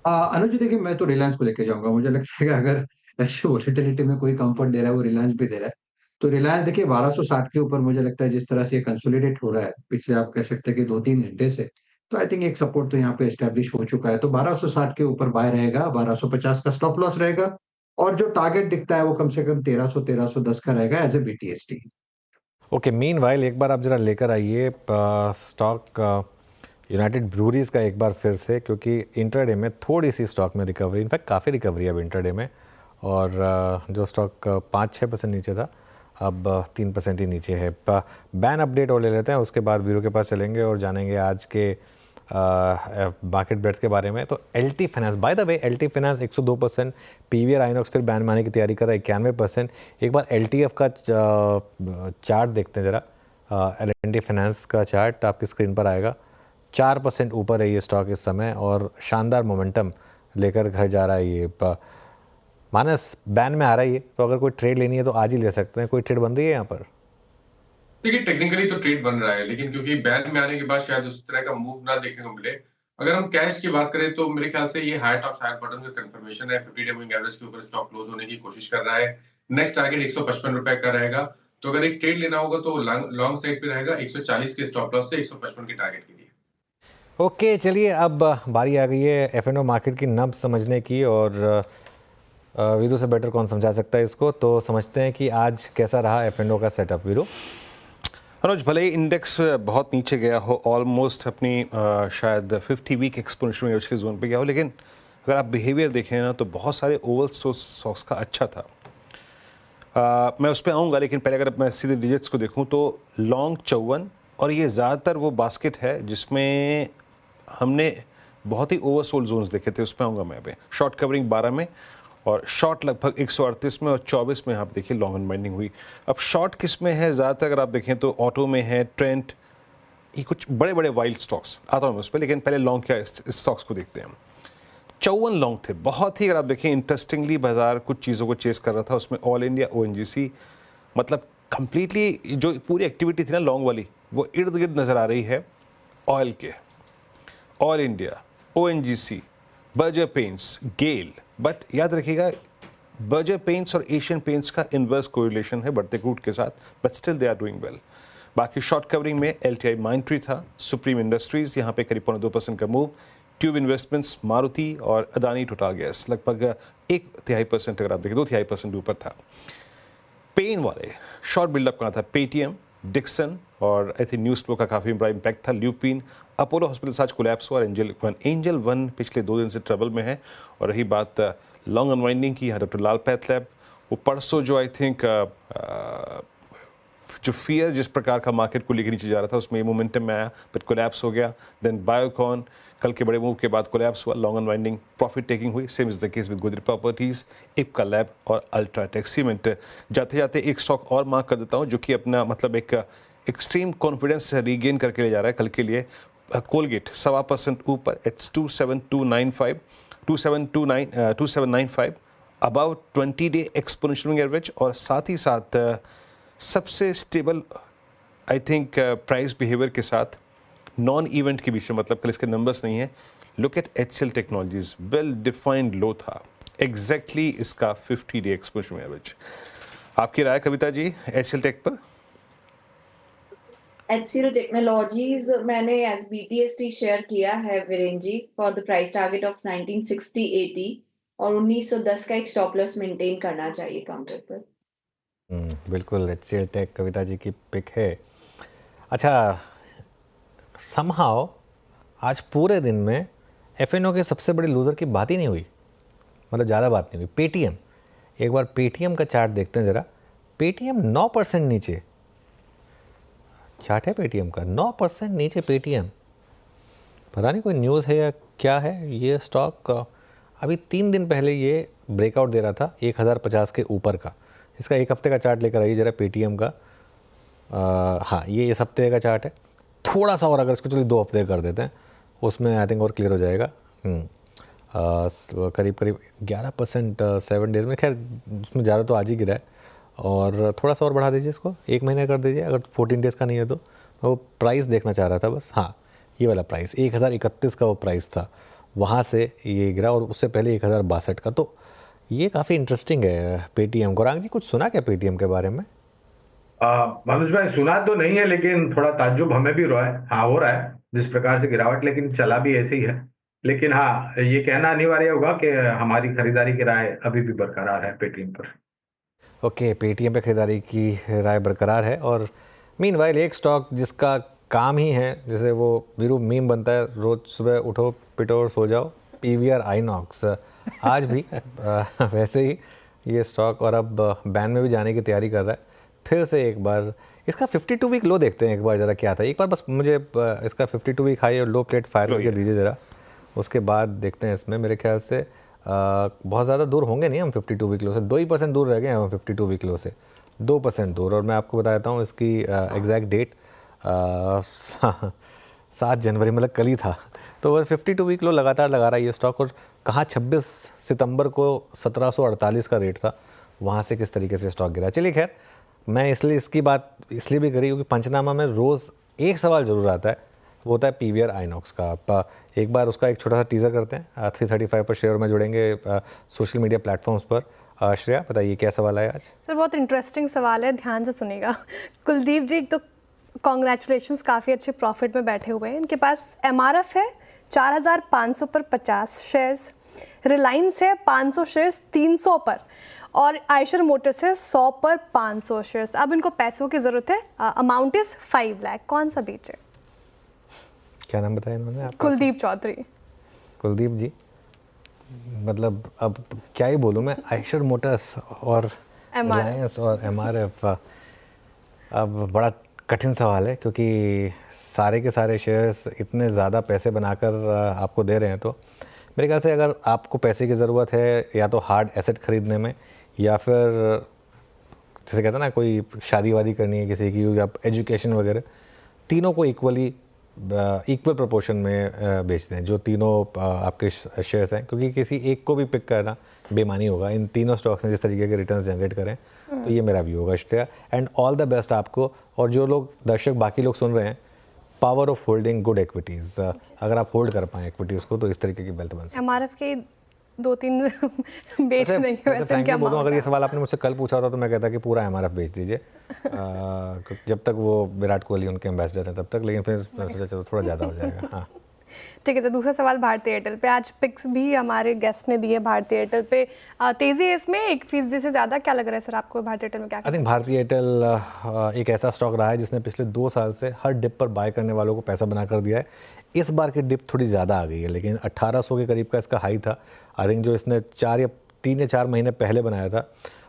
अनुज जी, देखिए मैं तो रिलायंस को लेके जाऊंगा। मुझे लगता है कि अगर ऐसे वोलेटिलिटी में कोई कंफर्ट दे रहा है वो रिलायंस भी दे रहा है। तो रिलायंस देखिए 1260 के ऊपर, मुझे लगता है जिस तरह से ये कंसोलिडेट हो रहा है पिछले, आप कह सकते हैं कि 2-3 घंटे से, तो आई थिंक एक सपोर्ट तो यहाँ पे एस्टेब्लिश हो चुका है। तो 1260 के ऊपर बाय रहेगा, 1250 का स्टॉप लॉस रहेगा, और जो टारगेट दिखता है वो कम से कम 1300-1310 का रहेगा as a BTST। Okay, meanwhile एक बार आप जरा लेकर आइए स्टॉक यूनाइटेड ब्रूरीज का एक बार फिर से, क्योंकि इंटरडे में थोड़ी सी स्टॉक में रिकवरी, इनफैक्ट काफ़ी रिकवरी है अब इंटरडे में, और जो स्टॉक 5-6% नीचे था अब 3% ही नीचे है। बैन अपडेट और ले लेते हैं, उसके बाद वीरू के पास चलेंगे और जानेंगे आज के मार्केट ब्रेड्थ के बारे में। तो LT finance, bye the way LT finance 102%, PVR INOX फिर बैन मारने की तैयारी कर रहा है 91%। एक बार LTF का चार्ट देखते हैं जरा, L&T फाइनेंस का चार्ट आपकी स्क्रीन पर आएगा। 4% ऊपर है ये स्टॉक इस समय, और शानदार मोमेंटम लेकर घर जा रहा है ये। मानस, बैन में आ रहा है ये, तो अगर कोई ट्रेड लेनी है तो आज ही ले सकते हैं। कोई ट्रेड बन रही है यहाँ पर? देखिए टेक्निकली तो ट्रेड बन रहा है, लेकिन क्योंकि बैन में आने के बाद शायद उस तरह का मूव ना देखने को मिले। अगर हम कैश की बात करें तो मेरे ख्याल से ये हाई टॉप साइड बॉटम का कंफर्मेशन है। 50 डे मूविंग एवरेज के ऊपर स्टॉक क्लोज होने की कोशिश कर रहा है। नेक्स्ट टारगेट 155 रुपए का रहेगा, तो अगर एक ट्रेड लेना होगा तो लॉन्ग साइड पे रहेगा 140 के स्टॉप लॉस से 155 के टारगेट के लिए। ओके, चलिए अब बारी आ गई है F&O मार्केट की नब्ज समझने की, और वीरू से बेटर कौन समझा सकता है इसको। तो समझते हैं कि आज कैसा रहा F&O का सेटअप। वीरू? अनुज, भले ही इंडेक्स बहुत नीचे गया हो, ऑलमोस्ट अपनी शायद 50 वीक एक्सपोनेंशियल एवरेज के जोन पे गया हो, लेकिन अगर आप बिहेवियर देखें ना तो बहुत सारे ओवल स्टॉक्स का अच्छा था। मैं उस पर आऊँगा, लेकिन पहले अगर मैं सीधे डिजिट्स को देखूँ तो लॉन्ग 54, और ये ज़्यादातर वो बास्केट है जिसमें हमने बहुत ही ओवरसोल्ड जोन्स देखे थे, उस पर आऊँगा मैं। पे शॉर्ट कवरिंग 12 में और शॉर्ट लगभग 138 में और 24 में आप देखिए लॉन्ग अनवाइंडिंग हुई। अब शॉर्ट किस में है ज़्यादातर, अगर आप देखें तो ऑटो में है, ट्रेंट, ये कुछ बड़े बड़े वाइल्ड स्टॉक्स, आता हूँ मैं उस पर, लेकिन पहले लॉन्ग क्या स्टॉक्स को देखते हैं। 54 लॉन्ग थे, बहुत ही अगर आप देखें इंटरेस्टिंगली बाजार कुछ चीज़ों को चेस कर रहा था। उसमें ऑल इंडिया, ONGC, मतलब कंप्लीटली जो पूरी एक्टिविटी थी ना लॉन्ग वाली, वो इर्द गिर्द नज़र आ रही है ऑयल के। Oil India, ONGC, Berger paints, GAIL, but याद रखिएगा बर्जर पेंट्स और एशियन पेंट्स का इन्वर्स कोरिलेशन है बढ़ते क्रूड के साथ, but still they are doing well. बाकी शॉर्ट कवरिंग में LTI माइंट्री था, सुप्रीम इंडस्ट्रीज यहाँ पे करीब 2% का मूव, ट्यूब इन्वेस्टमेंट्स, मारुति और अदानी टोटल गैस लगभग 1/3%, अगर आप देखें 2/3% ऊपर था। पेन वाले शॉर्ट बिल्डअप कहाँ था, पेटीएम, डिक्सन और आई थिंक न्यूज़ फ्लो का काफ़ी बड़ा इम्पैक्ट था, ल्यूपिन, अपोलो हॉस्पिटल आज कोलैप्स हुआ, एंजल वन पिछले 2 दिन से ट्रबल में है। और रही बात लॉन्ग अनवाइंडिंग की, यहाँ डॉक्टर लाल पैथलैब, वो परसों जो आई थिंक जो फियर जिस प्रकार का मार्केट को लेकर नीचे जा रहा था उसमें मोमेंटम में आया, बट कोलैप्स हो गया। देन बायोकॉन कल के बड़े मूव के बाद कोलैप्स हुआ, लॉन्ग अनवाइंडिंग, प्रॉफिट टेकिंग हुई। Same is the case with Godrej properties, Ipca lab और अल्ट्राटेक सीमेंट। जाते जाते एक स्टॉक और मार्क कर देता हूँ जो कि अपना मतलब एक एक्सट्रीम कॉन्फिडेंस रीगेन करके ले जा रहा है कल के लिए। कोलगेट 1.25% ऊपर, it's 2795 about 20-day exponential average, और साथ ही साथ सबसे stable I think price behaviour के साथ नॉन इवेंट के बीच में, मतलब कल इसके नंबर्स नहीं है। Look at HCL technologies, well defined low था एग्जैक्टली इसका 50-day एक्सपोनेंशियल एवरेज। आपकी राय कविता जी HCL टेक पर? HCL टेक्नोलॉजीज मैंने एज BTST शेयर किया है Viren ji, for the price target of 1960-80 और 1910 का एक स्टॉप लॉस मेंटेन करना चाहिए काउंटर पर। बिल्कुल HCL टेक कविता जी की पिक है। अच्छा, समहाउ आज पूरे दिन में FNO के सबसे बड़े लूज़र की बात ही नहीं हुई, मतलब ज़्यादा बात नहीं हुई। पेटीएम, एक बार पेटीएम का चार्ट देखते हैं ज़रा। पेटीएम 9% नीचे, चार्ट है पेटीएम का 9% नीचे पेटीएम। पता नहीं कोई न्यूज़ है या क्या है। ये स्टॉक अभी 3 दिन पहले ये ब्रेकआउट दे रहा था 1050 के ऊपर का। इसका एक हफ्ते का चार्ट लेकर आइए ज़रा पेटीएम का। हाँ, ये इस हफ्ते का चार्ट है। थोड़ा सा और अगर इसको चलिए 2 हफ्ते कर देते हैं, उसमें आई थिंक और क्लियर हो जाएगा। करीब करीब 11% 7 डेज़ में, खैर उसमें ज़्यादा तो आज ही गिरा है। और थोड़ा सा और बढ़ा दीजिए इसको, 1 महीने कर दीजिए अगर 14 डेज़ का नहीं है तो। मैं वो प्राइस देखना चाह रहा था बस। हाँ, ये वाला प्राइस 1031 का वो प्राइस था, वहाँ से ये गिरा, और उससे पहले 1062 का। तो ये काफ़ी इंटरेस्टिंग है पेटीएम। गौरांग जी कुछ सुना क्या पेटीएम के बारे में? मनोज भाई सुना तो नहीं है, लेकिन थोड़ा ताज्जुब हमें भी रहा है। हाँ, हो रहा है जिस प्रकार से गिरावट, लेकिन चला भी ऐसे ही है। लेकिन हाँ, ये कहना अनिवार्य होगा कि हमारी खरीदारी की राय अभी भी बरकरार है पेटीएम पर। ओके, पेटीएम पे खरीदारी की राय बरकरार है। और मीनवाइल एक स्टॉक जिसका काम ही है, जैसे वो वीरू मीम बनता है, रोज़ सुबह उठो पिटो और सो जाओ, PVR आइनॉक्स आज भी वैसे ही ये स्टॉक, और अब बैन में भी जाने की तैयारी कर रहा है। फिर से एक बार इसका 52 वीक लो देखते हैं एक बार ज़रा क्या था। एक बार बस मुझे इसका 52 वीक हाई और लो प्लेट फायर करके दीजिए ज़रा, उसके बाद देखते हैं। इसमें मेरे ख्याल से बहुत ज़्यादा दूर होंगे नहीं हम 52 वीक लो से, 2% दूर रह गए हम 52 वीक लो से, 2% दूर। और मैं आपको बताता हूँ इसकी एग्जैक्ट डेट 7 जनवरी, मतलब कल ही था। तो वह 52 वीक लो लगातार लगा रहा है ये स्टॉक। और कहाँ 26 सितंबर को 1748 का रेट था, वहाँ से किस तरीके से स्टॉक गिरा। चलिए खैर, मैं इसलिए इसकी बात इसलिए भी करी क्योंकि पंचनामा में रोज़ एक सवाल ज़रूर आता है, वो होता है PVR आइनॉक्स का। आप एक बार उसका एक छोटा सा टीज़र करते हैं। 335 पर शेयर में जुड़ेंगे सोशल मीडिया प्लेटफॉर्म्स पर। श्रेया बताइए क्या सवाल है आज? सर बहुत इंटरेस्टिंग सवाल है, ध्यान से सुनिएगा। कुलदीप जी, तो कॉन्ग्रेचुलेशंस, काफ़ी अच्छे प्रॉफिट में बैठे हुए हैं। इनके पास MRF है 4500 पर 50 शेयर्स, रिलायंस है 500 शेयर्स 300 पर, और आयशर मोटर्स है 100 पर 500 शेयर्स। अब इनको पैसों की ज़रूरत है, अमाउंट इज़ 5 लाख। कौन सा बीच है? क्या नाम बताया इन्होंने आपका? कुलदीप चौधरी। कुलदीप जी, मतलब अब क्या ही बोलूँ मैं, आयशर मोटर्स और रिलायंस और MRF, अब बड़ा कठिन सवाल है क्योंकि सारे के सारे शेयर्स इतने ज़्यादा पैसे बनाकर आपको दे रहे हैं। तो मेरे ख्याल से अगर आपको पैसे की ज़रूरत है या तो हार्ड एसेट ख़रीदने में, या फिर जैसे कहते हैं ना कोई शादी वादी करनी है किसी की, या एजुकेशन वगैरह, तीनों को इक्वल प्रोपोर्शन में बेचते हैं जो तीनों आपके शेयर्स हैं, क्योंकि किसी एक को भी पिक करना बेमानी होगा। इन तीनों स्टॉक्स ने जिस तरीके के रिटर्न्स जनरेट करें, तो ये मेरा व्यू होगा Shreya. And all the best आपको, और जो लोग दर्शक बाकी लोग सुन रहे हैं, power of holding good equities, अगर आप होल्ड कर पाएँ इक्विटीज़ को तो इस तरीके की वेल्थ बन सकती है। MRF के 2-3 बेच देंगे वैसे क्या बोलूँ, अगर ये सवाल आपने मुझसे कल पूछा होता तो मैं कहता कि पूरा MRF बेच दीजिए जब तक वो विराट कोहली उनके एम्बेसडर हैं तब तक, लेकिन फिर मैं सोचा चलो थोड़ा ज़्यादा हो जाएगा। हाँ ठीक है सर, दूसरा सवाल भारतीय एयरटेल पे। आज पिक्स भी हमारे गेस्ट ने दिए भारतीय एयरटेल पे, तेजी है इसमें 1% से ज़्यादा। क्या लग रहा है सर आपको भारतीय एयरटेल में क्या? आई थिंक भारतीय एयरटेल एक ऐसा स्टॉक रहा है जिसने पिछले 2 साल से हर डिप पर बाय करने वालों को पैसा बना कर दिया है। इस बार की डिप थोड़ी ज़्यादा आ गई है, लेकिन 1800 के करीब का इसका हाई था। आई थिंक जो इसने 3 या 4 महीने पहले बनाया था,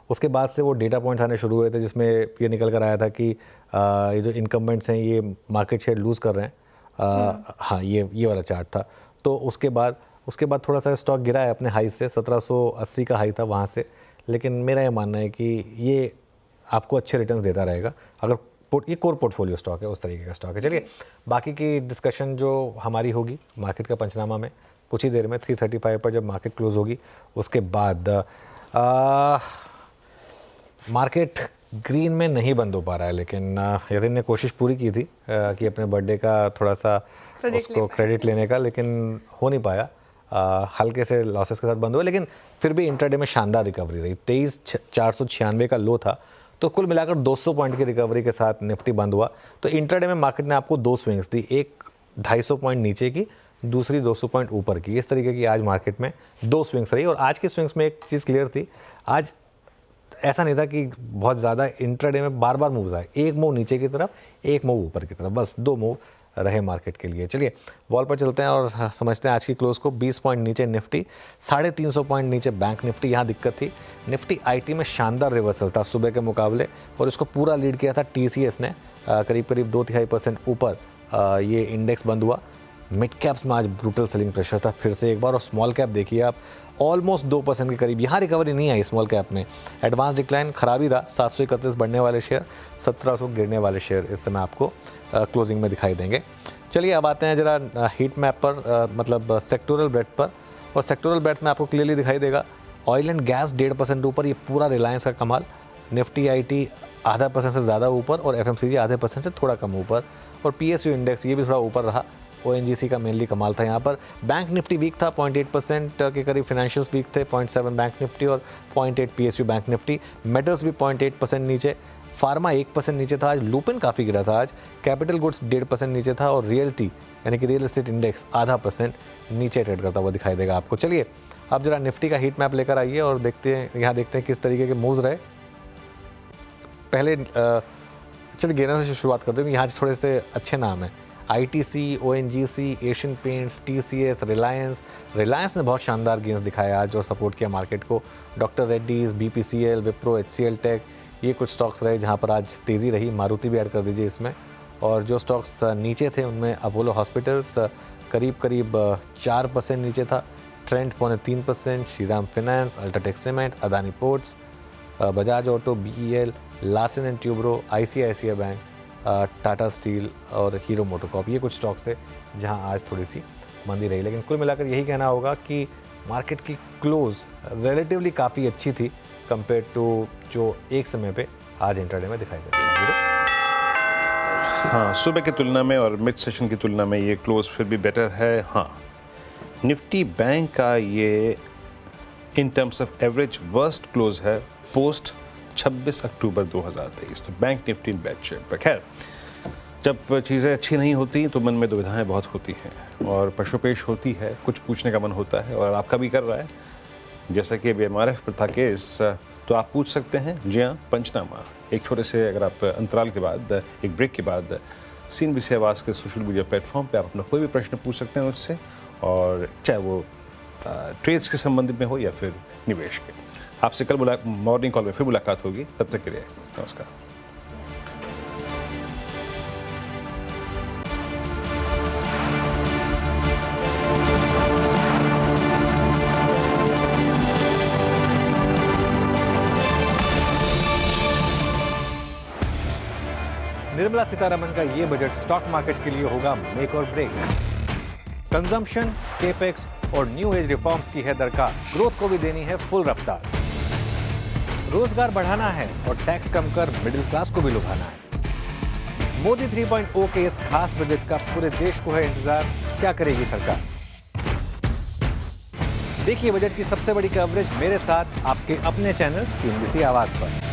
उसके बाद से वो डेटा पॉइंट्स आने शुरू हुए थे जिसमें ये निकल कर आया था कि ये जो इनकम्बेंट्स हैं ये मार्केट शेयर लूज़ कर रहे हैं। हाँ, ये वाला चार्ट था। तो उसके बाद थोड़ा सा स्टॉक गिरा है अपने हाई से, 1780 का हाई था वहाँ से। लेकिन मेरा ये मानना है कि ये आपको अच्छे रिटर्न्स देता रहेगा अगर ये कोर पोर्टफोलियो स्टॉक है, उस तरीके का स्टॉक है। चलिए बाकी की डिस्कशन जो हमारी होगी मार्केट का पंचनामा में कुछ ही देर में 335 पर जब मार्केट क्लोज होगी, उसके बाद मार्केट ग्रीन में नहीं बंद हो पा रहा है। लेकिन यतिन ने कोशिश पूरी की थी कि अपने बर्थडे का थोड़ा सा उसको क्रेडिट लेने का, लेकिन हो नहीं पाया। हल्के से लॉसेस के साथ बंद हुआ, लेकिन फिर भी इंट्राडे में शानदार रिकवरी रही। 23,496 का लो था, तो कुल मिलाकर 200 पॉइंट की रिकवरी के साथ निफ्टी बंद हुआ। तो इंट्राडे में मार्केट ने आपको 2 स्विंग्स दी, एक 250 पॉइंट नीचे की, दूसरी 200 पॉइंट ऊपर की। इस तरीके की आज मार्केट में 2 स्विंग्स रही। और आज की स्विंग्स में एक चीज़ क्लियर थी, आज ऐसा नहीं था कि बहुत ज़्यादा इंट्राडे में बार बार मूव्स आए। एक मूव नीचे की तरफ, एक मूव ऊपर की तरफ, बस 2 मूव रहे मार्केट के लिए। चलिए वॉल पर चलते हैं और समझते हैं आज की क्लोज को। 20 पॉइंट नीचे निफ्टी, 350 पॉइंट नीचे बैंक निफ्टी। यहाँ दिक्कत थी, निफ्टी आईटी में शानदार रिवर्सल था सुबह के मुकाबले, और इसको पूरा लीड किया था TCS ने। करीब 2-3% ऊपर ये इंडेक्स बंद हुआ। मिड कैप्स में आज ब्रूटल सेलिंग प्रेशर था फिर से एक बार, और स्मॉल कैप देखिए आप ऑलमोस्ट 2% के करीब। यहाँ रिकवरी नहीं आई स्मॉल कैप में, एडवांस डिक्लाइन खराबी रहा। 731 बढ़ने वाले शेयर, 1700 गिरने वाले शेयर इस समय आपको क्लोजिंग में दिखाई देंगे। चलिए अब आते हैं जरा हीट मैप पर, मतलब सेक्टोरल ब्रेथ पर। और सेक्टोरल ब्रेथ में आपको क्लियरली दिखाई देगा ऑयल एंड गैस 1.5% ऊपर, ये पूरा रिलायंस का कमाल। निफ्टी IT 0.5% से ज़्यादा ऊपर, और FMCG 0.5% से थोड़ा कम ऊपर, और PSU इंडेक्स ये भी थोड़ा ऊपर रहा। ONGC का मेनली कमाल था यहाँ पर। बैंक निफ्टी वीक था, 0.8% के करीब फिनेंशियल्स वीक थे, 0.7 बैंक निफ्टी और 0.8 PSU बैंक निफ्टी। मेटल्स भी 0.8% नीचे, फार्मा 1% नीचे था आज, लुपिन काफ़ी गिरा था आज, कैपिटल गुड्स 1.5% नीचे था, और रियल्टी यानी कि रियल एस्टेट इंडेक्स 0.5% नीचे ट्रेड करता हुआ दिखाई देगा आपको। चलिए अब जरा निफ्टी का हीट मैप लेकर आइए और देखते हैं किस तरीके के मूव्स रहे। पहले चलिए गिरने से शुरुआत करते हैं, यहाँ थोड़े से अच्छे नाम हैं। ITC, ONGC, Asian paints, TCS, Reliance ने बहुत शानदार गेंस दिखाया आज और सपोर्ट किया मार्केट को। Doctor Reddy's, BPCL, Wipro, HCL tech, ये कुछ स्टॉक्स रहे जहाँ पर आज तेज़ी रही। मारुति भी ऐड कर दीजिए इसमें। और जो स्टॉक्स नीचे थे उनमें अपोलो हॉस्पिटल्स करीब 4% नीचे था, trend 3.5%, Shriram finance, UltraTech cement, Adani ports, Bajaj auto, BEL, Larsen and Toubro, ICICI bank, Tata steel और हीरो मोटोकॉर्प, ये कुछ स्टॉक्स थे जहां आज थोड़ी सी मंदी रही। लेकिन कुल मिलाकर यही कहना होगा कि मार्केट की क्लोज रिलेटिवली काफ़ी अच्छी थी कंपेयर टू जो एक समय पे आज इंट्राडे में दिखाई देती है। हाँ, सुबह की तुलना में और मिड सेशन की तुलना में ये क्लोज फिर भी बेटर है। हाँ, निफ्टी बैंक का ये in terms of average worst close है पोस्ट 26 अक्टूबर 2023। तो bank Nifty in bad shape पर। खैर, जब चीज़ें अच्छी नहीं होती तो मन में दुविधाएं बहुत होती हैं और पशुपेश होती है, कुछ पूछने का मन होता है, और आपका भी कर रहा है। जैसा कि MRF पर था केस, तो आप पूछ सकते हैं। जी हाँ, पंचनामा। एक छोटे से अगर आप अंतराल के बाद, एक ब्रेक के बाद CNBC आवाज़ के सोशल मीडिया प्लेटफॉर्म पर आप अपना कोई भी प्रश्न पूछ सकते हैं उससे, और चाहे वो ट्रेड्स के संबंधित में हो या फिर निवेश के। आपसे कल मॉर्निंग कॉल में फिर मुलाकात होगी, तब तक के लिए नमस्कार। निर्मला सीतारमण का ये बजट स्टॉक मार्केट के लिए होगा मेक और ब्रेक। कंजम्पशन, केपेक्स और न्यू एज रिफॉर्म्स की है दरकार, ग्रोथ को भी देनी है फुल रफ्तार। रोजगार बढ़ाना है और टैक्स कम कर मिडिल क्लास को भी लुभाना है। मोदी 3.0 के इस खास बजट का पूरे देश को है इंतजार, क्या करेगी सरकार। देखिए बजट की सबसे बड़ी कवरेज मेरे साथ आपके अपने चैनल CNBC आवाज पर।